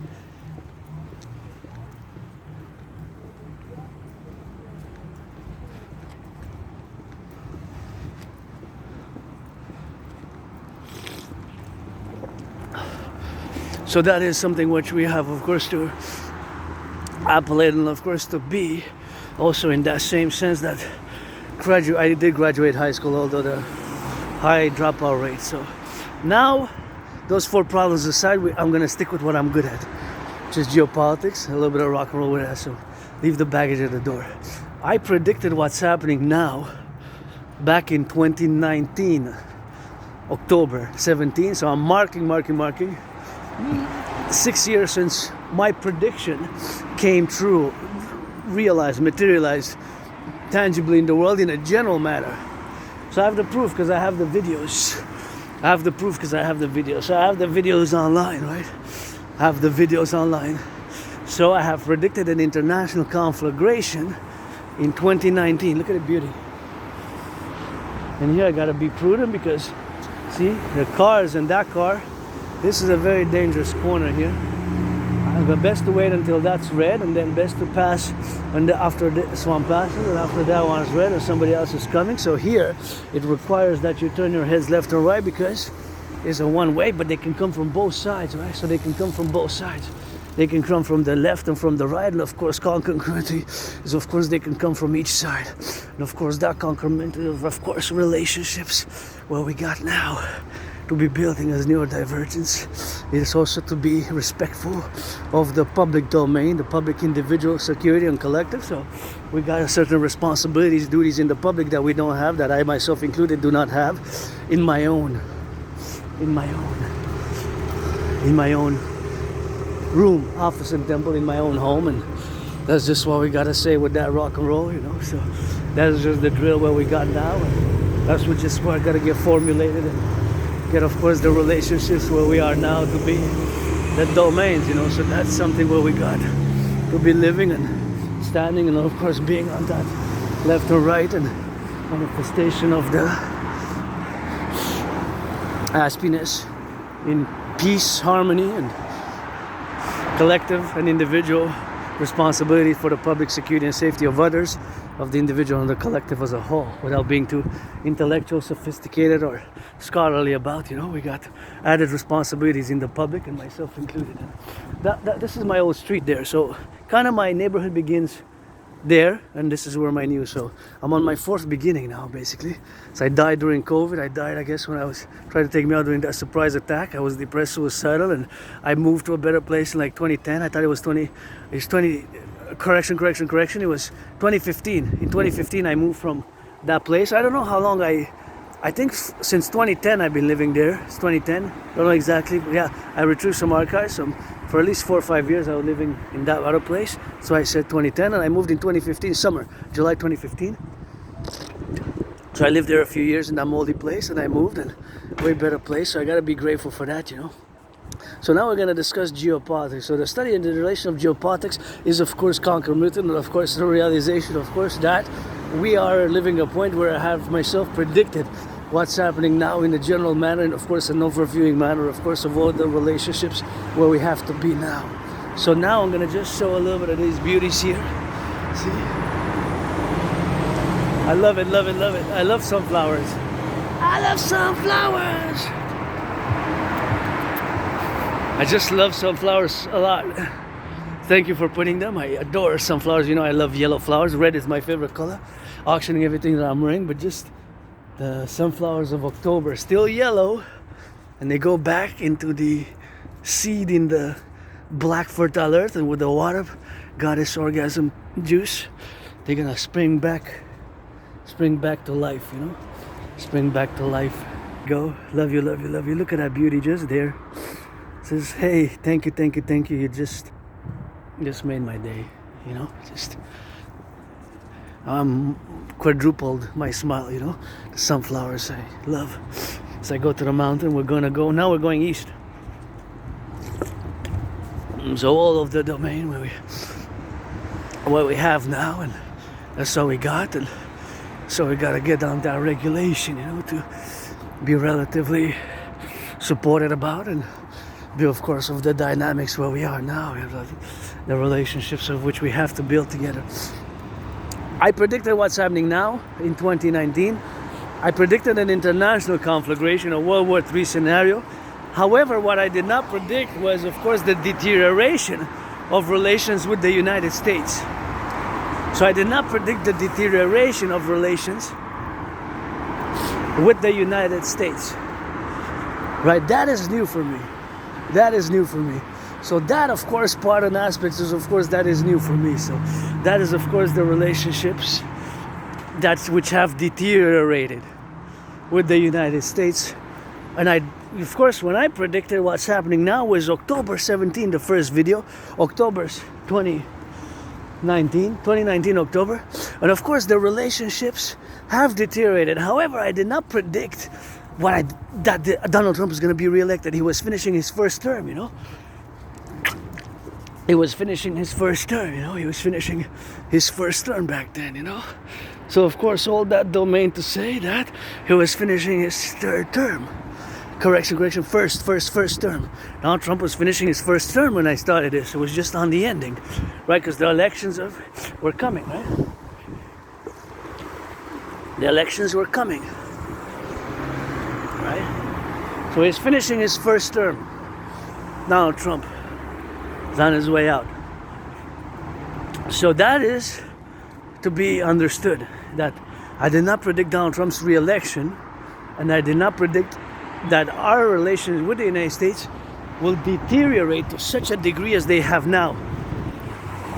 So that is something which we have, of course, to appellate and, of course, to be. Also, in that same sense that I did graduate high school, although the high dropout rate. So now, those 4 problems aside, I'm going to stick with what I'm good at, which is geopolitics, a little bit of rock and roll with that. So leave the baggage at the door. I predicted what's happening now back in 2019, October 17. So I'm marking. 6 years since my prediction came true, realized, materialized tangibly in the world in a general matter. So I have the proof because I have the videos. So I have the videos online, right? I have the videos online. So I have predicted an international conflagration in 2019. Look at the beauty. And here I gotta be prudent because, see, the cars and that car. This is a very dangerous corner here. But best to wait until that's red, and then best to pass after this one passes, and after that one's red, and somebody else is coming. So here, it requires that you turn your heads left and right because it's a one-way, but they can come from both sides, right? So they can come from both sides. They can come from the left and from the right, and of course, concurrency is, of course, they can come from each side. And of course, that concurrency of course, relationships, what we got now. To be building as neurodivergence. It is also to be respectful of the public domain, the public individual security and collective. So we got a certain responsibilities, duties in the public that we don't have, that I myself included do not have in my own room, office and temple, in my own home. And that's just what we gotta say with that rock and roll, So that's just the drill where we got now. And that's what just what I gotta get formulated and get, of course, the relationships where we are now to be the domains, So that's something where we got to be living and standing, and of course being on that left or right and manifestation of the happiness in peace, harmony, and collective and individual responsibility for the public security and safety of others, of the individual and the collective as a whole, without being too intellectual, sophisticated, or scholarly about, We got added responsibilities in the public, and myself included. This is my old street there, so kind of my neighborhood begins there, and this is where my new. So I'm on my 4th beginning now, basically. So I died during COVID. I died, I guess, when I was trying to take me out during that surprise attack. I was depressed, suicidal, and I moved to a better place in like 2010. I thought it was 20. It's 20. Correction. It was 2015. In 2015, I moved from that place. I don't know how long I think since 2010 I've been living there. It's 2010. Don't know exactly. Yeah, I retrieved some archives. For at least 4 or 5 years, I was living in that other place. So I said 2010, and I moved in 2015, summer, July 2015. So I lived there a few years in that moldy place, and I moved, and way better place. So I gotta be grateful for that, So now we're going to discuss geopolitics. So the study in the relation of geopolitics is, of course, concomitant, and of course, the realization, of course, that we are living a point where I have myself predicted what's happening now in a general manner, and of course, an overviewing manner, of course, of all the relationships where we have to be now. So now I'm going to just show a little bit of these beauties here. See? I love it. I love sunflowers. I just love sunflowers a lot. Thank you for putting them. I adore sunflowers. I love yellow flowers. Red is my favorite color. Auctioning everything that I'm wearing, but just the sunflowers of October, still yellow, and they go back into the seed in the black fertile earth, and with the water goddess orgasm juice, they're gonna spring back to life, spring back to life. Go, love you. Look at that beauty just there. Says, hey, thank you. You just made my day, just quadrupled my smile, The sunflowers I love. As I go to the mountain, we're going east. So all of the domain where we have now, and that's all we got, and So we gotta get on that regulation, you know, to be relatively supported about and be, of course, of the dynamics where we are now, you know, the relationships of which we have to build together. I predicted what's happening now in 2019. I predicted an international conflagration, a World War III scenario. However, what I did not predict was, of course, the deterioration of relations with the United States. So I did not predict the deterioration of relations with the United States. Right? That is new for me. That is new for me. So that, of course, part and aspects is, of course, that is new for me. So that is, of course, the relationships which have deteriorated with the United States. And I, of course, when I predicted what's happening now was October 17, the first video, October 2019 October. And of course, the relationships have deteriorated. However, I did not predict that Donald Trump was going to be reelected. He was finishing his first term, you know. He was finishing his first term, you know. He was finishing his first term back then, you know. So, of course, all that domain to say that he was finishing his third term. Correction, first term. Donald Trump was finishing his first term when I started this. It was just on the ending, right? Because the elections were coming, right? The elections were coming, right? So he's finishing his first term. Donald Trump is on his way out. So that is to be understood, that I did not predict Donald Trump's re-election, and I did not predict that our relations with the United States will deteriorate to such a degree as they have now.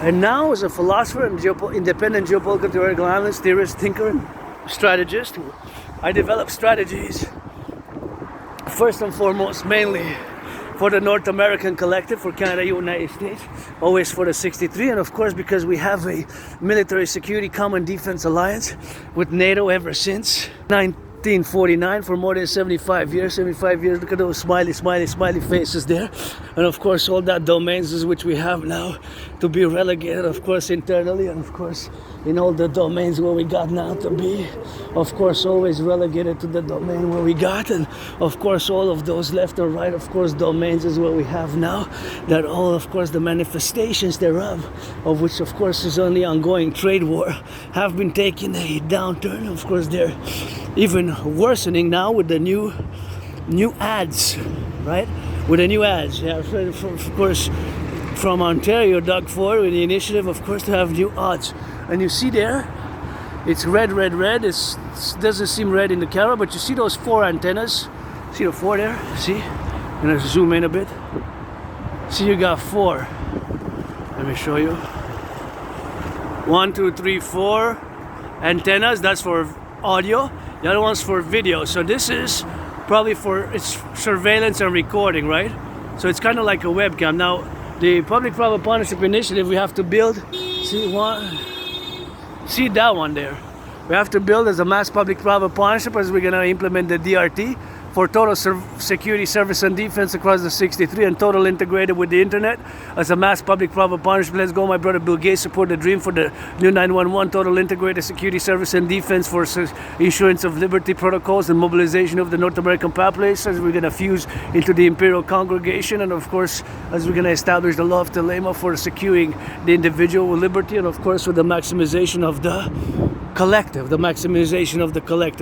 And now, as a philosopher and independent geopolitical theoretical analyst, theorist, thinker, and strategist, I develop strategies, first and foremost, mainly for the North American Collectif, for Canada, United States, always for the 63, and of course because we have a military security common defense alliance with NATO ever since 1949, for more than 75 years. Look at those smiley faces there. And of course all that domains is which we have now to be relegated, of course, internally, and of course in all the domains where we got now to be, of course, always relegated to the domain where we got. And of course all of those left and right, of course, domains is what we have now, that all, of course, the manifestations thereof, of which of course is only ongoing trade war, have been taking a downturn. Of course they're even worsening now with the new ads, right? With the new ads, yeah, of course, from Ontario, Doug Ford, with the initiative, of course, to have new ads. And you see there, it's red. It doesn't seem red in the camera, but you see those 4 antennas. See the 4 there? See? I'm gonna zoom in a bit. See, you got 4. Let me show you. 1, 2, 3, 4 antennas. That's for audio. The other one's for video. So this is probably it's surveillance and recording, right? So it's kind of like a webcam. Now, the public-private partnership initiative, we have to build, see that one there. We have to build as a mass public-private partnership, as we're gonna implement the DRT for total security, service and defense across the 63, and total integrated with the internet as a mass public-private partnership. Let's go, my brother Bill Gates, support the dream for the new 911, total integrated security, service and defense for insurance of liberty protocols and mobilization of the North American population, as we're going to fuse into the Imperial congregation, and of course as we're going to establish the law of Thelema for securing the individual with liberty, and of course with the maximization of the collective,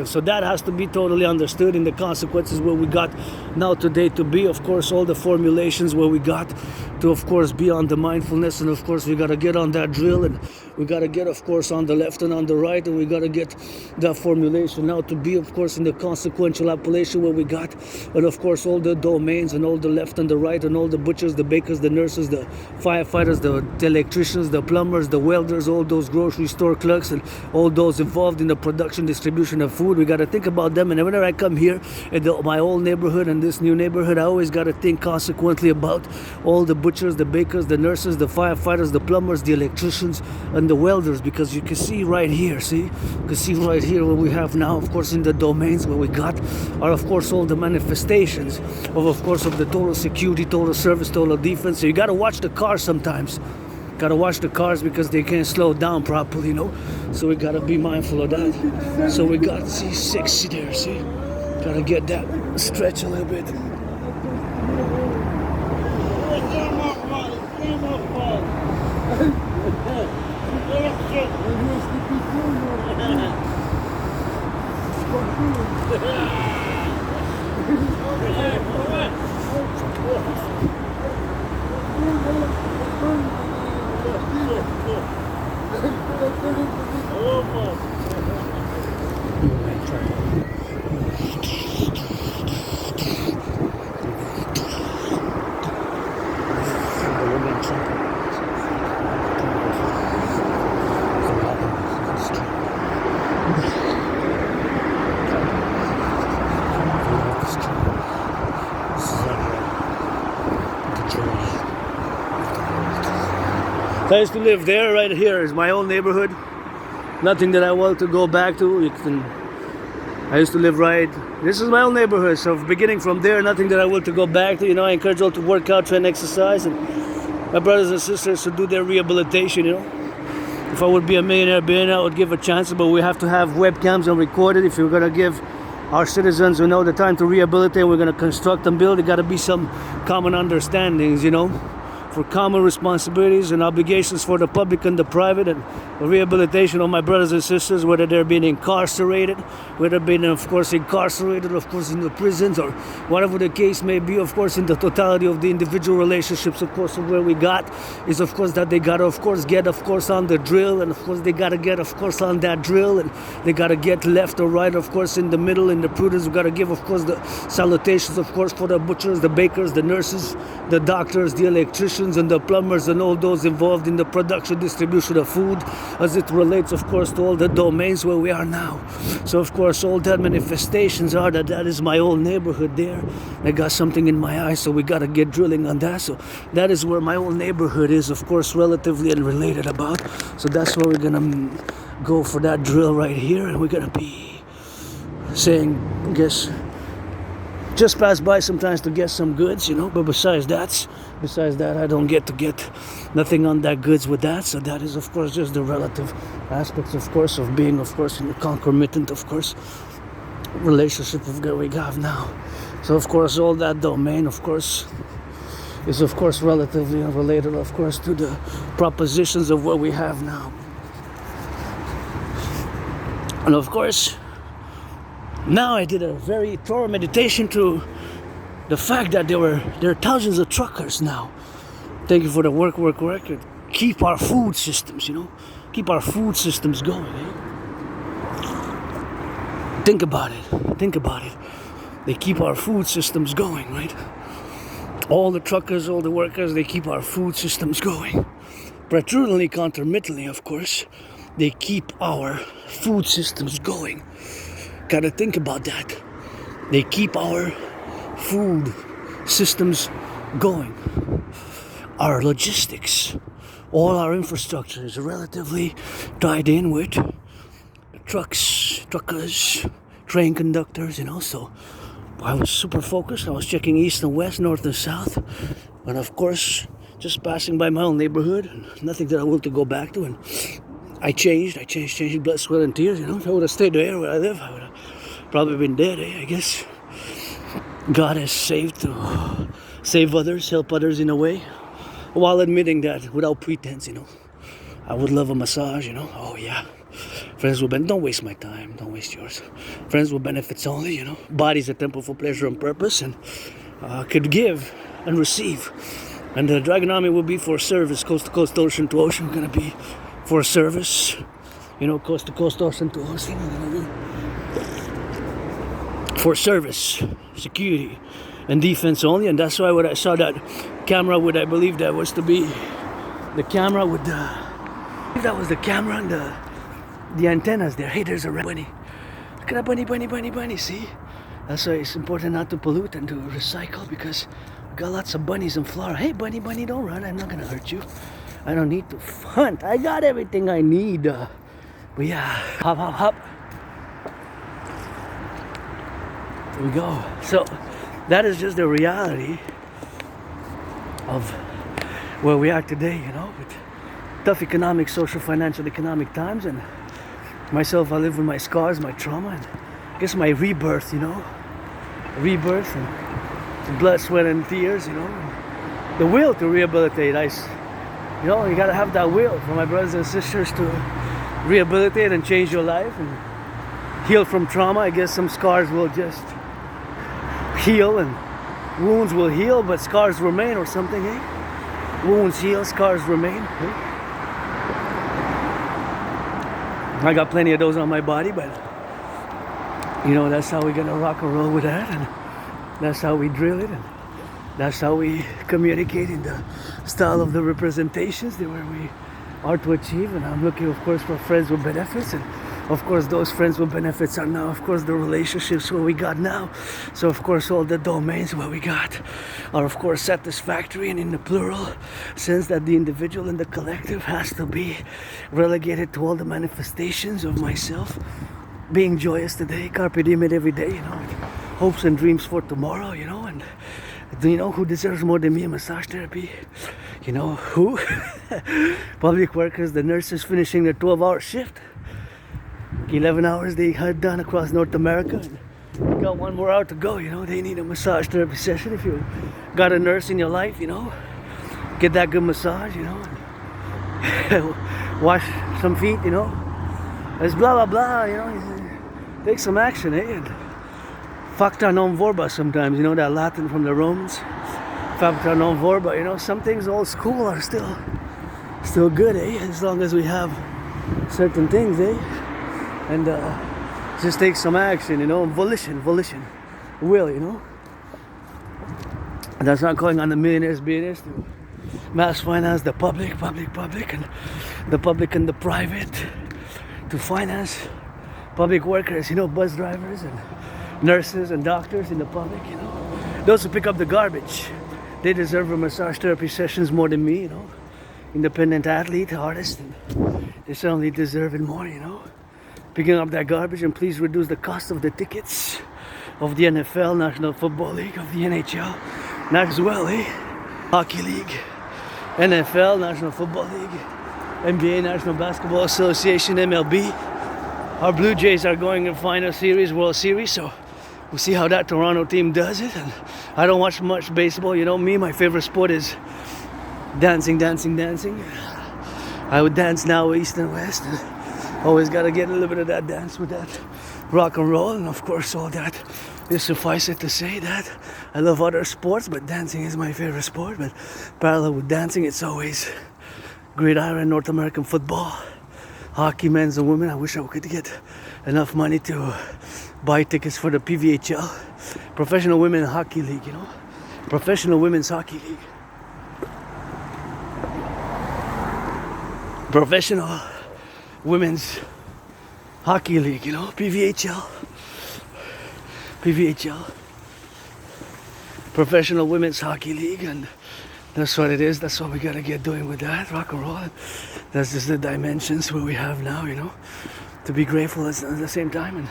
So that has to be totally understood in the consequences where we got now today to be, of course, all the formulations where we got to, of course, be on the mindfulness, and of course we got to get on that drill, and we got to get, of course, on the left and on the right, and we got to get that formulation now to be, of course, in the consequential appellation where we got, and of course all the domains and all the left and the right, and all the butchers, the bakers, the nurses, the firefighters, the electricians, the plumbers, the welders, all those grocery store clerks, and all those involved in the production, distribution of food. We got to think about them. And whenever I come here in my old neighborhood and this new neighborhood, I always got to think consequently about all the butchers, the bakers, the nurses, the firefighters, the plumbers, the electricians, and the welders, because you can see right here, what we have now, of course, in the domains where we got are, of course, all the manifestations of course, of the total security, total service, total defense. So you got to watch the car sometimes. Gotta watch the cars because they can't slow down properly, you know. So we gotta be mindful of that. So we got C6 there, see? Gotta get that stretch a little bit. I used to live there. Right here is my own neighborhood. Nothing that I want to go back to. I used to live right. This is my own neighborhood. So beginning from there, nothing that I want to go back to. You know, I encourage all to work out, try and exercise, and my brothers and sisters to do their rehabilitation. You know, if I would be a billionaire, I would give a chance. But we have to have webcams and record it. If we're gonna give our citizens, who know, the time to rehabilitate, we're gonna construct and build. There got to be some common understandings. You know, for common responsibilities and obligations for the public and the private, and the rehabilitation of my brothers and sisters, whether they're being incarcerated, whether being, of course, incarcerated, of course, in the prisons, or whatever the case may be, of course, in the totality of the individual relationships, of course, of where we got is, of course, that they gotta, of course, get, of course, on the drill, and of course, they gotta get, of course, on that drill, and they gotta get left or right, of course, in the middle, in the prudence. We gotta give, of course, the salutations, of course, for the butchers, the bakers, the nurses, the doctors, the electricians, and the plumbers, and all those involved in the production, distribution of food, as it relates, of course, to all the domains where we are now. So, of course, all that manifestations are that is my old neighborhood there. I got something in my eye, so we got to get drilling on that. So that is where my old neighborhood is, of course, relatively and related about. So that's where we're going to go for that drill right here, and we're going to be saying, I guess, just pass by sometimes to get some goods, you know, but besides that, I don't get nothing on that goods with that. So that is, of course, just the relative aspects, of course, of being, of course, in the concomitant, of course, relationship of that we have now. So, of course, all that domain, of course, is, of course, relatively related, of course, to the propositions of what we have now. And, of course, now I did a very thorough meditation to the fact that there are thousands of truckers now. Thank you for the work. Keep our food systems, you know. Keep our food systems going, eh? Think about it. They keep our food systems going, right? All the truckers, all the workers, they keep our food systems going. Protrudenly, concomitantly, of course, they keep our food systems going. Gotta think about that. They keep our food systems going. Our logistics, all our infrastructure is relatively tied in with the truckers, train conductors, you know. So I was super focused. I was checking east and west, north and south. And of course, just passing by my own neighborhood. Nothing that I want to go back to. And I changed, blood, sweat, and tears, you know. If I would have stayed there where I live, I would have probably been dead, I guess. God has saved to save others, help others in a way, while admitting that without pretense, you know. I would love a massage, you know. Oh yeah. Friends will benefit. Don't waste my time. Don't waste yours. Friends will benefits only, you know. Body's a temple for pleasure and purpose, and could give and receive. And the Dragon Army will be for service, coast to coast, ocean to ocean. We're gonna be for service, you know, coast to coast, ocean to ocean. We're gonna be for service, security, and defense only. And that's why when I saw that camera with, I believe that was to be the camera with the, I believe that was the camera and the antennas there. Hey, there's a bunny. Look at that bunny, see? That's why it's important not to pollute and to recycle, because we got lots of bunnies in Florida. Hey, bunny, don't run. I'm not gonna hurt you. I don't need to hunt. I got everything I need. But yeah, hop. There we go. So that is just the reality of where we are today, you know, with tough economic, social, financial, economic times, and myself, I live with my scars, my trauma, and I guess my rebirth, you know, rebirth and blood, sweat, and tears, you know, and the will to rehabilitate. You know, you gotta have that will for my brothers and sisters to rehabilitate and change your life and heal from trauma. I guess some scars will just heal and wounds will heal, but scars remain or something, eh? Wounds heal, scars remain. Eh? I got plenty of those on my body, but you know, that's how we're gonna rock and roll with that, and that's how we drill it, and that's how we communicate in the style of the representations that where we are to achieve. And I'm looking, of course, for friends with benefits, and of course those friends with benefits are now, of course, the relationships where we got now. So of course all the domains where we got are, of course, satisfactory, and in the plural sense that the individual and the collective has to be relegated to all the manifestations of myself being joyous today, carpe diem it every day, you know, hopes and dreams for tomorrow, you know. And do you know who deserves more than me in massage therapy? You know who? Public workers, the nurses finishing their 12-hour shift. 11 hours they had done across North America, and got one more hour to go, you know. They need a massage therapy session. If you got a nurse in your life, you know, get that good massage, you know, and wash some feet, you know. It's blah blah blah, you know. Take some action, eh? And facta non vorba sometimes, you know, that Latin from the Romans. Facta non vorba, you know. Some things old school are still good, eh? As long as we have certain things, eh? And just take some action, you know, volition, will, you know. And that's not calling on the millionaires, billionaires to mass finance the public, and the public and the private to finance public workers, you know, bus drivers and nurses and doctors in the public, you know. Those who pick up the garbage, they deserve a massage therapy sessions more than me, you know. Independent athlete, artist, and they certainly deserve it more, you know. Picking up that garbage, and please reduce the cost of the tickets of the NFL, National Football League, of the NHL, N.A.C.W.P, eh? Hockey League, NFL, National Football League, NBA, National Basketball Association, MLB. Our Blue Jays are going in final series, World Series, so we'll see how that Toronto team does it. And I don't watch much baseball, you know me, my favorite sport is dancing. I would dance now east and west, and always got to get a little bit of that dance with that rock and roll, and of course all that. It suffice it to say that I love other sports, but dancing is my favorite sport. But parallel with dancing, it's always gridiron, North American football, hockey, men's and women. I wish I could get enough money to buy tickets for the PVHL, Professional Women Hockey League, you know, Professional Women's Hockey League, Professional Women's Hockey League, you know, PVHL, Professional Women's Hockey League, and that's what it is. That's what we gotta get doing with that, rock and roll. That's just the dimensions where we have now, you know, to be grateful at the same time, and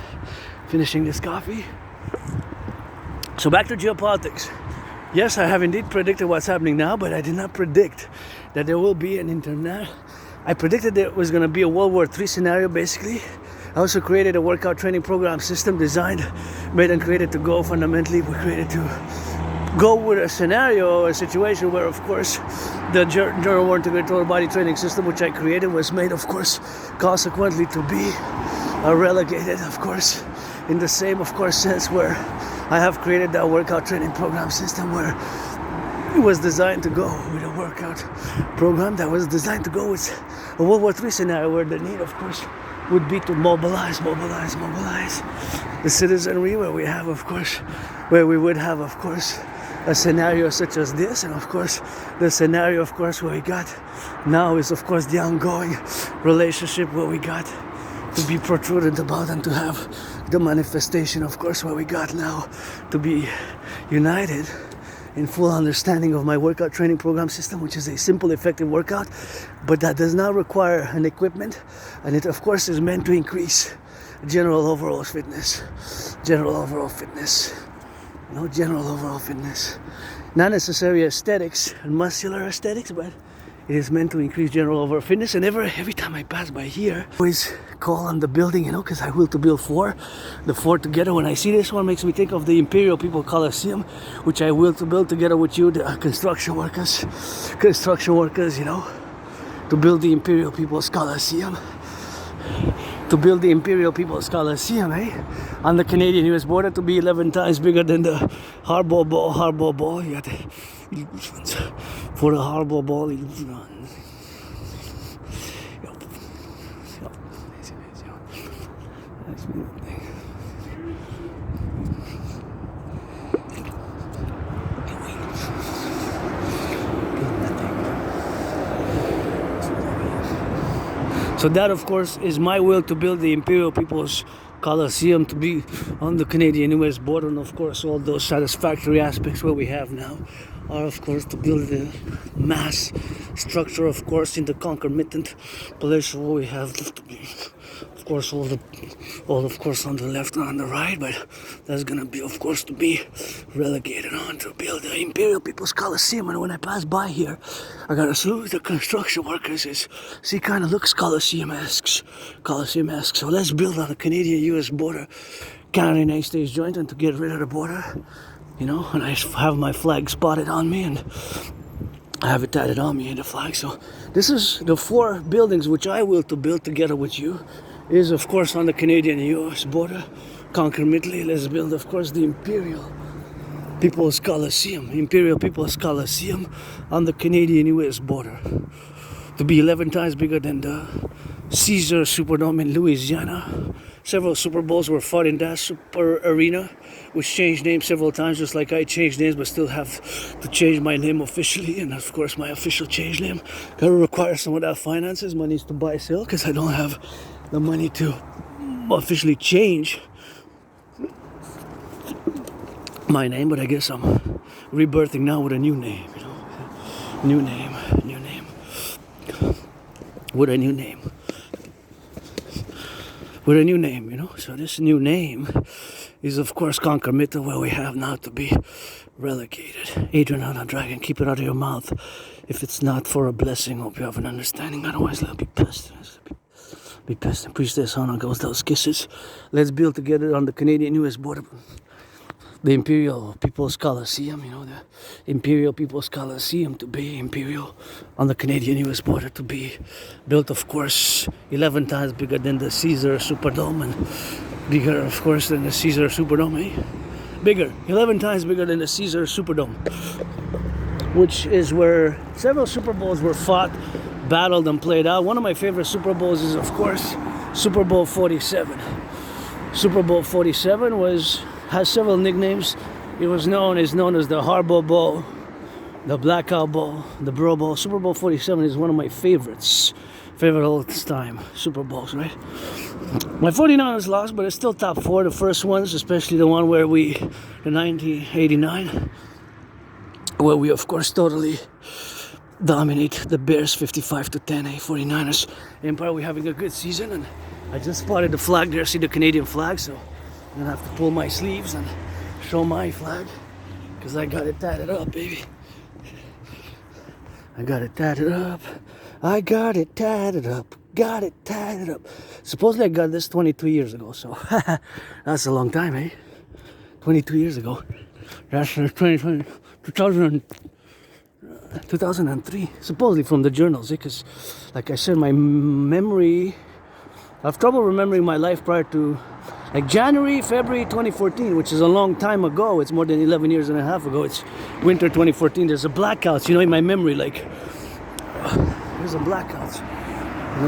finishing this coffee. So back to geopolitics. Yes, I have indeed predicted what's happening now, but I did not predict that there will be an internet. I predicted there was going to be a World War III scenario, basically. I also created a workout training program system designed, made and created to go fundamentally. We created to go with a scenario, a situation where, of course, the General War Integrated Total Body Training System, which I created, was made, of course, consequently to be relegated, of course, in the same, of course, sense where I have created that workout training program system where it was designed to go with a workout program that was designed to go with a World War III scenario where the need, of course, would be to mobilize the citizenry, where we have, of course, where we would have, of course, a scenario such as this. And of course, the scenario, of course, where we got now is, of course, the ongoing relationship where we got to be protruded about and to have the manifestation, of course, where we got now to be united in full understanding of my workout training program system, which is a simple, effective workout, but that does not require an equipment, and it, of course, is meant to increase general overall fitness. Not necessarily aesthetics and muscular aesthetics, but It is meant to increase general overall fitness, and every time I pass by here, I always call on the building, you know, because I will to build the four together. When I see this one, makes me think of the Imperial People Coliseum, which I will to build together with you, the construction workers, you know, to build the Imperial People's Coliseum. To build the Imperial People's Coliseum, on the Canadian-US border, to be 11 times bigger than the Harbor Ball. You got the illusions for the Harbor Ball illusions. So that, of course, is my will to build the Imperial People's Coliseum to be on the Canadian-US border, and of course all those satisfactory aspects what we have now are, of course, to build the mass structure, of course, in the concomitant place what we have to be, of course, all of course on the left and on the right, but that's gonna be, of course, to be relegated on to build the Imperial People's Coliseum. And when I pass by here, I gotta salute the construction workers. See, kind of looks Coliseum-esque. So let's build on the Canadian-US border, Canada-United States joint, and to get rid of the border, you know, and I have my flag spotted on me, and I have it tatted on me in the flag. So this is the 4 buildings which I will to build together with you, is of course on the Canadian-US border. Concomitantly, let's build, of course, the Imperial People's Coliseum on the Canadian-US border, to be 11 times bigger than the Caesar Superdome in Louisiana. Several Super Bowls were fought in that super arena, which changed names several times, just like I changed names, but still have to change my name officially. And of course, my official change name gotta require some of that finances, money to buy sell, because I don't have the money to officially change my name. But I guess I'm rebirthing now with a new name, you know, new name, with a new name, you know. So this new name is, of course, concomitant where we have now to be relegated. Adrian on a dragon, keep it out of your mouth. If it's not for a blessing, hope you have an understanding. Otherwise, let be pissed. Be pissed and preach this on goes those kisses. Let's build together on the Canadian-US border the Imperial People's Coliseum, you know, the Imperial People's Coliseum to be Imperial on the Canadian-US border, to be built, of course, 11 times bigger than the Caesar Superdome, and bigger, of course, than the Caesar Superdome, Bigger, 11 times bigger than the Caesar Superdome, which is where several Super Bowls were fought, battled, and played out. One of my favorite Super Bowls is, of course, Super Bowl 47. Super Bowl 47 has several nicknames. It was known as the Harbor Bowl, the Blackout Bowl, the Bro Bowl. Super Bowl 47 is one of my favorites. Favorite all time Super Bowls, right? My 49ers lost, but it's still top 4. The first ones, especially the one where the 1989, where we, of course, totally dominate the Bears 55-10. 49ers Empire. We're having a good season, and I just spotted the flag there. See the Canadian flag, so I'm gonna have to pull my sleeves and show my flag, because I got it tatted up, baby. I got it tatted up. Supposedly I got this 22 years ago, so that's a long time, 22 years ago. That's 2003, supposedly from the journals, because, like I said, my memory, I have trouble remembering my life prior to, like, January, February 2014, which is a long time ago. It's more than 11 years and a half ago. It's winter 2014. There's a blackouts, in my memory, like, there's a blackouts.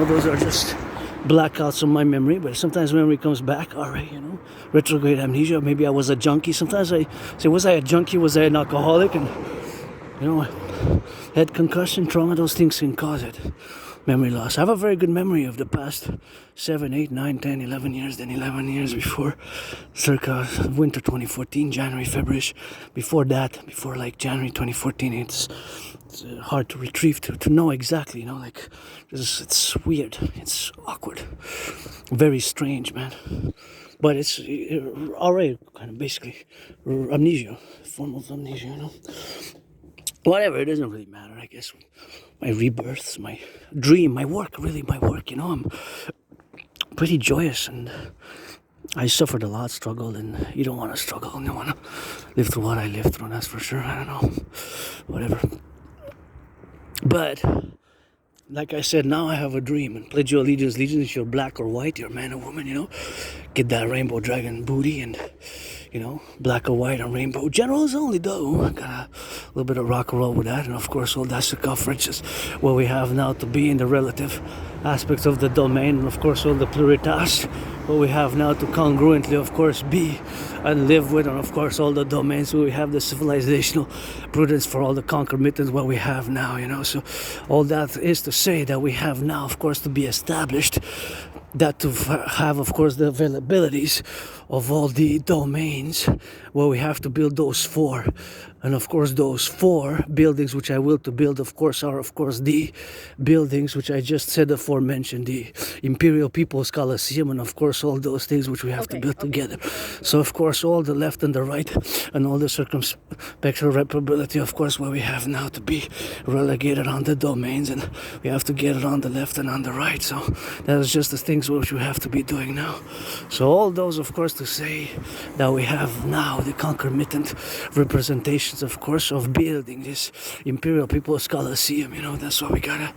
Those are just blackouts of my memory, but sometimes memory comes back, all right, retrograde amnesia. Maybe I was a junkie. Sometimes I say, was I a junkie? Was I an alcoholic? And, head concussion, trauma, those things can cause it. Memory loss. I have a very good memory of the past 7, 8, 9, 10, 11 years, then 11 years before, circa winter 2014, January, February. Before that, before like January 2014, it's hard to retrieve, to know exactly, it's weird, it's awkward, very strange, man. But it's already kind of basically amnesia, form of amnesia, whatever, it doesn't really matter, I guess. My rebirths, my dream, my work, you know, I'm pretty joyous, and I suffered a lot, struggled, and you don't want to struggle, you don't want to live through what I lived through, that's for sure. I don't know, whatever. But like I said, now I have a dream, and pledge your allegiance. Allegiance, if you're black or white, you're man or woman, you know, get that rainbow dragon booty, and you know, black or white and rainbow. Generals only though. I got a little bit of rock and roll with that, and of course all that circumference is what we have now to be in the relative aspects of the domain, and of course all the pluritas, what we have now to congruently of course be and live with, and of course all the domains where we have the civilizational prudence for all the concomitants what we have now, you know. So all that is to say that we have now of course to be established, that to have of course the availabilities of all the domains where we have to build those 4, and of course those 4 buildings which I will to build of course are of course the buildings which I just said aforementioned, the Imperial People's Coliseum, and of course all those things which we have to build together. So of course all the left and the right and all the circumspectual reparability of course where we have now to be relegated on the domains, and we have to get it on the left and on the right. So that is just the things which we have to be doing now. So all those of course to say that we have now the concomitant representations of course of building this Imperial People's Coliseum, you know. That's what we gotta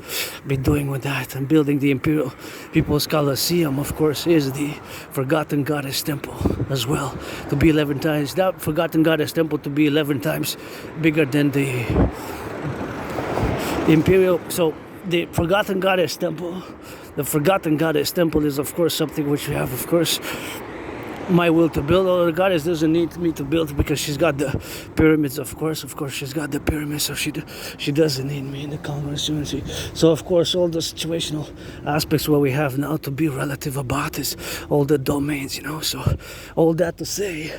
be doing with that, and building the Imperial People's Coliseum of course is the Forgotten Goddess Temple as well, to be 11 times, that Forgotten Goddess Temple to be 11 times bigger than the Imperial. So the Forgotten Goddess Temple, the Forgotten Goddess Temple is of course something which we have of course my will to build. Although the goddess doesn't need me to build because she's got the pyramids, of course she's got the pyramids, so she doesn't need me in the congruency. So of course all the situational aspects what we have now to be relative about is all the domains, you know. So all that to say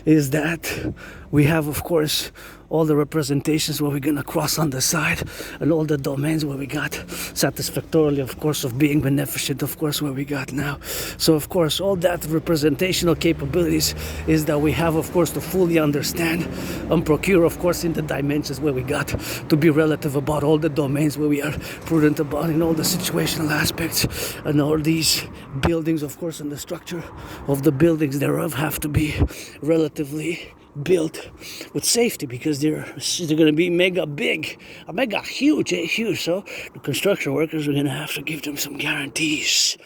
is that we have of course all the representations where we're gonna cross on the side, and all the domains where we got satisfactorily of course of being beneficent of course where we got now. So of course all that representational capabilities is that we have of course to fully understand and procure of course in the dimensions where we got to be relative about all the domains where we are prudent about in all the situational aspects, and all these buildings of course and the structure of the buildings thereof have to be relatively built with safety, because they're going to be mega huge. So the construction workers are going to have to give them some guarantees,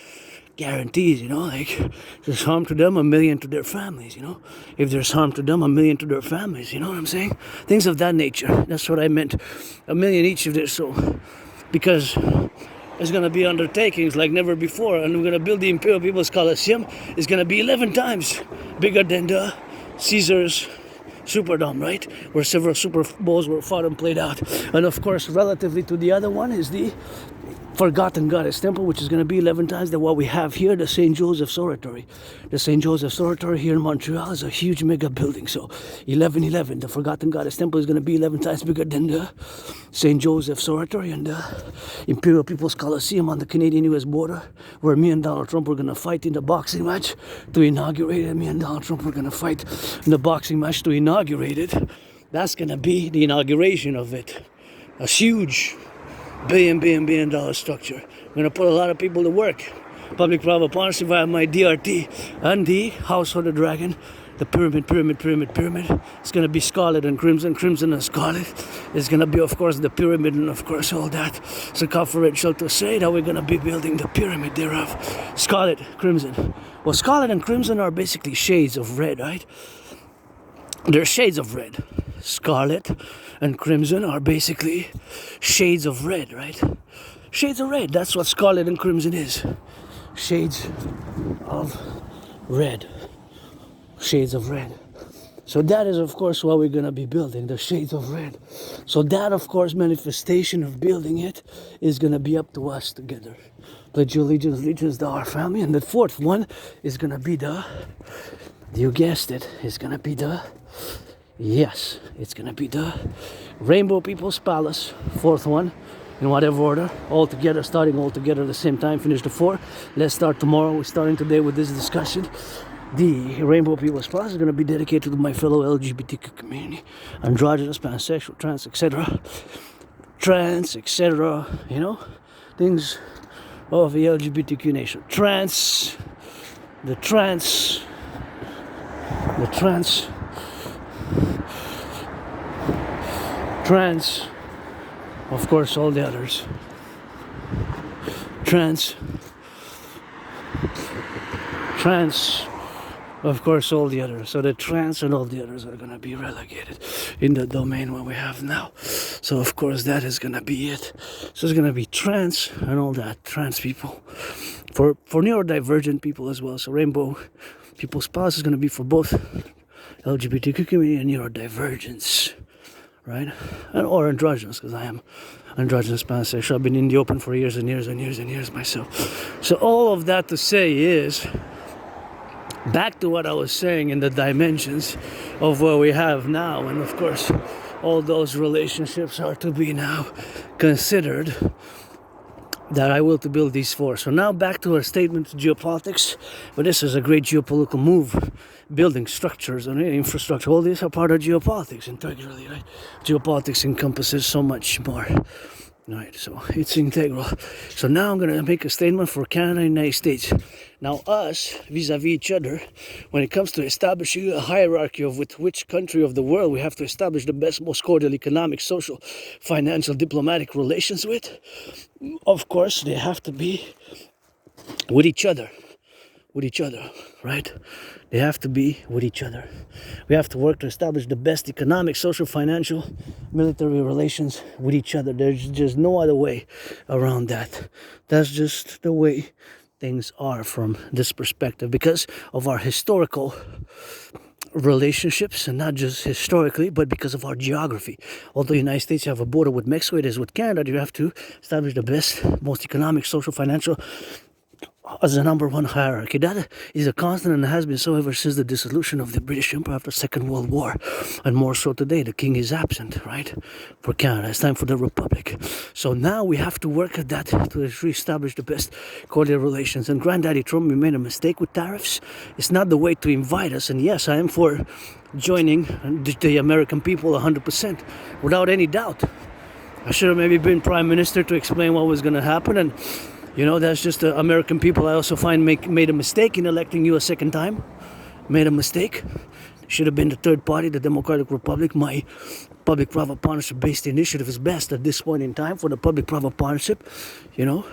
you know, like if there's harm to them, $1 million to their families, you know. If there's harm to them, $1 million to their families, you know what I'm saying? Things of that nature. That's what I meant. $1 million each of this. So because it's going to be undertakings like never before, and we're going to build the Imperial People's Coliseum. It's going to be 11 times bigger than the Caesar's Superdome, right? Where several Super Bowls were fought and played out. And of course, relatively to the other one is the Forgotten Goddess Temple, which is going to be 11 times than what we have here, the St. Joseph's Oratory. The St. Joseph's Oratory here in Montreal is a huge mega building. So 11, the Forgotten Goddess Temple is going to be 11 times bigger than the St. Joseph's Oratory, and the Imperial People's Coliseum on the Canadian-US border, where me and Donald Trump were going to fight in the boxing match to inaugurate it. Me and Donald Trump were going to fight in the boxing match to inaugurate it. That's going to be the inauguration of it. A huge billion dollar structure. I'm going to put a lot of people to work. Public private partnership via my DRT and the House of the Dragon. The pyramid. It's going to be scarlet and crimson and scarlet. It's going to be of course the pyramid, and of course all that circumferential to say that we're going to be building the pyramid thereof. Scarlet, crimson. Well, scarlet and crimson are basically shades of red, right? They're shades of red. Scarlet and crimson are basically shades of red, right? Shades of red, that's what scarlet and crimson is. Shades of red. Shades of red. So that is of course what we're going to be building, the shades of red. So that of course manifestation of building it is going to be up to us together. Pledge your allegiance to our family. And the fourth one is going to be you guessed it, it's going to be it's going to be the Rainbow People's Palace, fourth one, in whatever order, starting all together at the same time, finish the 4. Let's start tomorrow. We're starting today with this discussion. The Rainbow People's Plus is going to be dedicated to my fellow LGBTQ community, androgynous, pansexual, trans, etc. Trans, etc. You know, things of the LGBTQ nation. Trans, the trans, of course, all the others. Trans, of course, all the others. So the trans and all the others are going to be relegated in the domain what we have now. So of course that is going to be it. So it's going to be trans and all that, trans people. For neurodivergent people as well. So Rainbow People's Spouse is going to be for both LGBTQ community and neurodivergence, right? Or androgynous, because I am androgynous pansexual. I've been in the open for years and years and years and years myself. So all of that to say is, back to what I was saying in the dimensions of what we have now, and of course all those relationships are to be now considered, that I will to build these four. So now back to our statement to geopolitics, but this is a great geopolitical move, building structures and infrastructure. All these are part of geopolitics integrally, right? Geopolitics encompasses so much more. Right, so it's integral. So now I'm going to make a statement for Canada and the United States. Now us, vis-a-vis each other, when it comes to establishing a hierarchy of with which country of the world we have to establish the best, most cordial economic, social, financial, diplomatic relations with, of course they have to be with each other, right? They have to be with each other. We have to work to establish the best economic, social, financial, military relations with each other. There's just no other way around that. That's just the way things are from this perspective, because of our historical relationships, and not just historically, but because of our geography. Although the United States have a border with Mexico, it is with Canada. You have to establish the best, most economic, social, financial as the number one hierarchy. That is a constant and has been so ever since the dissolution of the British Empire after the Second World War, and more so today. The king is absent, right? For Canada, it's time for the Republic. So now we have to work at that to re-establish the best cordial relations. And Granddaddy Trump, we made a mistake with tariffs. It's not the way to invite us. And yes, I am for joining the American people 100%, without any doubt. I should have maybe been prime minister to explain what was going to happen, and you know, that's just the American people I also find made a mistake in electing you a second time. Made a mistake. Should have been the third party, the Democratic Republic. My public-private partnership-based initiative is best at this point in time for the public-private partnership. You know,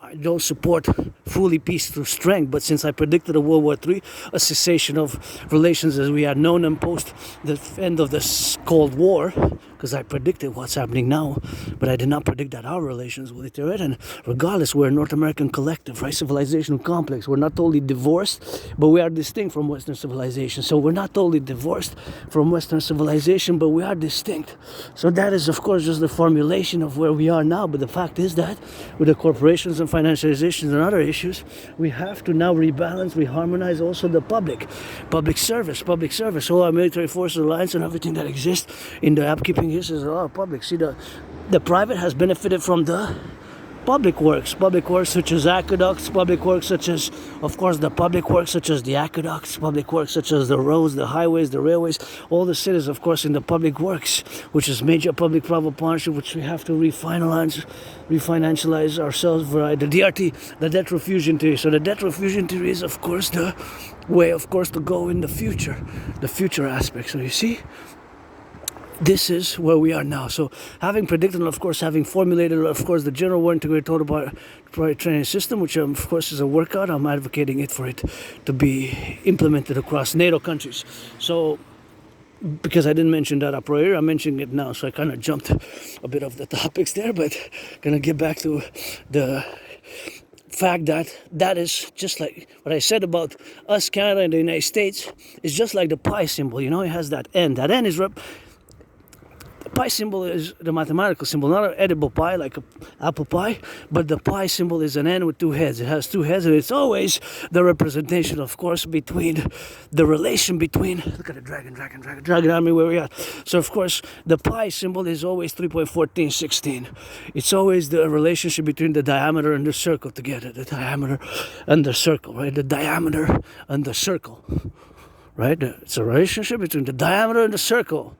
I don't support fully peace through strength, but since I predicted a World War III, a cessation of relations as we had known them post the end of the Cold War, because I predicted what's happening now, but I did not predict that our relations will deteriorate. And regardless, we're a North American collective, right? Civilization complex. We're not totally divorced, but we are distinct from Western civilization. So we're not totally divorced from Western civilization, but we are distinct. So that is, of course, just the formulation of where we are now. But the fact is that with the corporations and financializations and other issues, we have to now rebalance, reharmonize also the public service, all our military forces, alliance, and everything that exists in the upkeeping uses of our public. See, the private has benefited from the public works such as aqueducts, public works such as, of course, the public works such as the aqueducts, public works such as the roads, the highways, the railways, all the cities, of course, in the public works, which is major public-private partnership, which we have to refinancialize ourselves for the DRT, the debt refusion theory. So the debt refusion theory is, of course, the way, of course, to go in the future aspect. So you see, this is where we are now. So having predicted, and of course having formulated, of course, the general war integrated total training system, which of course is a workout, I'm advocating it for it to be implemented across NATO countries. So because I didn't mention that up earlier, I'm mentioning it now, so I kind of jumped a bit of the topics there, but gonna get back to the fact that is just like what I said about us, Canada, and the United States. Is just like the pi symbol, you know, it has that N. That N is pi symbol is the mathematical symbol, not an edible pie like an apple pie, but the pi symbol is an N with two heads. It has two heads, and it's always the representation, of course, between the relation between, look at the dragon army where we are. So of course the pi symbol is always 3.1416. It's always the relationship between the diameter and the circle together. The diameter and the circle, right? The diameter and the circle, right? It's a relationship between the diameter and the circle.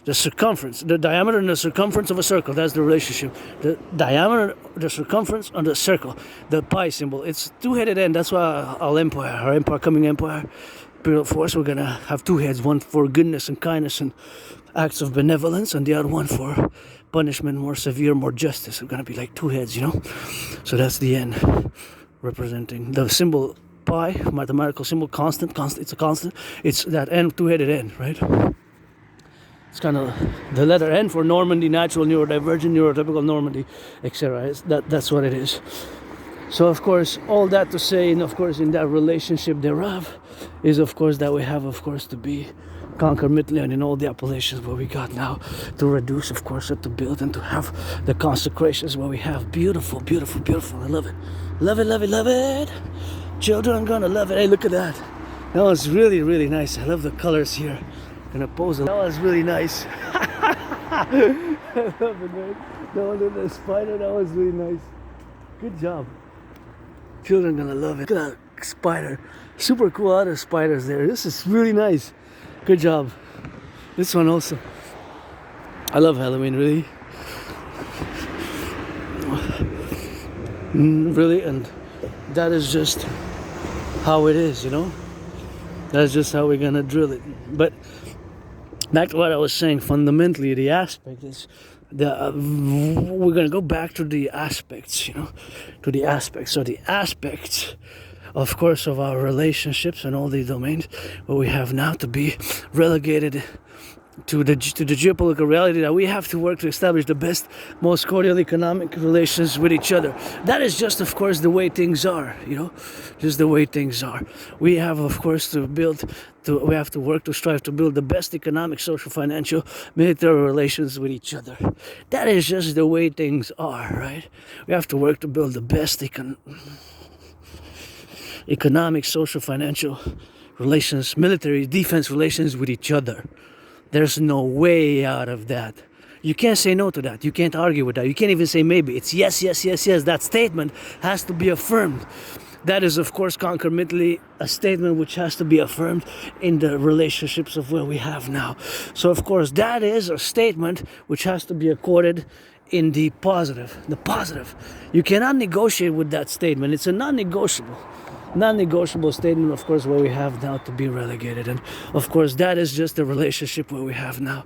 The circumference, the diameter and the circumference of a circle, that's the relationship. The diameter, the circumference on the circle, the pi symbol. It's two-headed N, that's why our coming empire, Imperial force, we're gonna have two heads, one for goodness and kindness and acts of benevolence, and the other one for punishment, more severe, more justice. We're gonna be like two heads, you know? So that's the N, representing the symbol pi, mathematical symbol, constant, it's a constant. It's that N, two-headed N, right? It's kind of the letter N for Normandy, natural, neurodivergent, neurotypical Normandy, etc. That's what it is. So of course, all that to say, and of course in that relationship thereof, is of course that we have, of course, to be concomitantly and in all the appellations where we got now, to reduce, of course, to build and to have the consecrations where we have. Beautiful, beautiful, beautiful. I love it. Love it, love it, love it. Children are gonna love it. Hey, look at that. That was really, really nice. I love the colors here. Gonna pose. That was really nice. I love it, man. That one with the spider, that was really nice. Good job. Children gonna love it. Look at that spider. Super cool other spiders there. This is really nice. Good job. This one also. I love Halloween, really. Really, and that is just how it is, you know? That's just how we're gonna drill it. But back to what I was saying, fundamentally the aspect is we're gonna go back to the aspects, you know, to the aspects. So the aspects, of course, of our relationships and all these domains, what we have now to be relegated to the geopolitical reality that we have to work to establish the best, most cordial economic relations with each other. That is just, of course, the way things are, you know, just the way things are. We have, of course, we have to work to strive to build the best economic, social, financial, military relations with each other. That is just the way things are, right? We have to work to build the best economic, social, financial relations, military, defense relations with each other. There's no way out of that. You can't say no to that. You can't argue with that. You can't even say maybe. It's yes, yes, yes, yes. That statement has to be affirmed. That is, of course, concomitantly a statement which has to be affirmed in the relationships of what we have now. So, of course, that is a statement which has to be accorded in the positive. The positive. You cannot negotiate with that statement. It's a non-negotiable statement, of course, what we have now to be relegated. And of course that is just the relationship what we have now.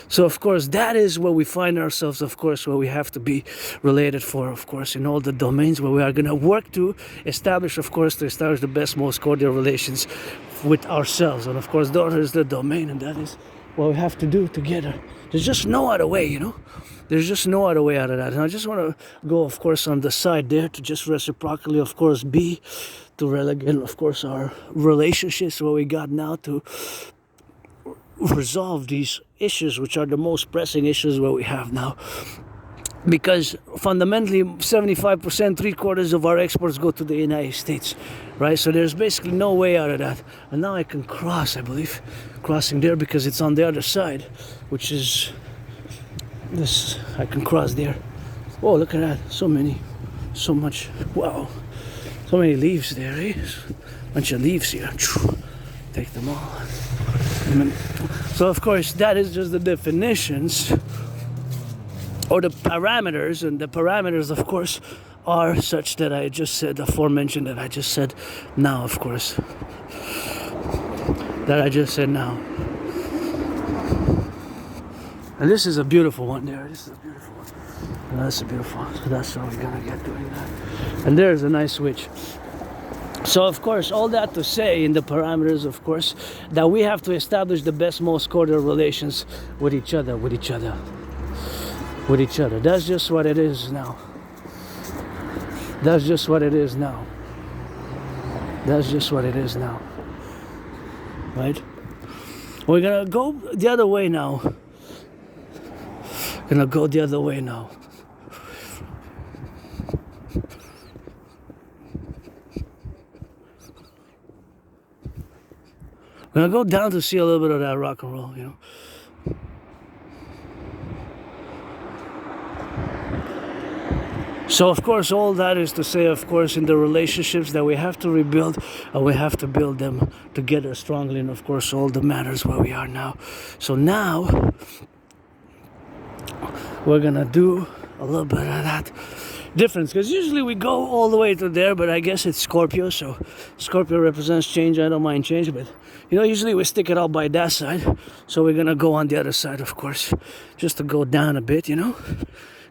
So of course that is where we find ourselves, of course, where we have to be related for, of course, in all the domains where we are going to work to establish, of course, the best, most cordial relations with ourselves. And of course that is the domain, and that is what we have to do together. There's just no other way, you know. There's just no other way out of that. And I just want to go, of course, on the side there to just reciprocally, of course, to relegate, of course, our relationships, what we got now, to resolve these issues, which are the most pressing issues what we have now. Because fundamentally, 75%, 3/4 of our exports go to the United States, right? So there's basically no way out of that. And now I can cross, I believe, crossing there because it's on the other side, which is this. I can cross there. Oh, look at that! So much. Wow, so many leaves there, eh? Bunch of leaves here. Take them all. So of course, that is just the definitions or the parameters, and the parameters, of course, are such that I just said, aforementioned that I just said now, of course. That I just said now. And this is a beautiful one there. This is a beautiful one. And that's a beautiful one. So that's how we're gonna get doing that. And there's a nice switch. So of course, all that to say in the parameters, of course, that we have to establish the best, most cordial relations with each other. That's just what it is now. That's just what it is now. Right? We're gonna go the other way now. Gonna go the other way now. Gonna go down to see a little bit of that rock and roll, you know. So of course, all that is to say, of course, in the relationships that we have to rebuild, and we have to build them together strongly, and of course, all the matters where we are now. So now, we're gonna do a little bit of that difference, because usually we go all the way to there, but I guess it's Scorpio, so Scorpio represents change. I don't mind change, but you know, usually we stick it out by that side, so we're gonna go on the other side, of course, just to go down a bit, you know,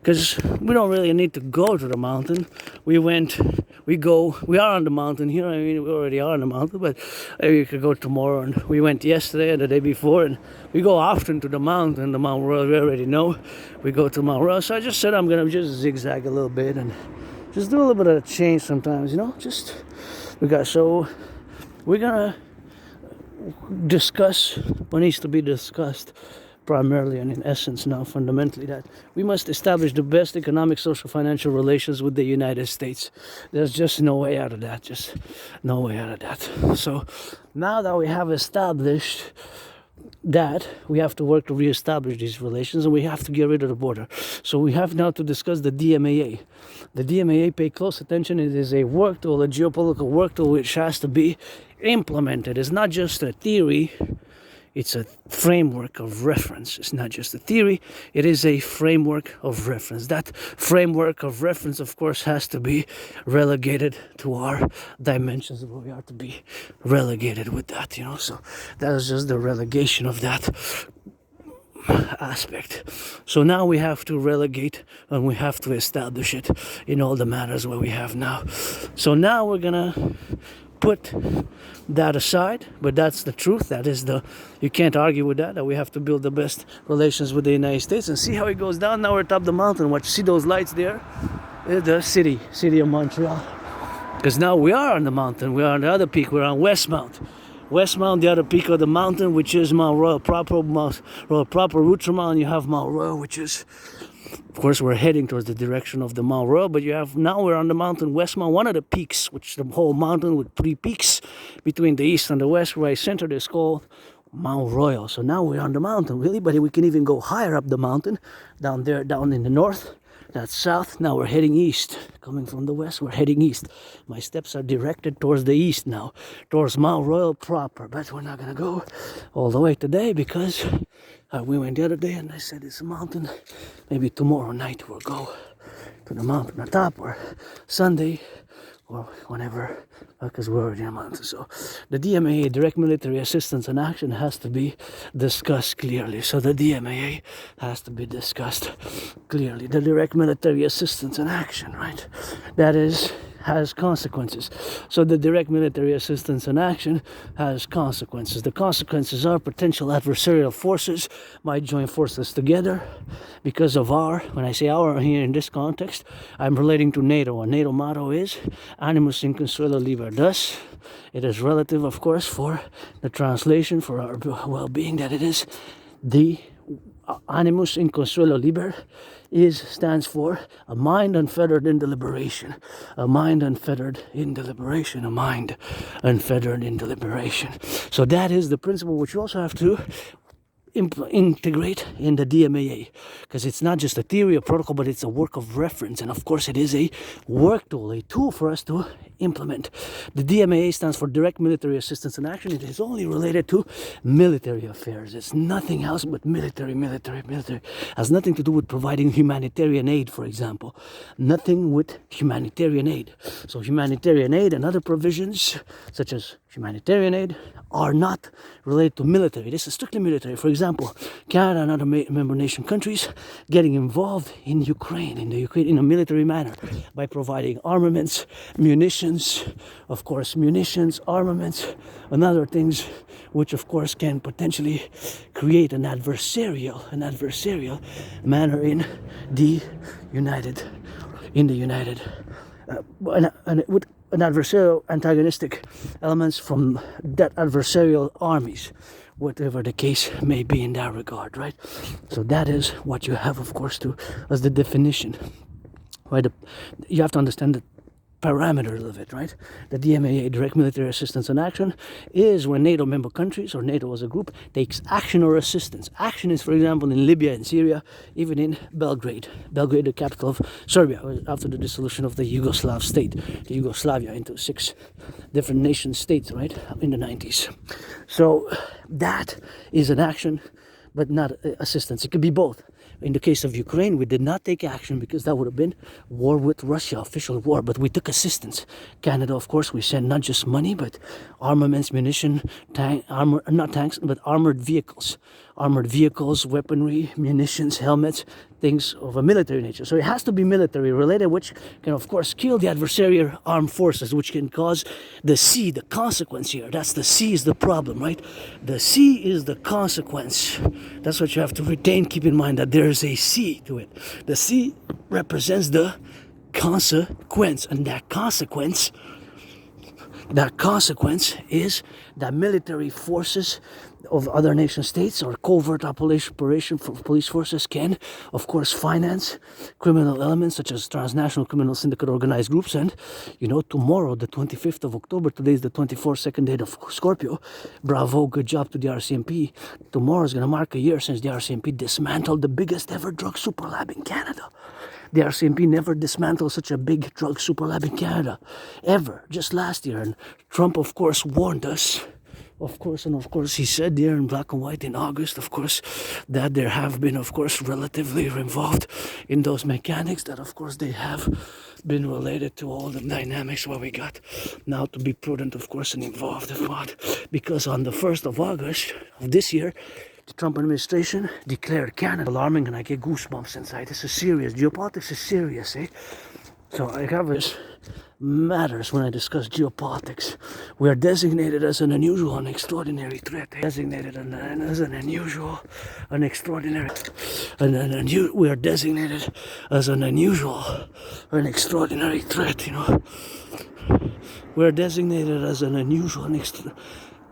because we don't really need to go to the mountain. We are on the mountain here. I mean, we already are on the mountain, but maybe we could go tomorrow. And we went yesterday and the day before, and we go often to the Mount Royal. We already know we go to Mount Royal. So I just said I'm gonna just zigzag a little bit and just do a little bit of change sometimes, you know. We're gonna discuss what needs to be discussed. Primarily and in essence now, fundamentally, that we must establish the best economic, social, financial relations with the United States. There's just no way out of that, just no way out of that. So now that we have established that, we have to work to reestablish these relations, and we have to get rid of the border. So we have now to discuss the DMAA. The DMAA, pay close attention, it is a work tool, a geopolitical work tool which has to be implemented. It's not just a theory. It's a framework of reference. It's not just a theory, it is a framework of reference. That framework of reference, of course, has to be relegated to our dimensions of where we are to be relegated with that, you know. So that is just the relegation of that aspect. So now we have to relegate and we have to establish it in all the matters where we have now. So now we're gonna put that aside, but that's the truth. That is you can't argue with that we have to build the best relations with the United States, and see how it goes down. Now we're atop the mountain. Watch, see those lights there? The city of Montreal. Because now we are on the mountain. We are on the other peak. We're on Westmount, the other peak of the mountain, which is Mount Royal proper. Mount Royal proper, Outremont. You have Mount Royal, which is, of course, we're heading towards the direction of the Mount Royal, but now we're on the mountain Westmount, one of the peaks, which the whole mountain with 3 peaks between the east and the west, right center, is called Mount Royal. So now we're on the mountain, really, but we can even go higher up the mountain, down there, down in the north. That's south. Now we're heading east. Coming from the west, we're heading east. My steps are directed towards the east now, towards Mount Royal proper, but we're not gonna go all the way today because we went the other day and I said it's a mountain. Maybe tomorrow night we'll go to the mountain on top, or Sunday, or whenever, because we're already in a mountain. So the DMAA, direct military assistance and action, has to be discussed clearly. So the DMAA has to be discussed clearly. The direct military assistance and action, right? That has consequences. So the direct military assistance and action has consequences. The consequences are potential adversarial forces might join forces together because of when I say our here in this context, I'm relating to NATO. A NATO motto is animus inconsuelo liber. Thus, it is relative, of course, for the translation for our well-being, that it is the animus inconsuelo liber stands for a mind unfettered in deliberation. A mind unfettered in deliberation. A mind unfettered in deliberation. So that is the principle which you also have to integrate in the DMAA, because it's not just a theory or protocol, but it's a work of reference, and of course it is a work tool, a tool for us to implement. The DMAA stands for direct military assistance and action. It is only related to military affairs. It's nothing else but military. Has nothing to do with providing humanitarian aid, for example. Nothing with humanitarian aid. So humanitarian aid and other provisions such as humanitarian aid are not related to military. This is strictly military. For example, Canada and other member nation countries getting involved in Ukraine in a military manner by providing armaments, munitions, armaments, and other things which of course can potentially create an adversarial manner in the United with an adversarial antagonistic elements from that adversarial armies, whatever the case may be in that regard, right? So that is what you have, of course, to as the definition, right? You have to understand the parameters of it, right? The DMAA, direct military assistance and action, is when NATO member countries or NATO as a group takes action or assistance. Action is, for example, in Libya and Syria, even in Belgrade, the capital of Serbia, after the dissolution of the Yugoslav state, the Yugoslavia into 6 different nation states, right, in the 90s. So that is an action, but not assistance. It could be both. In the case of Ukraine, we did not take action because that would have been war with Russia, official war, but we took assistance. Canada, of course, we sent not just money, but armaments, munition, not tanks, but armored vehicles, weaponry, munitions, helmets, things of a military nature. So it has to be military related, which can, of course, kill the adversarial armed forces, which can cause the C, the consequence here. That's the C is the problem, right? The C is the consequence. That's what you have to retain. Keep in mind that there is a C to it. The C represents the consequence, and that consequence is that military forces of other nation states or covert operation for police forces can, of course, finance criminal elements such as transnational criminal syndicate organized groups. And, tomorrow, the 25th of October, today is the 24th, second day of Scorpio. Bravo, good job to the RCMP. Tomorrow is going to mark a year since the RCMP dismantled the biggest ever drug super lab in Canada. The RCMP never dismantled such a big drug super lab in Canada, ever, just last year. And Trump, of course, warned us. Of course, he said there in black and white in August, of course, that there have been, of course, relatively involved in those mechanics, that, of course, they have been related to all the dynamics where we got now to be prudent, of course, and involved in what. Because on the 1st of August of this year, the Trump administration declared Canada alarming, and I get goosebumps inside. This is serious. Geopolitics is serious, eh? So I have this matters when I discuss geopolitics. We are designated as an unusual and extraordinary threat. Designated as an unusual, an extraordinary, we are designated as an unusual, an extraordinary threat. We are designated as an unusual and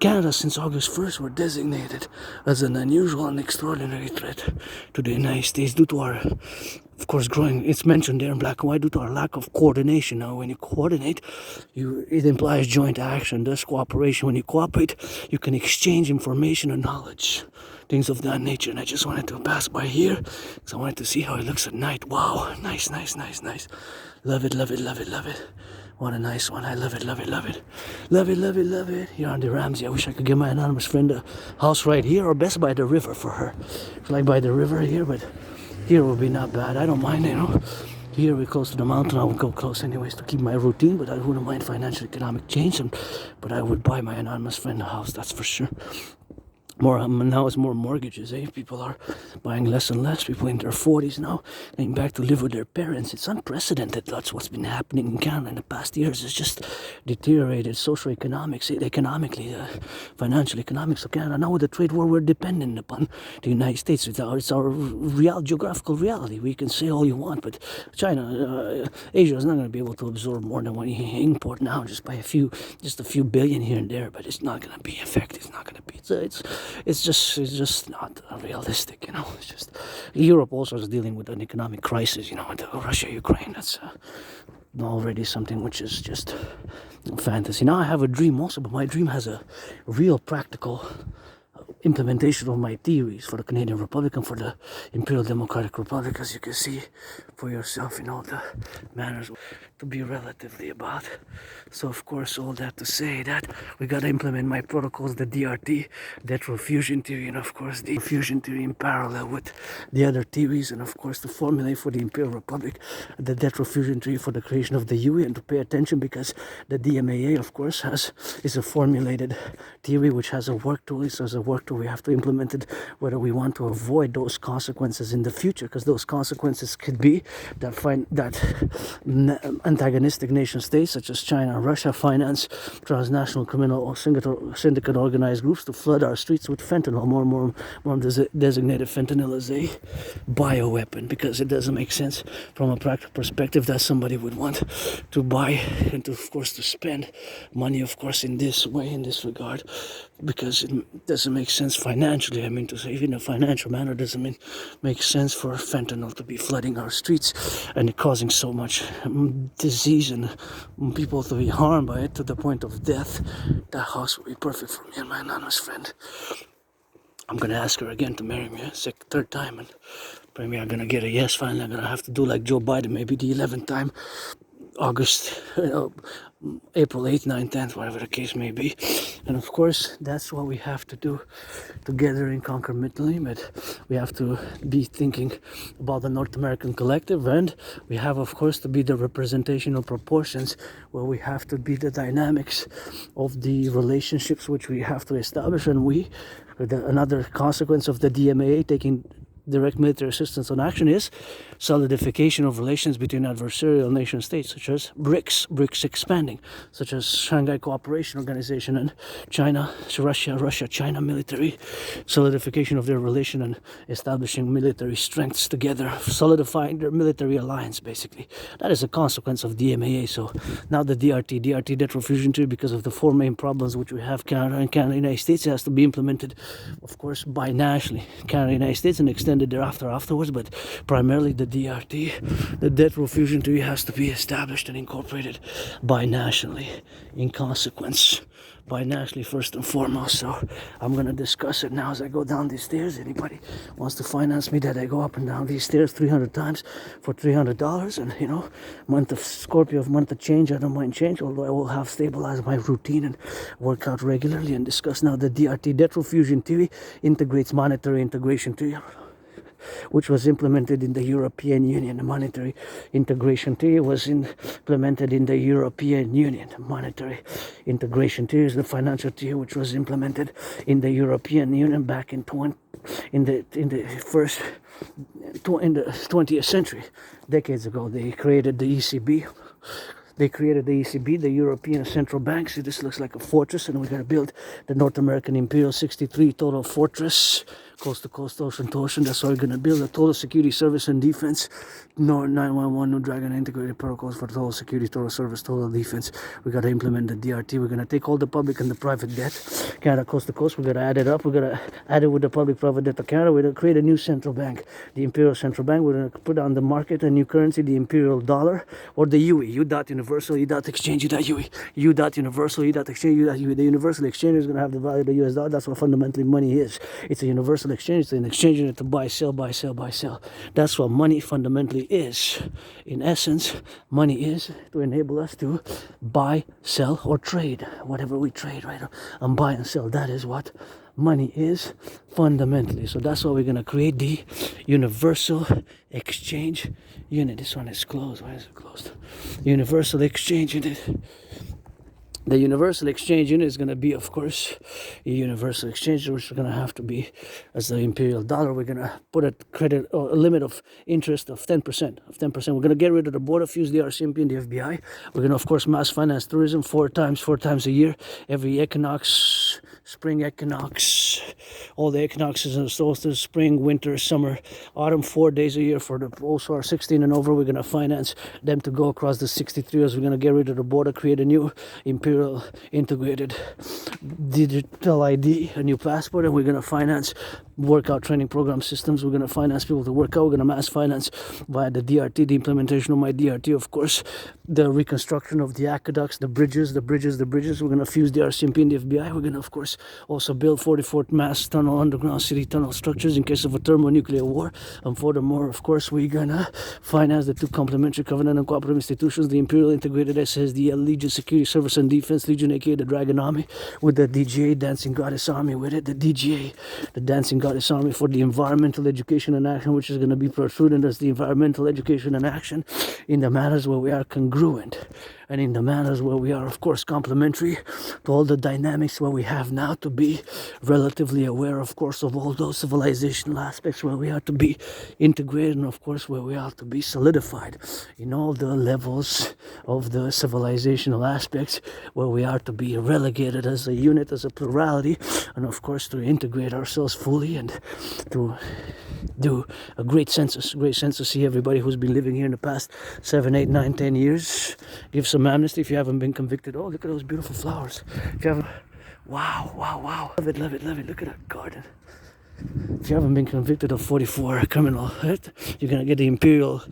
Canada, since August 1st, were designated as an unusual and extraordinary threat to the United States due to our, of course, growing, it's mentioned there in black and white, due to our lack of coordination. Now, when you coordinate, it implies joint action, thus cooperation. When you cooperate, you can exchange information and knowledge, things of that nature. And I just wanted to pass by here because I wanted to see how it looks at night. Wow, nice. Love it. What a nice one. I love it. Here on the Ramsey. I wish I could give my anonymous friend a house right here, or best by the river for her. It's like by the river here, but here would be not bad. I don't mind, Here we're close to the mountain. I would go close anyways to keep my routine, but I wouldn't mind financial economic change. But I would buy my anonymous friend a house, that's for sure. Now it's more mortgages, eh? People are buying less and less. People in their 40s now going back to live with their parents. It's unprecedented. That's what's been happening in Canada in the past years. It's just deteriorated economically, financial economics of Canada. Now with the trade war, we're dependent upon the United States. It's our real geographical reality. We can say all you want, but China, Asia is not going to be able to absorb more than what you import now, just by a few billion here and there. But it's not going to be effective. It's not going to be. It's just not realistic, It's just Europe also is dealing with an economic crisis, with Russia, Ukraine. That's already something which is just fantasy. Now I have a dream also, but my dream has a real practical implementation of my theories for the Canadian Republic and for the Imperial Democratic Republic, as you can see for yourself, the manners to be relatively about. So of course, all that to say that we got to implement my protocols, the DRT, Detroit fusion theory, and of course the fusion theory in parallel with the other theories, and of course the formulae for the Imperial Republic, the Detroit fusion theory for the creation of the UE, and to pay attention because the DMAA, of course, is a formulated theory which has a work tool. So as a work tool, we have to implement it whether we want to avoid those consequences in the future, because those consequences could be that antagonistic nation states such as China and Russia finance transnational criminal or syndicate organized groups to flood our streets with fentanyl, more designated fentanyl as a bioweapon, because it doesn't make sense from a practical perspective that somebody would want to buy and to, of course, to spend money, of course, in this way, in this regard, because it doesn't make sense financially. I mean to say, in a financial manner, doesn't make sense for fentanyl to be flooding our streets and causing so much disease and people to be harmed by it to the point of death. That house would be perfect for me and my anonymous friend. I'm gonna ask her again to marry me a third time, and maybe I'm gonna get a yes. Finally, I'm gonna have to do like Joe Biden, maybe the 11th time, August, April 8th, 9th, 10th, whatever the case may be. And of course, that's what we have to do together in conquer mentally. But we have to be thinking about the North American collective, and we have, of course, to be the representational proportions, where we have to be the dynamics of the relationships which we have to establish. And another consequence of the DMAA taking direct military assistance on action is solidification of relations between adversarial nation states, such as BRICS expanding, such as Shanghai Cooperation Organization and China, Russia-China military, solidification of their relation and establishing military strengths together, solidifying their military alliance, basically. That is a consequence of DMAA. So now the DRT debt refusion treaty, because of the four main problems which we have, Canada and United States, has to be implemented, of course, binationally. Canada and United States and extended afterwards, but primarily the DRT, the debt refusion treaty, has to be established and incorporated binationally. In consequence, binationally first and foremost. So I'm gonna discuss it now as I go down these stairs. Anybody wants to finance me that I go up and down these stairs 300 times for $300, and month of Scorpio, month of change, I don't mind change, although I will have stabilized my routine and work out regularly. And discuss now the DRT debt refusion theory integrates monetary integration theory, which was implemented in the European Union. The monetary integration theory was implemented in the European Union. The monetary integration theory is the financial theory which was implemented in the European Union back in the 20th century, decades ago. They created the ECB. The European Central Bank. See, this looks like a fortress, and we're going to build the North American Imperial 63 total fortress, coast to coast, ocean to ocean. That's what we're going to build. A total security service and defense. 911, New Dragon integrated protocols for total security, total service, total defense. We got to implement the DRT. We're going to take all the public and the private debt, Canada coast to coast. We're going to add it up. We're going to add it with the public private debt of Canada. We're going to create a new central bank, the Imperial Central Bank. We're going to put on the market a new currency, the Imperial dollar, or the UE, U.Universal, U.Exchange, U.UE, U.Universal, U.Exchange, U.UE. The universal exchange is going to have the value of the US dollar. That's what fundamentally money is. It's a universal exchange. It's an exchange unit to buy, sell, buy, sell, buy, sell. That's what money fundamentally is. In essence, money is to enable us to buy, sell, or trade. Whatever we trade, right? And buy and sell. That is what money is fundamentally. So that's why we're going to create the universal exchange unit. This one is closed. Why is it closed? Universal exchange unit. The universal exchange unit is going to be, of course, a universal exchange, which is going to have to be as the imperial dollar. We're going to put a credit or a limit of interest of 10%. We're going to get rid of the border fees, the RCMP and the FBI. We're going to, of course, mass finance tourism four times a year. Every equinox, spring equinox, all the equinoxes and solstices, spring, winter, summer, autumn, 4 days a year for the also are 16 and over. We're going to finance them to go across the 63 years. We're going to get rid of the border, create a new imperial integrated digital ID, a new passport, and we're going to finance workout training program systems. We're going to finance people to work out. We're going to mass finance via the DRT, the implementation of my DRT, of course, the reconstruction of the aqueducts, the bridges. We're going to fuse the RCMP and the FBI. We're going to, of course, also build 44th mass tunnel, underground city tunnel structures in case of a thermonuclear war. And furthermore, of course, we're going to finance the two complementary covenant and cooperative institutions, the Imperial Integrated SSDL, Legion Security Service and Defense, Legion aka the Dragon Army, with the DGA, Dancing Goddess Army with it, the DGA, the Dancing Goddess Goddess Army for the environmental education and action, which is going to be protruded as the environmental education and action in the matters where we are congruent, and in the matters where we are, of course, complementary to all the dynamics where we have now, to be relatively aware, of course, of all those civilizational aspects where we are to be integrated, and of course where we are to be solidified in all the levels of the civilizational aspects where we are to be relegated as a unit, as a plurality, and of course to integrate ourselves fully and to do a great census to see everybody who's been living here in the past 7, 8, 9, 10 years. Give some amnesty if you haven't been convicted. Oh, look at those beautiful flowers. If you haven't, wow, love it, look at that garden. If you haven't been convicted of 44 criminal, right, you're gonna get the Imperial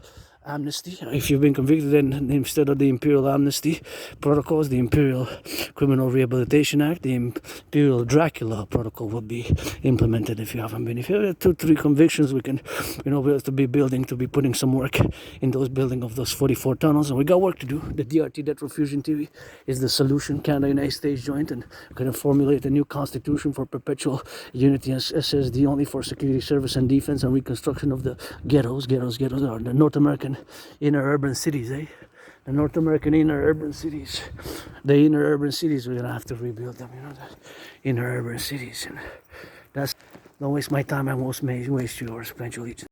amnesty. If you've been convicted, then instead of the Imperial amnesty protocols, the Imperial Criminal Rehabilitation Act, the Imperial Dracula protocol will be implemented. If you haven't been, if you have 2, 3 convictions, we can, we have to be putting some work in those building of those 44 tunnels, and we got work to do. The DRT, debt refusion theory, is the solution. Canada United States joint, and we're going to formulate a new constitution for perpetual unity as SSD, only for security, service, and defense, and reconstruction of the ghettos, or the North American inner urban cities, the North American inner urban cities. The inner urban cities, we're gonna have to rebuild them, the inner urban cities. And that's, don't waste my time, I won't waste yours. Pledge allegiance.